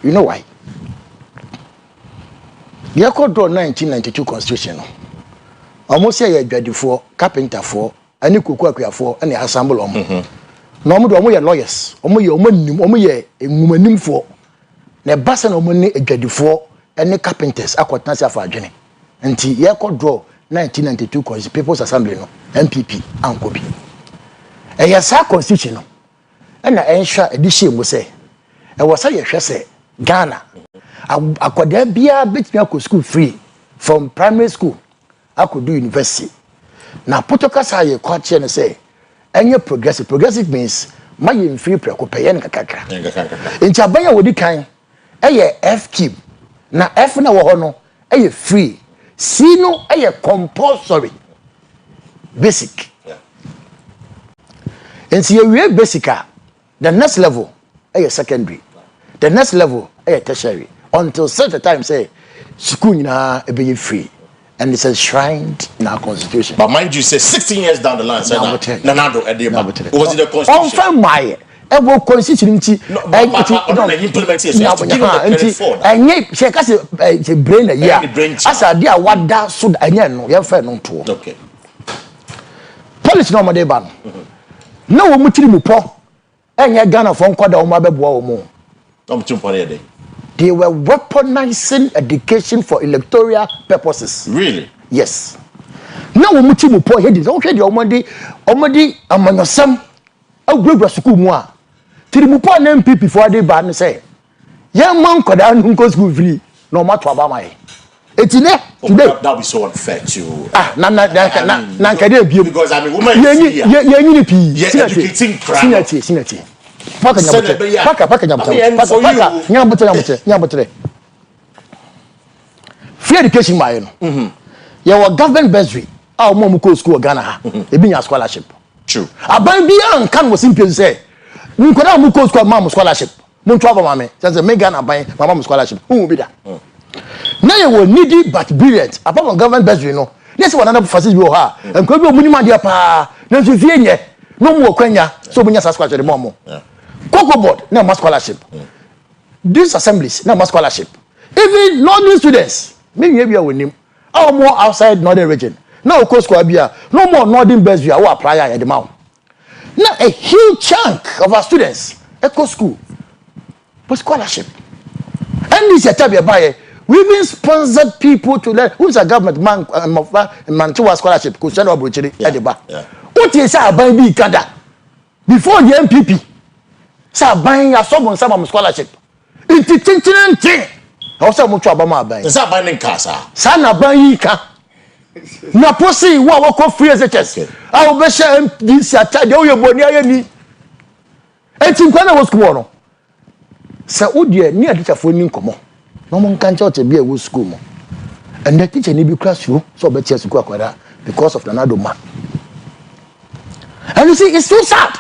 You know why? The Akua 1992 constitution. Almost say you for carpenter for any kuku for any assemble on. No more lawyers. Omo for. Ne basan omoni edwadi for any carpenters akwatanse for adwene. Nti ye draw 1992 constitution People's Assembly no MPP ankobi. Eya sa constitution no na ensha edition mo say e wasa ye hwe say Ghana akwada bia betimi akọ school free from primary school akodu university na protocol ye kwache ne say enye progressive means my free prekopaye ne kakakra nti abanya wodi kan eye F cube na F na wo ho no eye free C no eye compulsory basic. And see we basic the next level is secondary. The next level is tertiary. Until such a time say school na be free. And it's enshrined in our constitution. But mind you, say 16 years down the line, say Nanado Edema. Was it the constitution? On from my ever constitution and yet she has a brain a year. As a dear what that should I know your friend on tour. Okay. Police no more ban. No mutiri mu po enye Ghana for nkwada o mabeboa o mu they were weaponizing education for electoral purposes. Really? Yes. No mutiri mu po he dey o hwe dey omodi amanyosam agwegwa school mu a tiri mu po na MPP for dey ban say ye man kwada no nko school free no mato aba mai etine today that would be so unfair to na nkade biem because I mean women ye pi educating sinati paka nyabotre free education my no ye wa government bursary a mo mu ko school Ghana ha e bi nya scholarship true aban bi an kan wo simple say nkoda mu ko school ma mu scholarship mu twa ba ma me say me Ghana ban ma mu scholarship hu bi da now you will needy but brilliant. Apart from government bursary, no. Let's one another facility we have. And could be minimum dear pa. No to fear no more Kenya. So we just squash the momo. Cocoa board, no more scholarship. These assemblies, no more scholarship. Even northern students, maybe we with him. Or more outside northern region. No course Kwabia, no more northern bursary or apply at the mount. Now a huge chunk of our students, eco school, for scholarship. And this is a type buyer. We even sponsored people to learn. Who's a government man to a scholarship? Kushano Abuchiri Ediba. What is our buying Canada? Before the MPP, sir buying a sum on some scholarship. It's a thing. Also, much about my buying. Is that buying casa? Sana buying ka. Na posi wa wako free SHS. I will be share this attack. You are born here ni. And in Ghana was kuono. Sa udie ni adita phone komo. No one can tell to be a school mo. And the teacher need be classroom so bet yes kwada because of another man. And you see, it's so sad.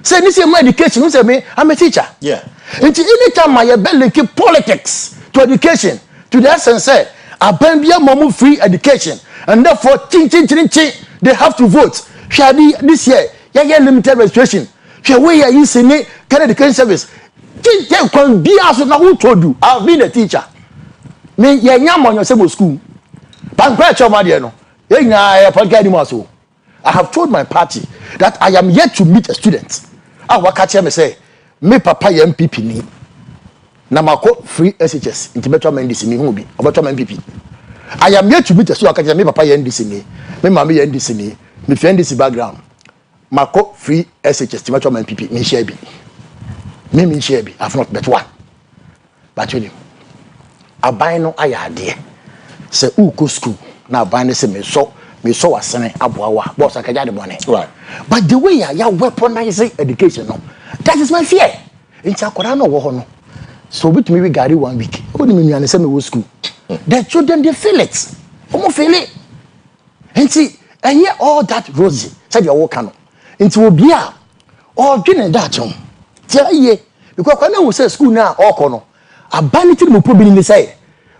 Say this is my education. You say me, I'm a teacher. Yeah. And anytime my belly keep politics to education, to the essence say, I ban be a momu free education, and therefore ching they have to vote. Shall be this year, yeah limited registration. Shall we are using it Canada Education Service. Teacher can be as na who told you I've been a teacher. Me ye nyam on your same school. Pancreature my dear no. I have told my party that I am yet to meet a student a waka me say me papa ya MPP ni na mako free SHS into better NDC me hu bi obeto MPP. I am yet to meet so waka me papa ya NDC ni me mama ya NDC ni me fi NDC background mako free SHS to better MPP me share bi me share bi I've not bet one but you aban no ayade se uko school na aban ne se me so wasene aboawa boss akaja de bone right but the way ya weaponize education no that is my fear nti akwara no wo ho no so bit me we gari 1 week oni me nuane se me wo school the children they feel it omo feel it nti enye all that rosy said you walk no nti obi a all dwene that on ti aye because kwa na wo say school na okọ no abanity mo problem ni say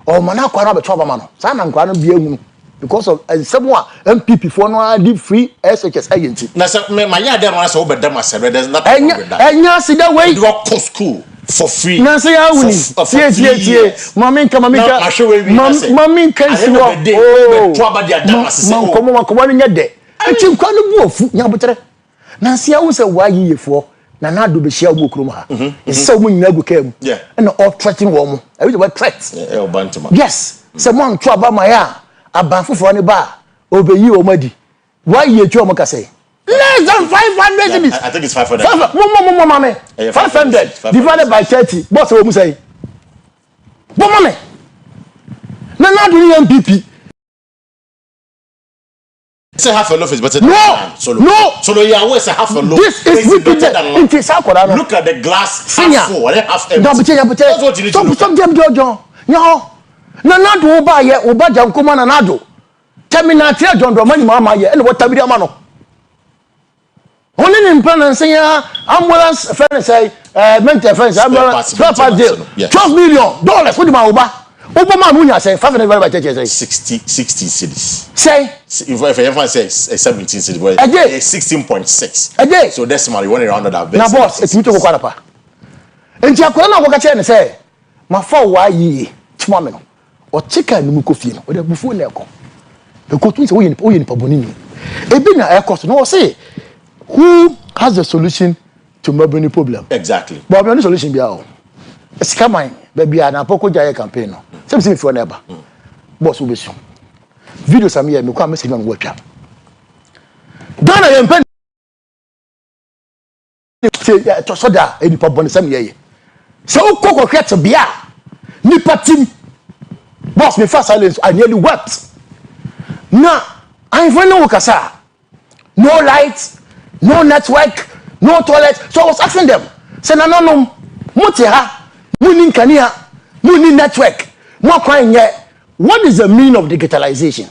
o mana akwa na be choba ma no sa na nkwa no bia hu because of someone MPP for no di free SHS agent na say my ya dem na say obedam asebe there's nothing wrong with that enya see that way you go to school for free na say how ni tie mami nka mami nka si wo oh to aba dia dam asese oh komo nya de echi nkwa no bu ofu nya botere na say how say wa yiyefo na na do be share wo krom ha say wo nyina go kam na all threatening wo mo e we threat yes say mo nto aba ma ya aban foforo ne ba obeyi o madi why ye twa mo ka say less than 500 cities I think it's 500 mama 500 divided by 30 boss wo mu say mama na do MPP say half a loaf is better than solo you always say half a loaf this is better than look at the glass half full and half empty that's what you need to look at them jojo nyo na do ba ye oba jankoma na do terminal tire jondo mani mama ye and what tabiri ama no only in plan and say ambulance friend say mental friend ambulance deal $12 million what the ma Obama munya say 500 by 30 say 60 cities say if everyone says 17 cities but 16.6 so decimal you want around that na boss it's me to go kwara enti akora na go ka che ne say ma fa wa yi tuma me no o chika ni mu kofi no o de bufu na eko tun say oye ni paboni ni ebi na eko so no say who has the solution to Melbourne problem exactly but we no solution bia o esika man baby na poko jaye campaign no se me fi na eba boss we besu videos am here me kwa message am watcha dana ye mpen to soda eni paboni sam ye so ukoko hwete bia ni patim boss me fast silence I nearly wept na I find no kasa no light no network no toilet so I was asking them say na no muti ha muni kania muni network mo kwan ye what is the meaning of digitalization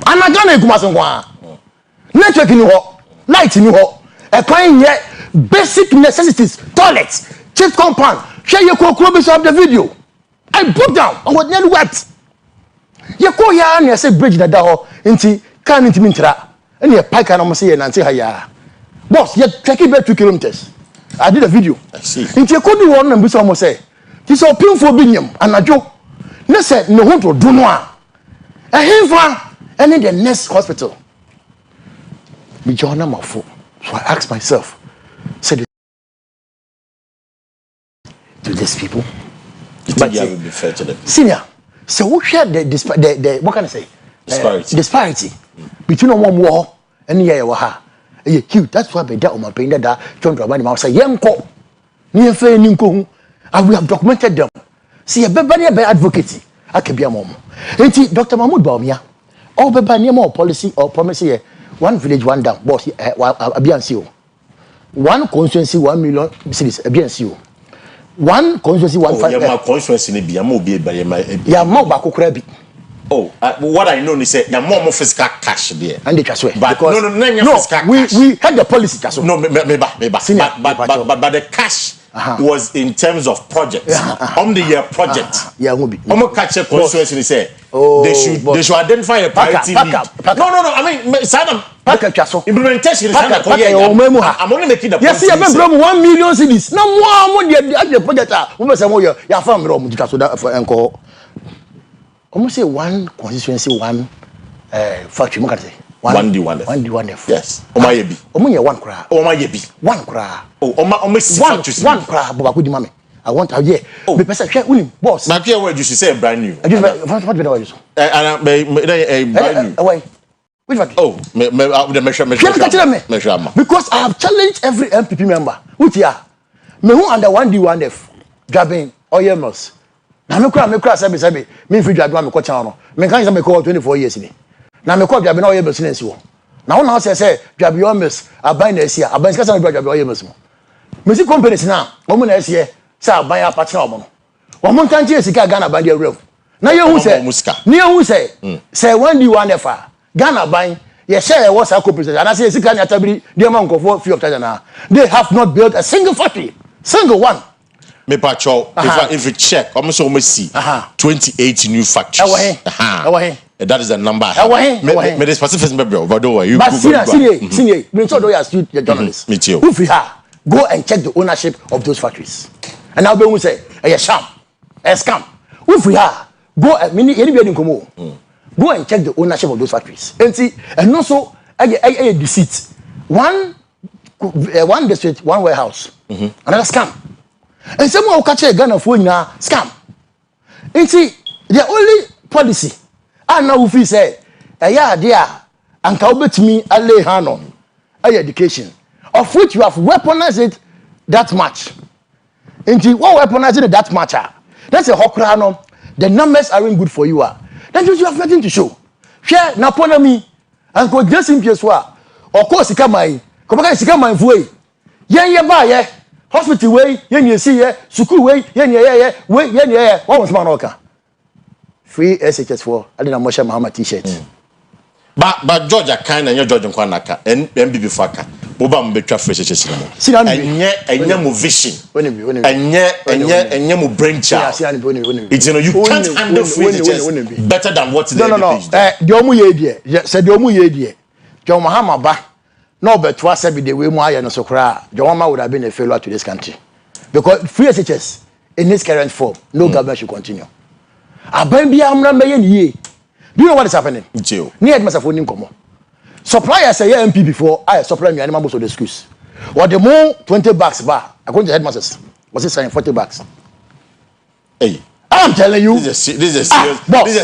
anagana ekumaso kwa network ni ho light ni ho e kwan ye basic necessities toilets chief compound share your kokro be of the video I broke down I was nearly wept ye ko ya na say bridge na da ho nti kan nti mintra ene ye pike na mo say ye nanti ha ya boss ye take it back 2 kilometers I did a video I see nti ko du won na bi so mo say ti so pinfo bi nyam anajo ne say ne ho to do no a ehemfa ene the next hospital me jona mafo so I asked myself said to these people but you will be fair to them senior so we share the what can I say disparity between one war and ye ha cute that's why be that on my pain that chondra bani ma say yenko ni efe ni nko hu and we have documented them see everybody be advocate akebia mom enti Dr. Mahmoud Bawumia all be ba near policy or promise here one village one dam boss abiansi o one constituency 1 million cities abiansi o one constituency 1.5 yeah constituency ni bi am obi ya ma ba kokora bi what I know is say there more physical cash there and they just but no physical cash we had the policy just no me but the cash was in terms of projects on the year project omo catch a constituency say they should identify a priority need no I mean sadam implementation is I'm only making the point yes you have 1 million cities na mo the project we say mo ya fa me ro mo dika so da enko almost say one constituency one factory mo can say 1D1F. Yes. Oma yebi. Omo ye one kra. Oma yebi. One kra. Oh, oma si factories. One kra baba ko di mame. I want to hear. Oh, me person hwe unim boss. Na pia word you should say brand new. I just what be the word so. And brand new. Why? Which one? Oh, the measure. Because I have challenged every MPP member. Which ya? Me who under 1D1F driving Oyerepa. Na me kra sabi me fi dwabe me ko chan no. Me kan say me ko 24 years ni. Na me ko dwabe na Oyerepa na si wo. Na wona say dwabe Oyerepa aban na asia. Aban ska say dwabe Oyerepa mo. Me si companies na omo na asia say aban ya partner omo no. Omo kan tie sika Ghana ban dia rev. Na ye hu say say 1D1F Ghana ban ye share was a corporation and I say sika na tabiri dia man nkofo free of charge na. They have not built a single factory. Single one. Me patrol if you check almost 28 new factories. That is the number. Me the specifics me bro, but don't worry. But senior, me so do you astute your journalists. Me too. If you have go and check the ownership of those factories. And now we say a sham, a scam. If we have go and anybody in Komo. Go and check the ownership of those factories. And see, and also a deceit. One district, one warehouse. Another scam. And someone will catch a gun of winning scam. And see, the only policy I know if he say, dear, and can bet me a lay hand on education, of which you have weaponized it that much. And what weaponizing it that much? That's a hokrano. The numbers aren't good for you. Then you have nothing to show. Share Naponomy and go just in Pieswa. Of course, he come my way. Yeah. Hospital way, you see, school way, what was Manoka? Free SHS4, I didn't motion Mahama t-shirts. But Georgia kind and your Georgian Kwanaka and MBB Faka, Bobam Betra Fishes. And yet, mo vision. And yet, brain child. It's you can't handle free better than what they No. The Omu Yedi, said the Omu Yedi. John Mahama ba. No, but twice every day we more and so cry. Jawama would have been a failure to this country. Because free SHS in this current form, no government should continue. Abembi amrambe ye. Do you know what is happening? Near must have only come. Suppliers say MP before I supply me animals of the schools. What the more 20 bucks bar, according to headmasters, was it saying 40 bucks? Hey, I'm telling you, this is a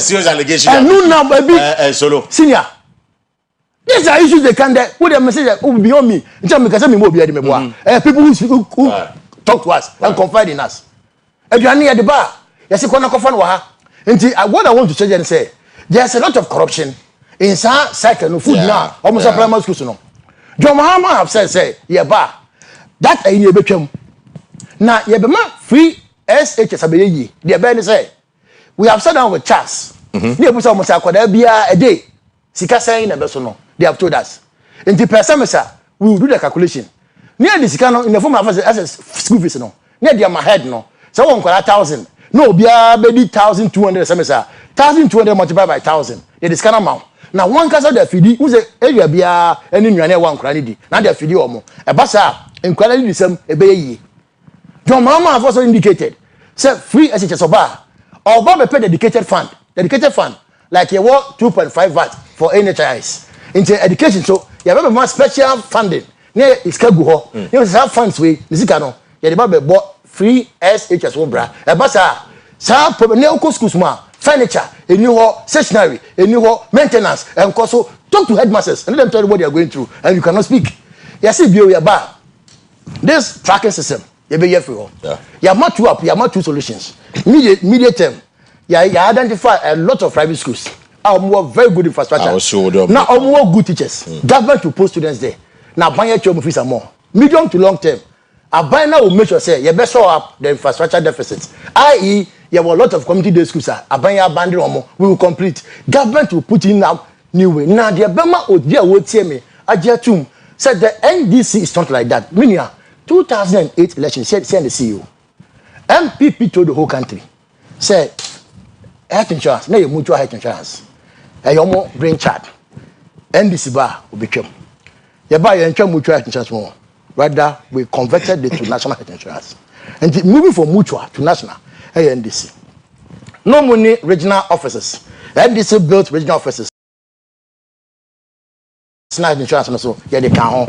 serious allegation. And no now, baby, solo senior. These are issues they can there. With a message that will be on me. People who talk to us and confide in us. If you are near the bar, yes, you can't confide with her. And what I want to say and say, there's a lot of corruption in some sector of food now. Almost a primary school. No, John Mahama have said, yeah, bar that I need become now. Yeah, but free SHS abeyi. The Ben say we have sat down with Charles. Near Busa Musako there be a day. Sika saying a no. They have told us. In the percent, we will do the calculation. Near the Sicano in the form of as a school fees. No, near the my head. No, so 1,000. No, be a baby 1,200 semester. 1,200 multiplied by 1,000. It is kind of amount. Now, one case of the fee, who's a area be a any one credit. Now, the fee or more. A bassa in quality the same a bay. John Mama have also indicated, say free as it's a bar. Or Bob paid dedicated fund. Like you work 2.5 VAT for NHIS. Into education, so you have more special funding. Near is Kaguho. You have funds with Nizikano. You have bought free SHS Obra. A bassa, some neoco schools, furniture, a new stationery, a new maintenance, and also talk to headmasters and let them tell you what they are going through, and you cannot speak. You see, you are this tracking system, you be here for you. You have not two up, you have not two solutions. Immediate term, you identify a lot of private schools. Our more very good infrastructure. Now, our more good teachers. Government to post students there. Now, buy your job fees and more. Medium to long term. A buy now will make sure say you best show up the infrastructure deficits. I.e., you have a lot of community day schools. A buy your band we will complete. Government will put in now new way. Now, the Bema or dear would tell me, Ajatum said the NDC is not like that. Meaning, 2008 election said the CEO. MPP told the whole country. Say, health insurance, now you mutual health insurance. A yomo brain chat. NDC bar will become. You buy your mutual health insurance more. Rather, we converted it to national health insurance. And moving from mutual to national, NDC. No money regional offices. NDC built regional offices. snag insurance no so ye de kan ho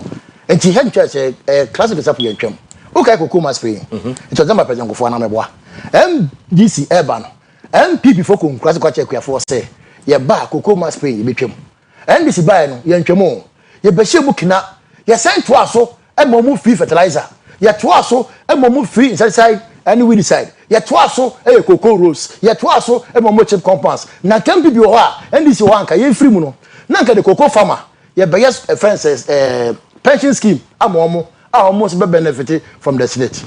enti head insurance classic example ye twam okay kokoma spray it was number president Kofo Anameboa MDC urban MPP for kon classic kwa check for say ye ba kokoma spray ye betwam NDC buy no ye ntwam ye be shebukina ye send to aso e mo free fertilizer ye to aso e mo free insecticide and we decide ye to aso e cocoa rose ye to aso e mo chip compounds na MPP o ha NDC o anka ye free mu no na nka the cocoa farmer ye be yes fences pension scheme amomo almost be benefit from the state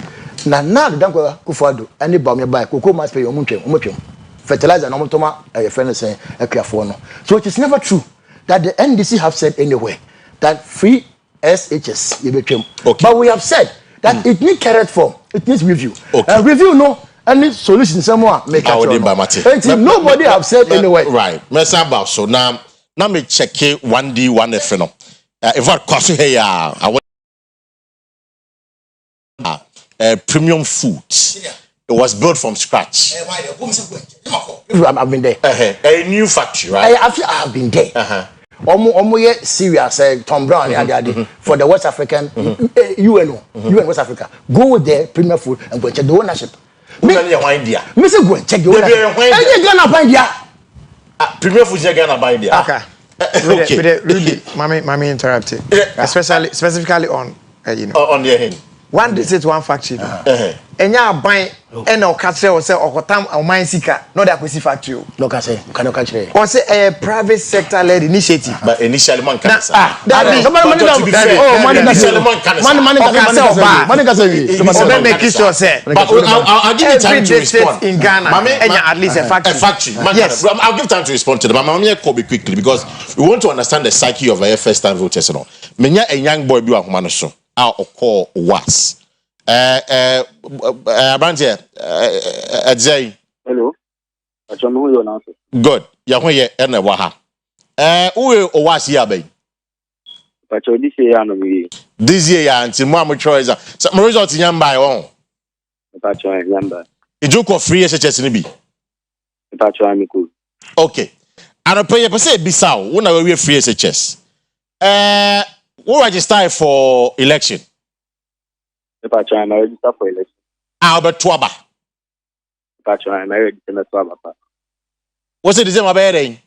na the danko Kufuado any ba me buy cocoa must pay omotwem fertilizer na omotoma ye friend say akuafo no so it is never true that the NDC have said anywhere that free SHS ye betwem but we have said that it needs carrot form it needs review review no any solution somewhere make it nobody have said anywhere right mess about so now me check 1D 1F no if I cost here I premium food. It was built from scratch. I've been there. A new factory, right? I've been there. Almost serious. Tom Brown for the West African UN West Africa. Go there, premium food, and go check the ownership. Me say go check the ownership. Premium food is gonna buy there. Okay. Really, mommy interrupted. Specifically on on the hand. One visit one factory. Enya buy ena okatre o say okotam oman sika no that Kwesi factory. No ka say can okatre. O say a private sector led initiative. But initially man can say. That means money can say make sure say. But I'll give you time to respond. In Ghana, enya at least a factory. A factory. Yes. I'll give time to respond to them. I'm here quickly because we want to understand the psyche of a first time voters no. Menya a young boy bi wa homa no so. Or call was Abrantia hello good ya ho ye ene wa ha uwe o was ya be pacho this year no me this year ya anti mo am choice so my result nyamba won pacho nyamba ijuko free SHS ni bi pacho amiku okay anope ye pese bisa wo na we free SHS who register for election? I'm register for election. Albert Twaba. I'm register for Twaba. What's the name of it?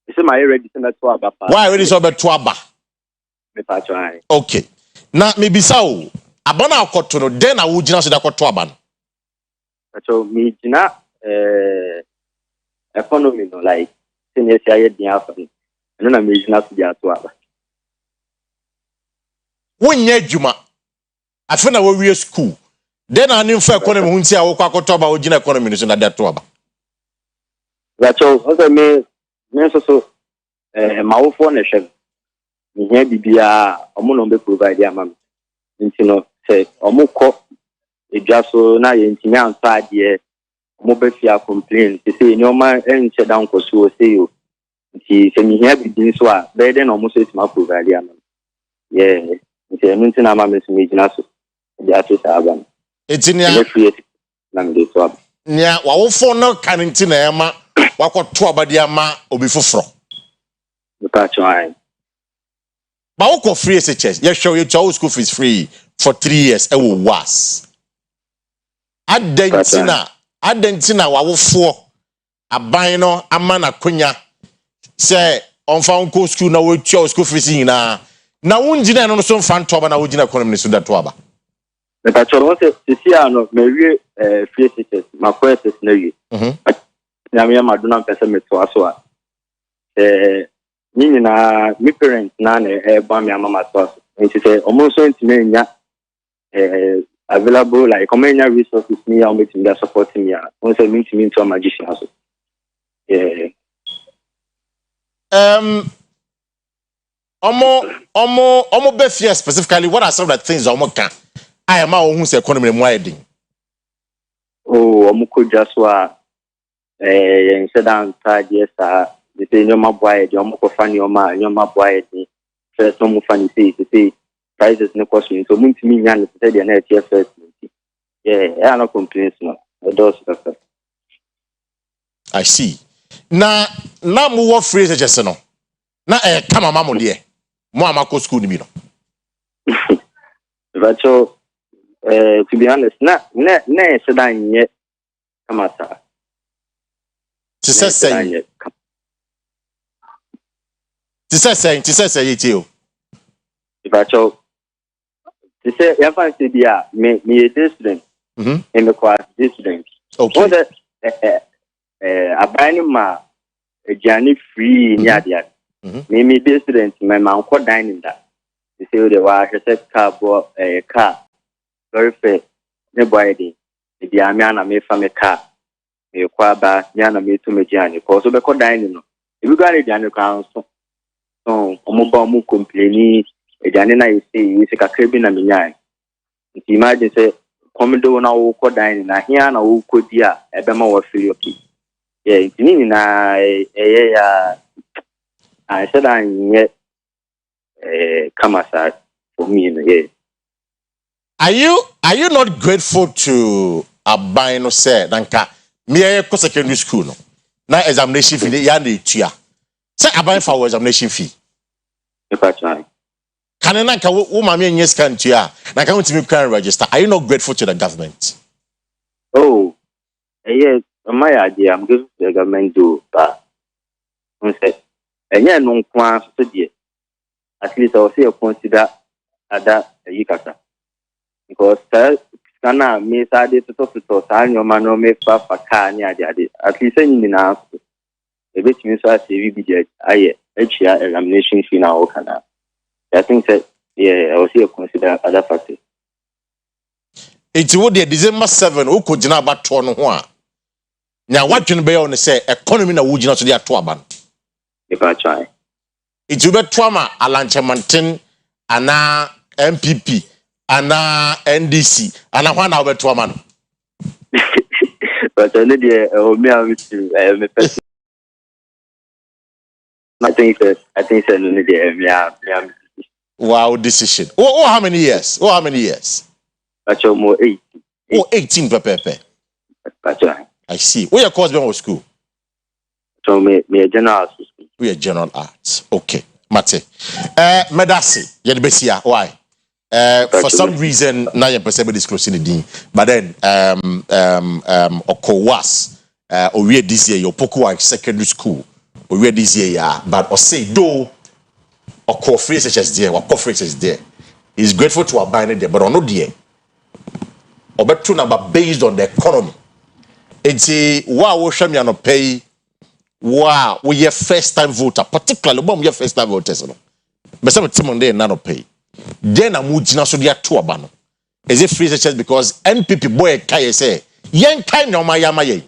It's my register for Twaba. Why register Albert Twaba? Okay. Now maybe so. Abana okoto no then I would just say Twaba. So me jina economy no like senior say dey happen. No na me jina to dey Twaba. Wonye adwuma afa na we school then anim fa economy hunti a wo kwakoto ba ogina economy no so na dato aba gacho ozo me so mawofo na hwe me hia bibia omo no be provide am nti no say omo ko edwa so na ye ntimi anfa ade omo be fia complain say ni oma enche down ko so say yo nti se me hia bibin so a be den omo so tima provide am yeah nti enu na ma me so me gina so ya to saban etinia na me de so nya wawofo no kan nti na ema wakoto abade ama obi foforo pa chai ba woko free SHS you show your school fees free for 3 years e wo was adentina wawofo aban no ama na konya say onfa unko school na wo twa school fees nyina na wunjina no so mfa ntoba na wujina economy so dato aba but choro se sia no mewie free SHS ma process na wie na me ma do na pese me to aso a nyinyi na mi parents na na ba me mama to aso nti se omo so ntime nya available like community resources me am with me supporting me on say me ntime to magician aso Omo be fear specifically what are some of the things omo can I am who say economy mo ayedin omo ko jaswa instead third year sa they say no ma boy de omo ko fani omo no ma boy de first no mo fani say prices no cost me so muntimi nya no say de na tier first I no complaints no those stuff I see na mo wo free SHS no na come mama mo de Mo amako school ni bi no. But to be honest, na sedan yet kamata. Ti say it you. But to say if I say dia me a student. In the class student. Okay. Abani ma Johnny free near the me be student, my mom could dine in that. You see, the wash a car, very fair, no boy. The Amiana made from a car, a quaba, Yana made to me, Johnny, because of the could dine. If you got a Johnny Council, so Omobamu complaining, a Janina, you see, you see a cabin and me. Imagine, say, Commodore now could dine in a here, no could dear, a bema or Philippi. Yeah, it's meaning I said I'm yet come aside for me in the year. Are you not grateful to Abino said Danka me secondary school no? Na examination fee ya na etua. Say Abino for examination fee. If I try. Can na ka wo ma me nyes kan tua na ka want me can register. Are you not grateful to the government? Oh, yes, my idea I'm grateful to the government do, but and yeah, no one study. At least I'll say consider other yikata. Because Sana me side to talk to San, your man no make papa car near the at least any enough. A bit means I say we be I examination fee now. I think that yeah, I will say consider other factors. It would be December 7, who could not about 2 1. Now, what can be on the say economy na would not to their 2 ban? If I try. It will be trauma, Alanchamantin, Anna MPP, Anna NDC, and I want our trauma. But I need a person. I think that wow, decision. Oh, how many years? Oh, how many years? That's more 18. Oh, 18 pepe. I see. Where your course been with school? So me a general arts. We are general arts. Okay. Mate. Medasi, Yedbesia. Why? For some reason, now you're possibly disclosing the dean. But then Okowas, we this year, your Pokua secondary school. We this year, yeah. But or say though Oko phrases is there, what phrases is there. He's grateful to abide there, but on no dear. Or better number based on the economy. It's a wow, we show me no pay. Wow, we are first time voter, particularly when we are first time voters. But some time they not pay. Then I'm moving so they are 2 abano. Is it free just because NPP boy kai say yen kai no ma yama ye.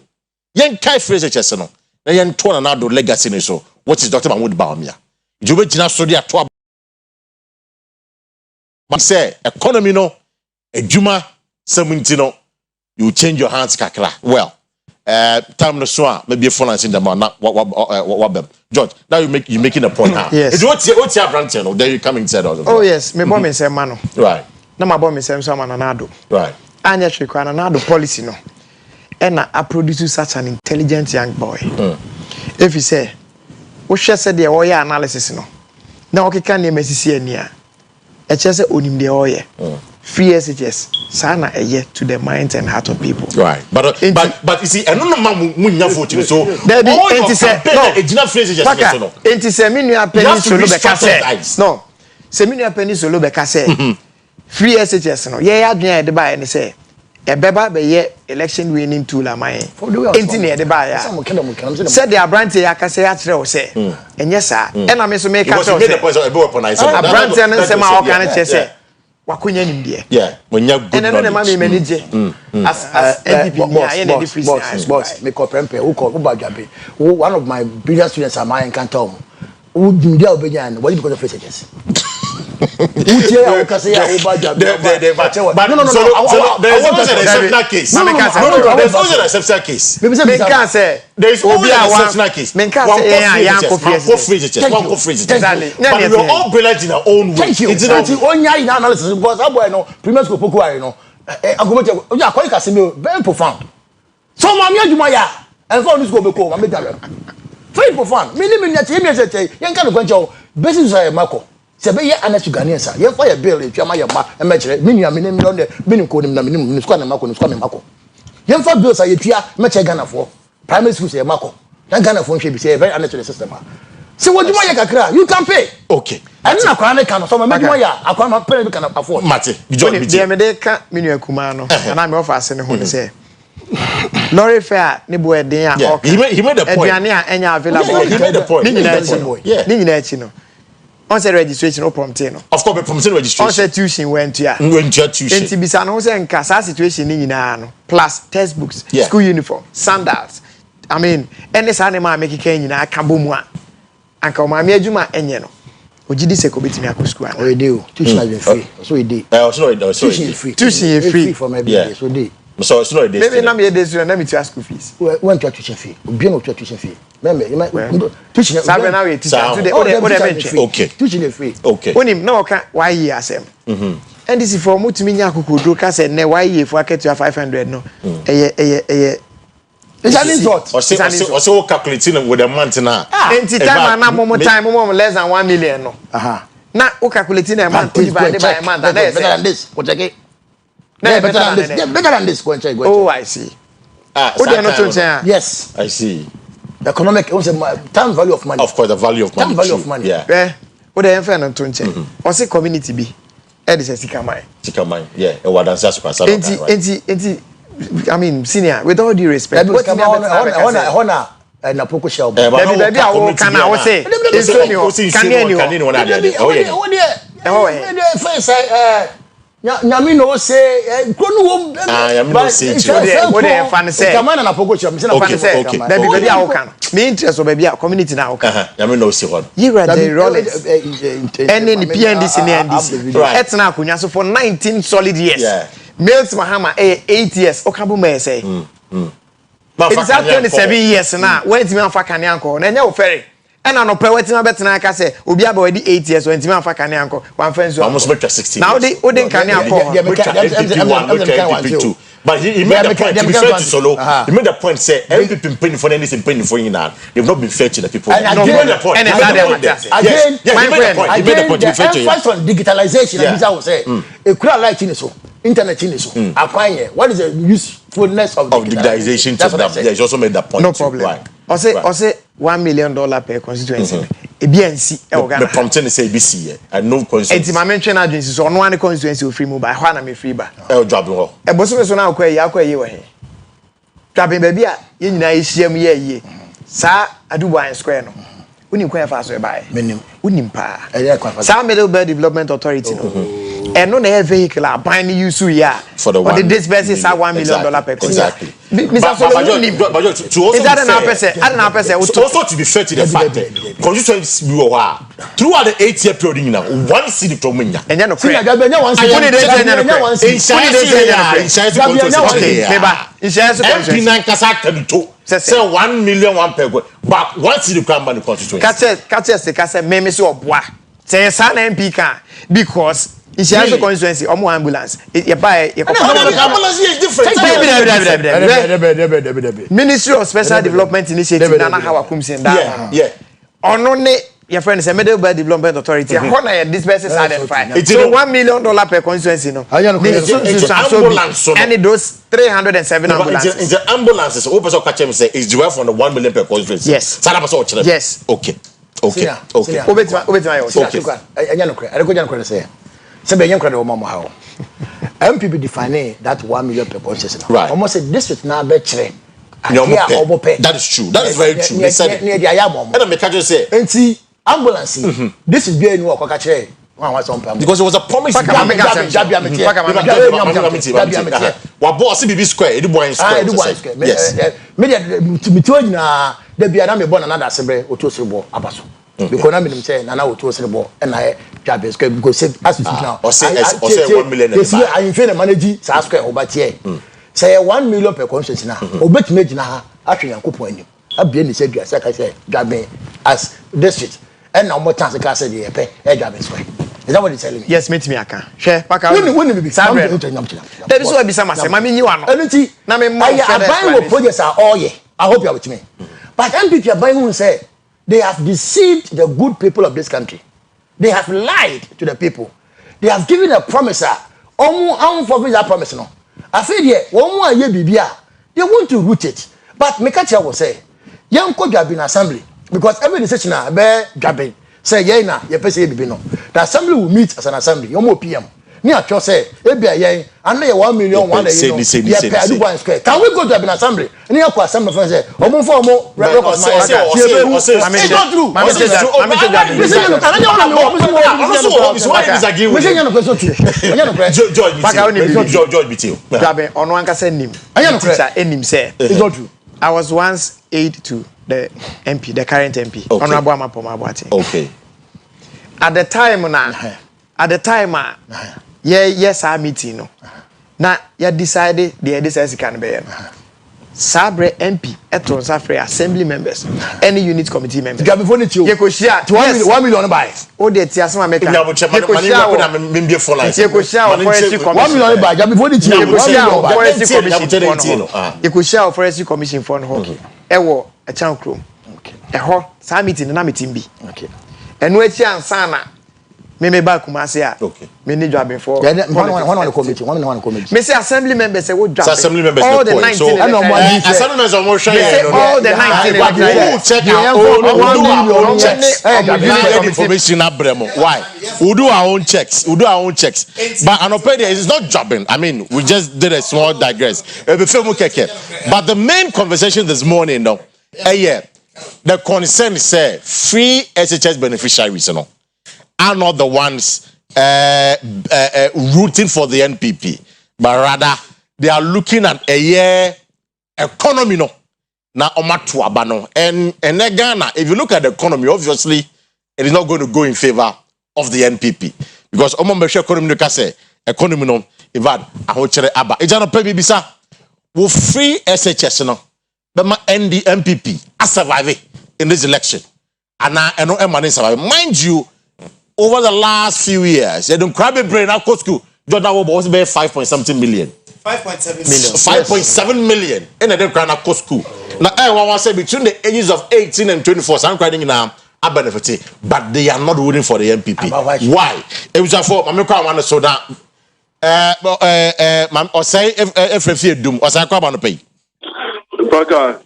Yen kai free just no. Na yen to na do legacy ni so. What is Dr. Mahmoud Baumia? You be jina so they are 2 abano. But say economy no ejuma 70 no you change your hands kakra. Well, time no so maybe a phone and send them what George, now you're making a point. Yes. What's your brand channel? There you coming said also. Oh yes, me bomb say mano. Right. Na my bomb say so mananado. Right. Anya chekwa nanado policy no. And I produce such an intelligent young boy. If you say, we share said the oil analysis no. Now okay can you messi ania. E chese onim the oil. Free SHS sana eye to the minds and heart of people. Right. But you see, I don't know munya vote so there be enti say no ejina free SHS no. Enti say me nua penny solo be ka say. No. Say me nua penny solo be ka say. Free SHS no. Ye adwen de ba e say e beba be ye election winning tool amai. Enti ne de ba ya. Said the brand ya ka say akere o say. Enye sa. E na me so me ka say. A brand na say ma o kan say. Wakunya nimdie. Yeah, when you good. And then the mommy manage as NDP boss me comprendre who call one of my brilliant students at my encounter who do the obedience what because of faces. But no there's always an exceptional case. There's always an exceptional case. There's always an exceptional case. But we're all brilliant in our own way. Thank you. It's analysis because that boy no premier school poku no very profound. So mama adwuma ya and for this go be ko mama very profound. Me say yen kan kwanche basis say mako se be ye anasu Ghanaian sa ye for your bill e twama ye ma e ma kire me nua me ne million de me nim ko nim na me nim squad na mako no squad me mako ye for bill sa ye tua me che Ghana for primary school say mako na Ghana for hwe bi say very unnecessary system se woduma ye kakra you can pay okay and na kwa na kan so ma meduma ya akwa ma pay can afford mate John bi me de ka me nua kuma no na me offer ase ne ho ne say Lorry fair ne boy den a he made the point aduane a enya available he made the point ni nyina achi no on say registration no prompting no of course prompting registration on say tuition went to tuition enti bisa no say nka sa situation ni nyina no plus textbooks school uniform sandals I mean any sa ne ma make kan nyina aka bomu a anka o ma me adwuma enye no ogidi se ko betimi akọ school o dey o tuition has been free so e dey tuition is free for my baby so dey so it's not a day maybe na me dey so na me to ask school fees when to tuition fee obi no to tuition fee remember tuition sabe na we teacher today o dey okay tuition is free okay onim na oka why year asem and this for mutumi nya akokodro ka say ne why year for aketua 500 no eye it's an insult also calculating with the month na enti time na mo time mo less than 1 million no na o calculating a month divided by a month and better than this what again better than this go and check oh I see yes I see economic time value of money of course the value of money time value of money yeah o dey enfa no to nche o say community bi e dey say sika man yeah e wa dance as kwasa enti I mean senior with all due respect what honor na poko shell baby awo kana wo say kaneni wona ade oh yeah face nyami no say kronu wom nyami no say what dey fan say kamana na poko shell me say na fan say baby awo kana me interest o baby community na awo kana nyami no say what you read the rollers any PNDC ni NDC etna akunya so for 19 solid years Mills Mahama 8 years okabu me say it's at 27 years now when ti me afa kane anko na nya wo ferry ena no pe wetin abetena aka say obi aba we di 8 years when ti me afa kane anko wan fanso almost make 16 now odi kane anko but he made the point to be fair to Solo he made the point say MPP paying for anything paying for you now they've not been fair to the people and he made the point again he made the point to be fair to you on digitalization and I will say e kura like in so internet in so akwanye what is the usefulness of digitalization to that there's also made that point no problem I say $1 million per constituency ebiansi e ogana the prompting say ABC here and no constituency enti ma mention agency so no one constituency o free mobile ho na me free ba e job ho e boso so na akwa yi wo he twabe ba bia ye nyina ehia mu ye sa Adubai Square no unim kwa fa so e ba menim unim pa sa Middle Belt Development Authority no no na vehicle aban ni use ya for the one this person say $1 million per exactly Mr. Solomon but to also to be fair to the fact constituency be throughout the 8-year period now one city to menya enya no city ga benya one city say 1 million one per go but one city come by the constituency catch say me so oboa say sa na MP kan because Insurance constituency, ambulance. Ambulance is different. Ministry of Special Development Initiative. Nana Hawa Kumsin. Yeah. Only your friend is a Middle Belt Development Authority. This person is identified. So $1 million per constituency. No. And it does 307 ambulances. In the ambulances, open so catch him say is derived from the 1 million per constituency. Yes. Yes. Okay. Sebe yankra de wo mama ha MPP define that 1 million per constituency right almost say district na be kire that is true that is very true they said near dia ya mom and make just say enti ambulance this is be enu okoka kire wan some pam because it was a promise wa boss BB square Eduboy square yes media to nyina da bia na me born na da sebre otosirbo abaso because na me say na otosirbo and na Jabez because as now or say 1 million yes I in fair manage sa square obatie say 1 million per constituency na obetime gina ha atwe yankopon anim abie ni say dua say ka say Jabez as district and now more chance ka say dey pe Jabez square is that what you telling me yes meet me aka hwe paka woni bibi sa bre there is so be sama say mama nyi wa no enti na me mo aban wo projects are all ye I hope you are with me but MPP aban who say they have deceived the good people of this country They have lied to the people. They have given a promise. How fulfill that promise? No. I feel here, one more year, they want to root it. But Mekacha will say, young could have been assembly because every decision bear gabbing. Say, yeah, now, your person be no. The assembly will meet as an assembly, no more PM. Near Cho say, ABA, and lay 1 million, one day, can we go to an assembly? Near Akua assembly, say, or more for more, I was once aide to the MP, the current MP, Honorable Amapomabwate. Okay. At the time, yes, our meeting, no. Now, you decided the this can be. Sabre MP, Eton Safre, assembly members, any unit committee members. You could share 1 million buy. Oh, the Tiasma make a forestry commission for hockey. Ewo, a town crew. A ho, summit in the Namitimbi. Okay. And wait, and Sana. Me back Kumasia. Okay. Me need job before. One committee. Me say assembly members say what job. Assembly members all the 19. So assembly members are more sure. All the 19. Check our own checks. Information abremo. Why? We do our own checks. But an opinion is not jobbing. I mean, we just did a small digress. But the main conversation this morning, though, the concern say free SHS beneficiaries, you know, are not the ones rooting for the NPP, but rather they are looking at a year economy, no, na omatu abano. And Ghana, if you look at the economy, obviously it is not going to go in favor of the NPP because omambeshe economy no kase economy no evad ahochere aba. Ejano pebi bisa wo free SHS no, bema ND NPP a survive in this election. Ana eno emane survive. Mind you, over the last few years, they don't grab a brain at school. Jordan was about 5.something million. 5.7 million. And they grab at school. Now, I want to say between the ages of 18 and 24, some crying now are benefiting, but they are not voting for the NPP. Why? It was for Mamma want to so that. Or say if you doom or say I want to pay. Paka,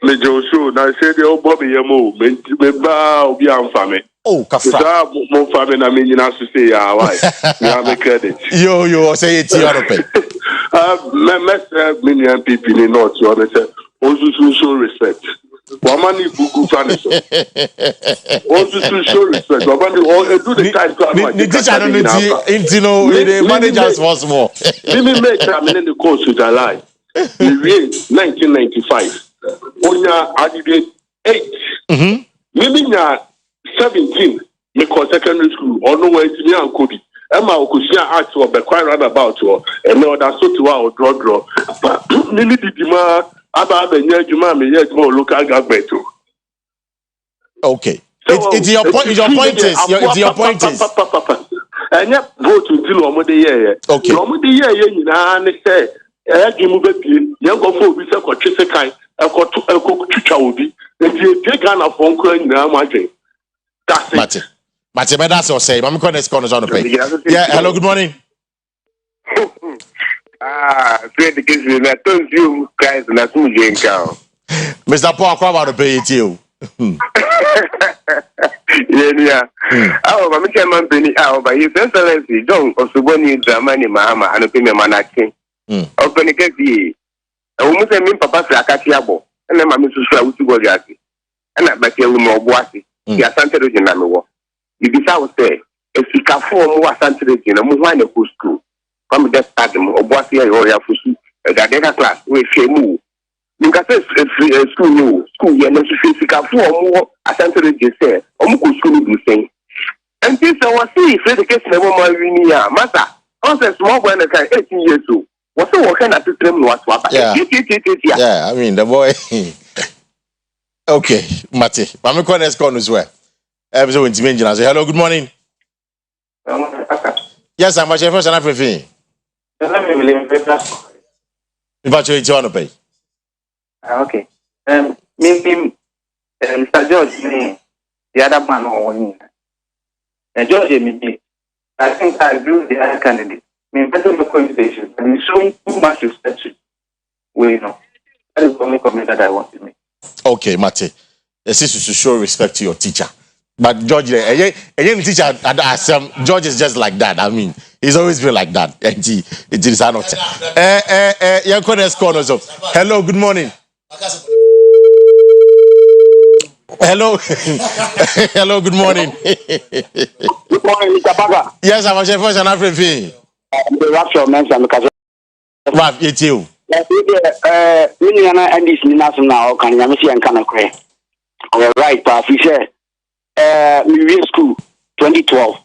le Joshua, na say the old Bobby Yamo, me ba obi amfame. Oh, kafa. Mo fame na me nyina so say ya why. You have a credit. Yo, say it you want to pay. Many people in North, you understand. Also show respect. Wamani buku fanish. Also show respect. Wamani do the kind of the managers was more. Let me make time in the course of their life. We read 1995. Onya added 8. Maybe now 17. Because secondary school or no way to me and Kobe. Emma Okusia asked for the quite roundabout and no that's so to our draw. But Lily Dima about the year Juma me yet more local government. Okay. It's your point. Your point is. And yet vote to deal on the year. Okay. On the year, you know, say. You move it, young go for visa or Chisekai, a Chichaudi, and you take on a phone call now, my dream. That's it. Mate, that's all say. I'm going to corners on the page. Yeah, hello, good morning. Great to get you. I told you guys, and that's who you can. Mr. Paul, come out to pay it you. Yeah. Oh, I'm a Benny. Oh, but His Excellency, John Osuboni, Dramani Mahama, and Opinion Manaki. Open the gate. I almost mean Papa Flacatiabo, and then my Mrs. Flauti, and I bet you more bossy. He has sent it in Namo. You decide say, if you can form more sent it in a Muana school, come just start them or bossy or Yafusu, a Gadeka class, with Shemu. You can say school, you're not sure if you can form more sent it, say, or Muku school do same. And this I was see if the case never my Vinia, Master, also small when I can 18 years old. What's the work at the term was what? Yeah, I mean, the boy. Okay, Mate. I'm going to call as well. Episode in Timinjan. Hello, good morning. Yes, I'm much first and everything. About you to pay. Okay. Maybe Mr. George, the other man or George, I think I agree with the other candidate. I mean, better no conversation. And he's showing too much respect to you know. That is the only comment that I want to make. Okay, Mate. This is to show respect to your teacher. But George, any teacher, George is just like that. I mean, he's always been like that. And it is not. Hello, good morning. Hello. Hello, good morning. Good morning, Mr. Baga. Yes, I'm a chef and everything. The Rapture mentioned because Rap, it's you. Indiana and this national can you see and can occur. All right, but he said, Miriam School 2012.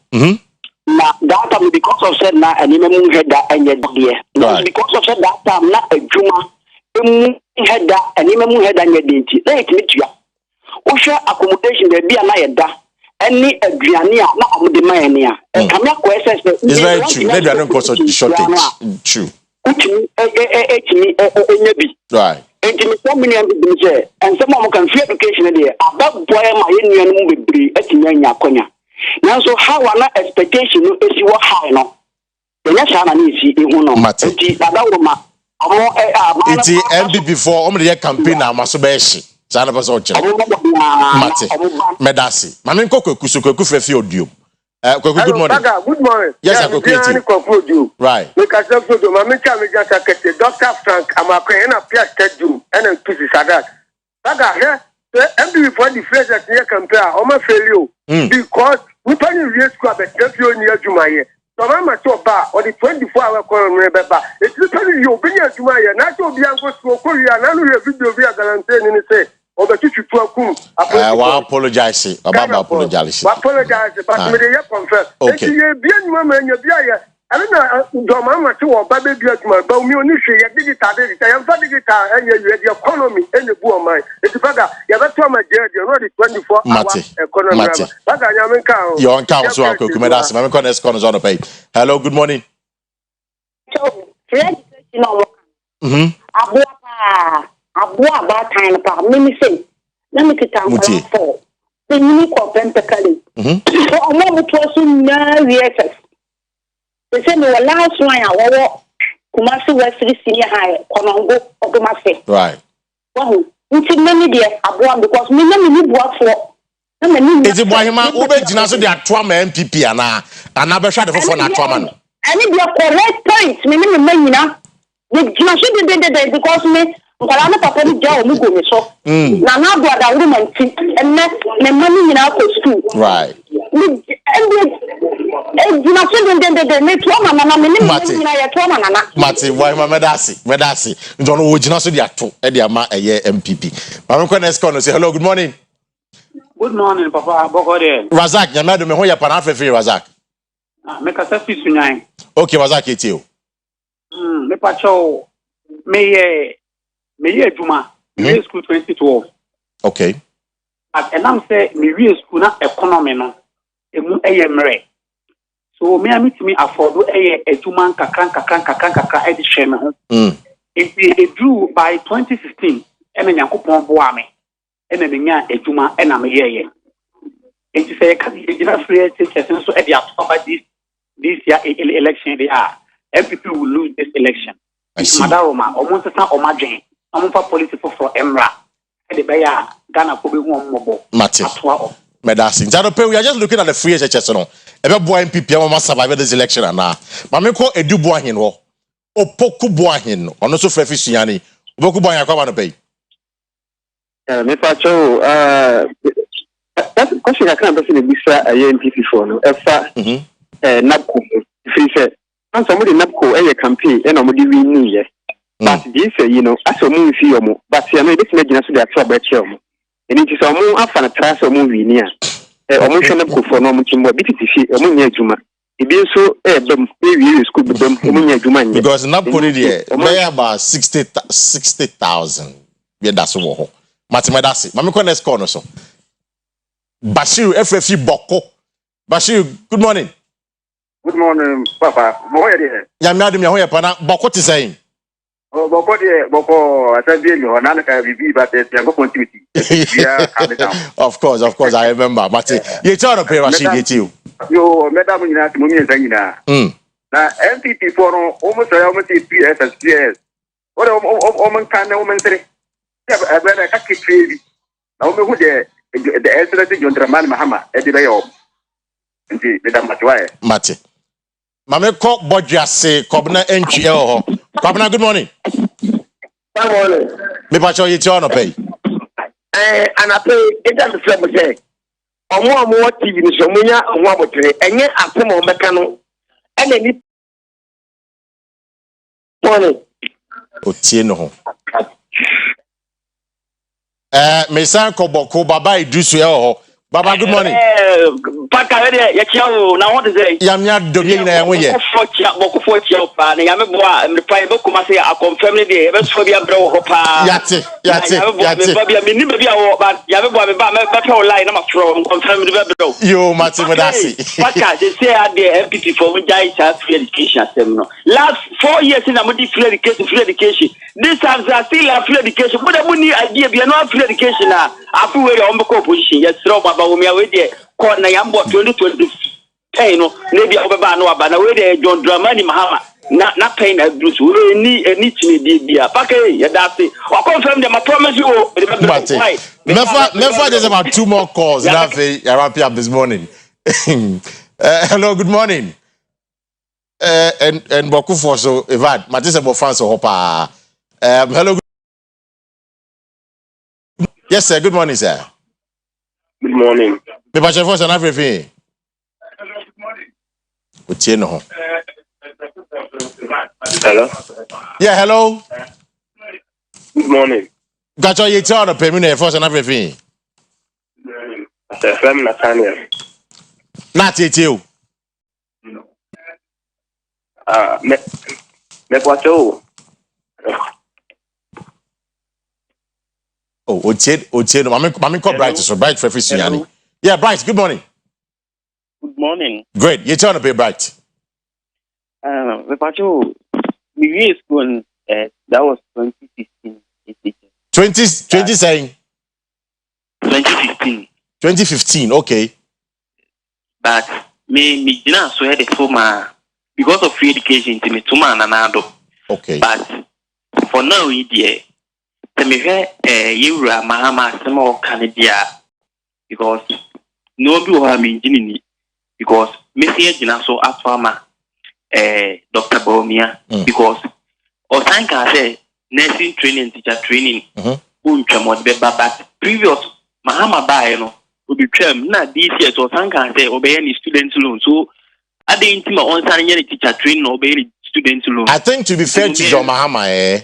Now, that time because of said now, and you had that and yet dear. Because of said that time, not a Juma, had that and you had that and yet did. Let me tell you. Osha accommodation there be a da any Adriania not the mania. It's very true. Maybe I don't cause a shortage. True. Right. And someone can free education there. About boy my union will be at Yakonia. Now, so how an expectation is you are high no? The national is it's MB before only campaign now, Masobeshi. Sana pa so chire. Mate. Medasi. Mame nkoko kusuko fefi odio. Good morning. Good morning. Yes, I could you. Right. Make us up to Mame Chami just a Dr. Frank Amakwe and a Pierre Stadium and a pieces of that. Baga here, MB before the phrase that you compare, Oma failure. Because we can real squad at Tempio near Jumaya. So I'm a top bar or the 24-hour coroner. It's literally your opinion Jumaya, not to be uncle to Korea, and I know your video we are guaranteeing in the say. I apologize. Apologize. But me dey confess. Okay. Bien woman you be I don't know do mama to o baby be at my but me oni hwe ye digital I am digital and the economy and the buo man. It's baga you better my jail you know the 24-hour economy. Baga nya menka o. You on count so akuku medasi. Me connect corners on the page. Hello, good morning. So, Abua about time pa me say let me get am for the unique authentically so omo to so na yes they say no last one awo Kumasi West Senior High Konongo Odomase right wow nti many there abua because me na me bua for is it boy hima ube jina so dey atoa ma MPP ana be hwa de fofo na atoa ma no any be correct point me nyina the jina so dey because me Nkala papa ni jaw mu go me so na na do ada wuri man ti enne me mani nyina ko school right jina so de me to mama na me ni nyina ye to mama na Mate why ma medasi njono wo jina so de ato e de ama eye MPP ma me next call no say hello good morning papa bokode Razak nyamado me ho ya pana afefe Razak me ka sa fi sunyan okay Razak etio me pa cho me ye juma me school 2012 okay and I'm say me school na economy no emu mre so me am to me afford ejuma kakran e di share me ho it drew by 2015 and Yakupon boa me and me nya ejuma and am ye it say ka di free teachers so e di about this year election they are MPP will lose this election Madaroma almost omadwen for political for Emra. And the Baya Ghana could be one mobile. Medasi. We are just looking at the free HHS. No, every boy MPP must survive this election. And now, Mamiko Edu Boahin or Poku Boahin, or no so Frefisiani, Boku Boyan come on pay. Me pacho, that's a question I can't be a MPP for no. Napco, if he said, somebody Napco a campaign and I'm doing here. But this, as a movie film, but you know, this making us their trouble. And it is a more often a trans or movie near. A motion of for no much more BTC, a moon Juma. It is so maybe school with them, because not put it here, they about 60,000. Yeah, that's all. Mathematics, Mamiko next corner so. Bashir FFC Boko. Bashir, good morning. Good morning, Papa. Moya. Yamadu Yahoya Pana, Boko is saying. Boko, I said, you are not a review, but there's a continuity. Of course, I remember. But you try to pay Rashid, you. Yo, Madam Yina, now, MPP for almost 3 years as 3 years. What a woman can a woman say? Yeah, I better catch it. Now, who the excellent John Draman Mahama, Eddie Bayo. And see, Madam Matway. Mate. Mame ko bodja se kobna entry ho. Kobna, good morning. Good morning. Me pa cho yiti ono pay. And I pay it doesn't say. Omo TV ni so munya omo abotre enye asem o meka no ene ni morning Otie no ho. Me san ko boko baba idusu e ho. Baba, good morning. Paka wede ya chiao na what is it? Yamnya dobie na enwe ye. Boko fo chiao pa na yame boa me pa be kuma say a confirm ne dey e be so bia bre ho pa. Yate. Me ba bia me ni bia wo ba yame boa me ba me pa online na ma from confirm ne be bre. Yo, Mati Medasi. Paka they say at the MPP for we jai child free education asem no. Last 4 years na mo di free education. This times are still a free education. But the money idea be no free education na afu we on be opposition. Yes, throw baba we we dey call na yambo 2020 pay no na bia obeba no aba na we dey John Dramani Mahama na pay na Bruce we ni chini di bia paka ya dati o confirm them I promise you Mefa there's about 2 more calls na fe I wrap up this morning. Hello, good morning. And boku for so Evad matise mo fans so hopa. Hello. Yes sir, good morning sir. Good morning. Me pa chef for na everything. Otie no ho. Hello. Yeah, hello. Good morning. Gacho ye tell the pay me for na everything. FM Nathaniel. Not it you. Me kwacho. Oh, Otie no. Mami call Bright so Bright for Fisunyani. Yeah, Bright, good morning. Good morning. Great. You turn up here, Bright. Me kwacho. Me school that was 2016. 20 saying 2015. 2015, okay. But me didn't swear the former because of free education to me to man and okay. But for now, we dear. To me, you are Mahama, some more Canada because no do have me in because Messiah Jina so as farmer Dr. Bomia because or thank I say nursing training, teacher training, but previous Mahama buy no will be term not this year so thank I say obey any students loan. So I didn't think on any teacher training obey any students loan. I think to be fair to John Mahama,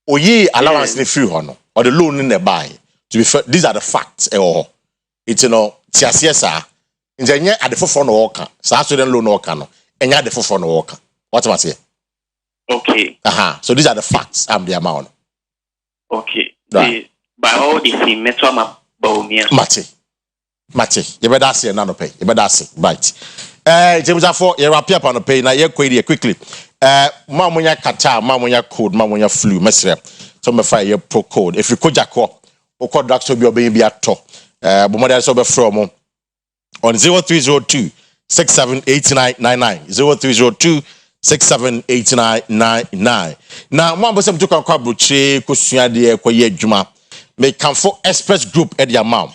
oye allowance ne free hono or the loan in the buy. To be fair, these are the facts. It's tiasiesa. Njenye at the forefront of worker. Sa student loan worker no. Enya at the forefront of worker. What am I saying? Okay. So these are the facts. I'm the amount. Okay. Right. By all this in Metro Baumia. Mate. You better say none pay. You better say right. James Afo, you wrap up on the pay now. You quickly. Mamunya kata, mamunya code, mamunya flu. Mesre. So me fire your pro code. If you could jako, o code doctor be obey be ato. But more than so be from on 0302 678999 0302 678999. Now, one person took a quabuche, Kusia de Koye Juma. May come for Express Group at your mom.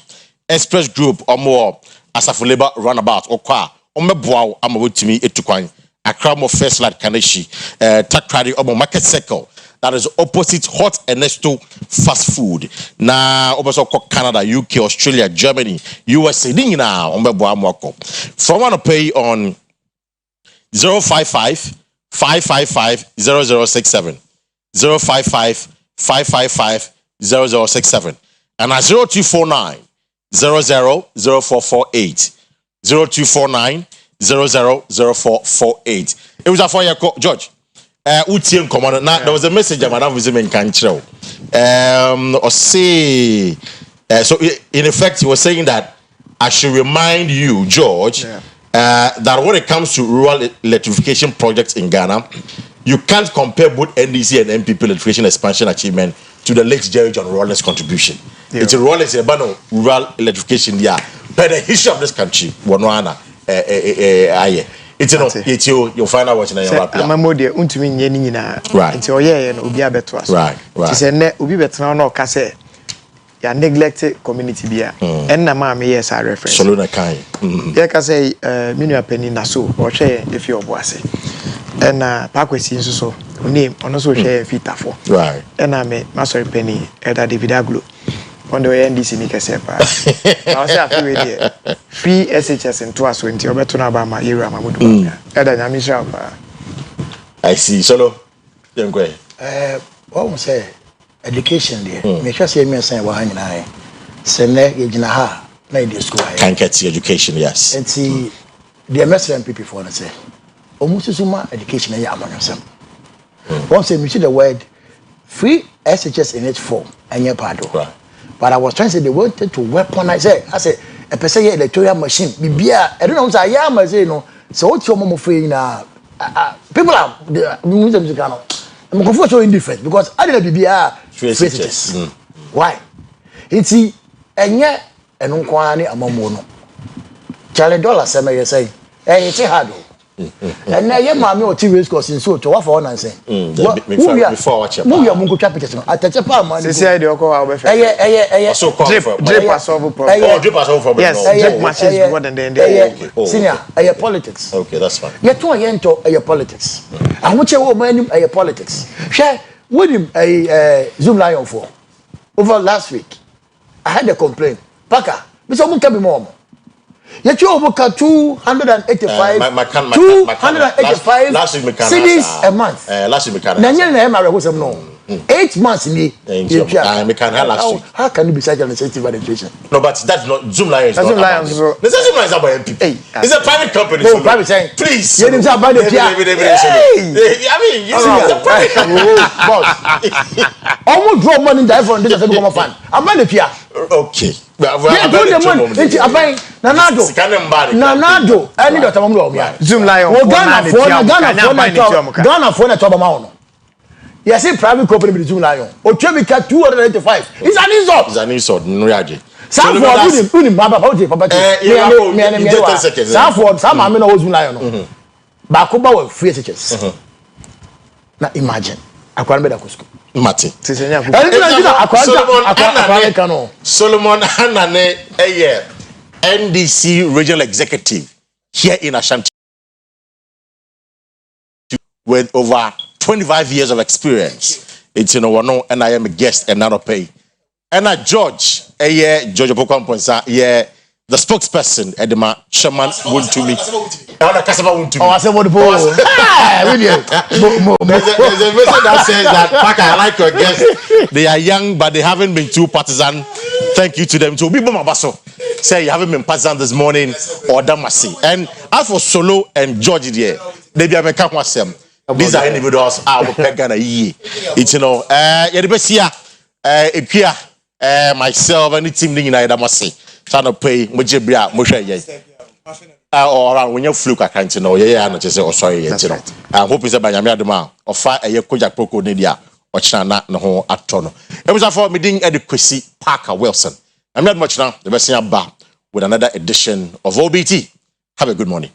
Express Group or more as a labor runabout or qua. Omeboa, I'm away to me, etuquine. A crowd of first light Kaneshi, Takradi or market circle. That is opposite Hot Ernesto Fast Food. Now, also Canada, UK, Australia, Germany, USA. Now, Omeboa Moko. From one to pay on 055 555 0067 055 555 0067 and at 0249 000448 0249 000448. It was a for your George. Utien command. Now there was a message that Madam Vizimen can show. Or say so in effect he was saying that I should remind you, George, that when it comes to rural electrification projects in Ghana, you can't compare both NDC and MPP electrification expansion achievement to the late Jerry John Rawlings contribution. It's a rural electrification, yeah. But the history of this country, Wanwana, aye. It's no, you'll find out what you're wrap up. I'm more dear, untumi nye ni nyina. Right. It's oye no obi abeto aso. Right. She said ne obi betena no ka say ya neglected community bia. En na ma me yes a reference. Solo na kan. Ya ka say minu apani na so o hwe efi obo ase. En na pa Kwesi nso so name ono so hwe fitafo. Right. En na me masori penny Elder David Aglo. On the NDC ni kese pa. I say afi we there. Free SHS into us 20 obeto na ba ma yera mamudu. Elder Nyamisha pa. I see. Solo. Denkwe. What we say education there. Me sure say me say wa hanyina. Sene ye gina ha na dey school ha. Can get education, yes. And see the MSN people for na say. Omususuma education ya amanyosam. One say me see the word free SHS in its form anya pado. Right. But I was trying to say they wanted to weaponize it. I said a person here electoral machine. Bibia, I don't know say yeah ma say no. So what your mom free na people are I'm comfortable indifferent because I didn't bibia face. Why? It's enye eno kwa ni amamo no. Charlie dollar sema you say it's hard. And now your mommy or TV scores in so to what for nonsense. Before watch move your mungo chapiters no atete pa man. Say say the oko our befe. So drip solve problem. Oh, drip solve problem. Yes, drip machines more than the senior politics. Okay, that's fine. You to yento politics. And which wo man politics. Share with him Zoom Lion for over last week. I had a complaint. Paka, Mr. Munka be more. Yet you over 285 cities a month. Last week, no. 8 months in the how can you be such an sensitive administration? No, but that's not Zoom Lions. Zoom Lions. Zoom Lions is about MPP. It's a private company. Oh, private saying. Please. You didn't say about the I mean, you see, it's a private company. Boss. Almost draw money in the iPhone. This is a become fan. I'm not the Pia. Okay. Nanado. I need to tell Zoom Lion. Ghana phone at Obama. Yes, a private company with Zoom Lion. Or Chemical 285. It's an insult. It's an insult. Nriaje. Some Zoom Lion. Bakuba will free SHS. Now imagine. I can't be that school. Mati. Solomon Anane, NDC regional executive here in Ashanti with over 25 years of experience. It's in Owano, and I am a guest and not a pay. And George, George Opokwamponsa, the spokesperson, Edema Shaman Wuntumi. Oh, I said, what the boy? There's a message that says that, Paka, I like your guests. They are young, but they haven't been too partisan. Thank you to them. So, Bibo Mabaso say you haven't been partisan this morning or Damasi. And as for Solo and George, they be a mekakwasem. These are individuals. I will peg Ghana ye. It's myself and the team in Damasi. Trying to pay Mujibia, Moshe. Or around when you fluke, I can't know. Not just say, oh, sorry, you know. I hope it's a Banyamia or fire a Kojak Poko Nidia or China, no, at Tono. It was for meeting at the Kwesi Parker Wilson. I'm not much now, the best thing about with another edition of OBT. Have a good morning.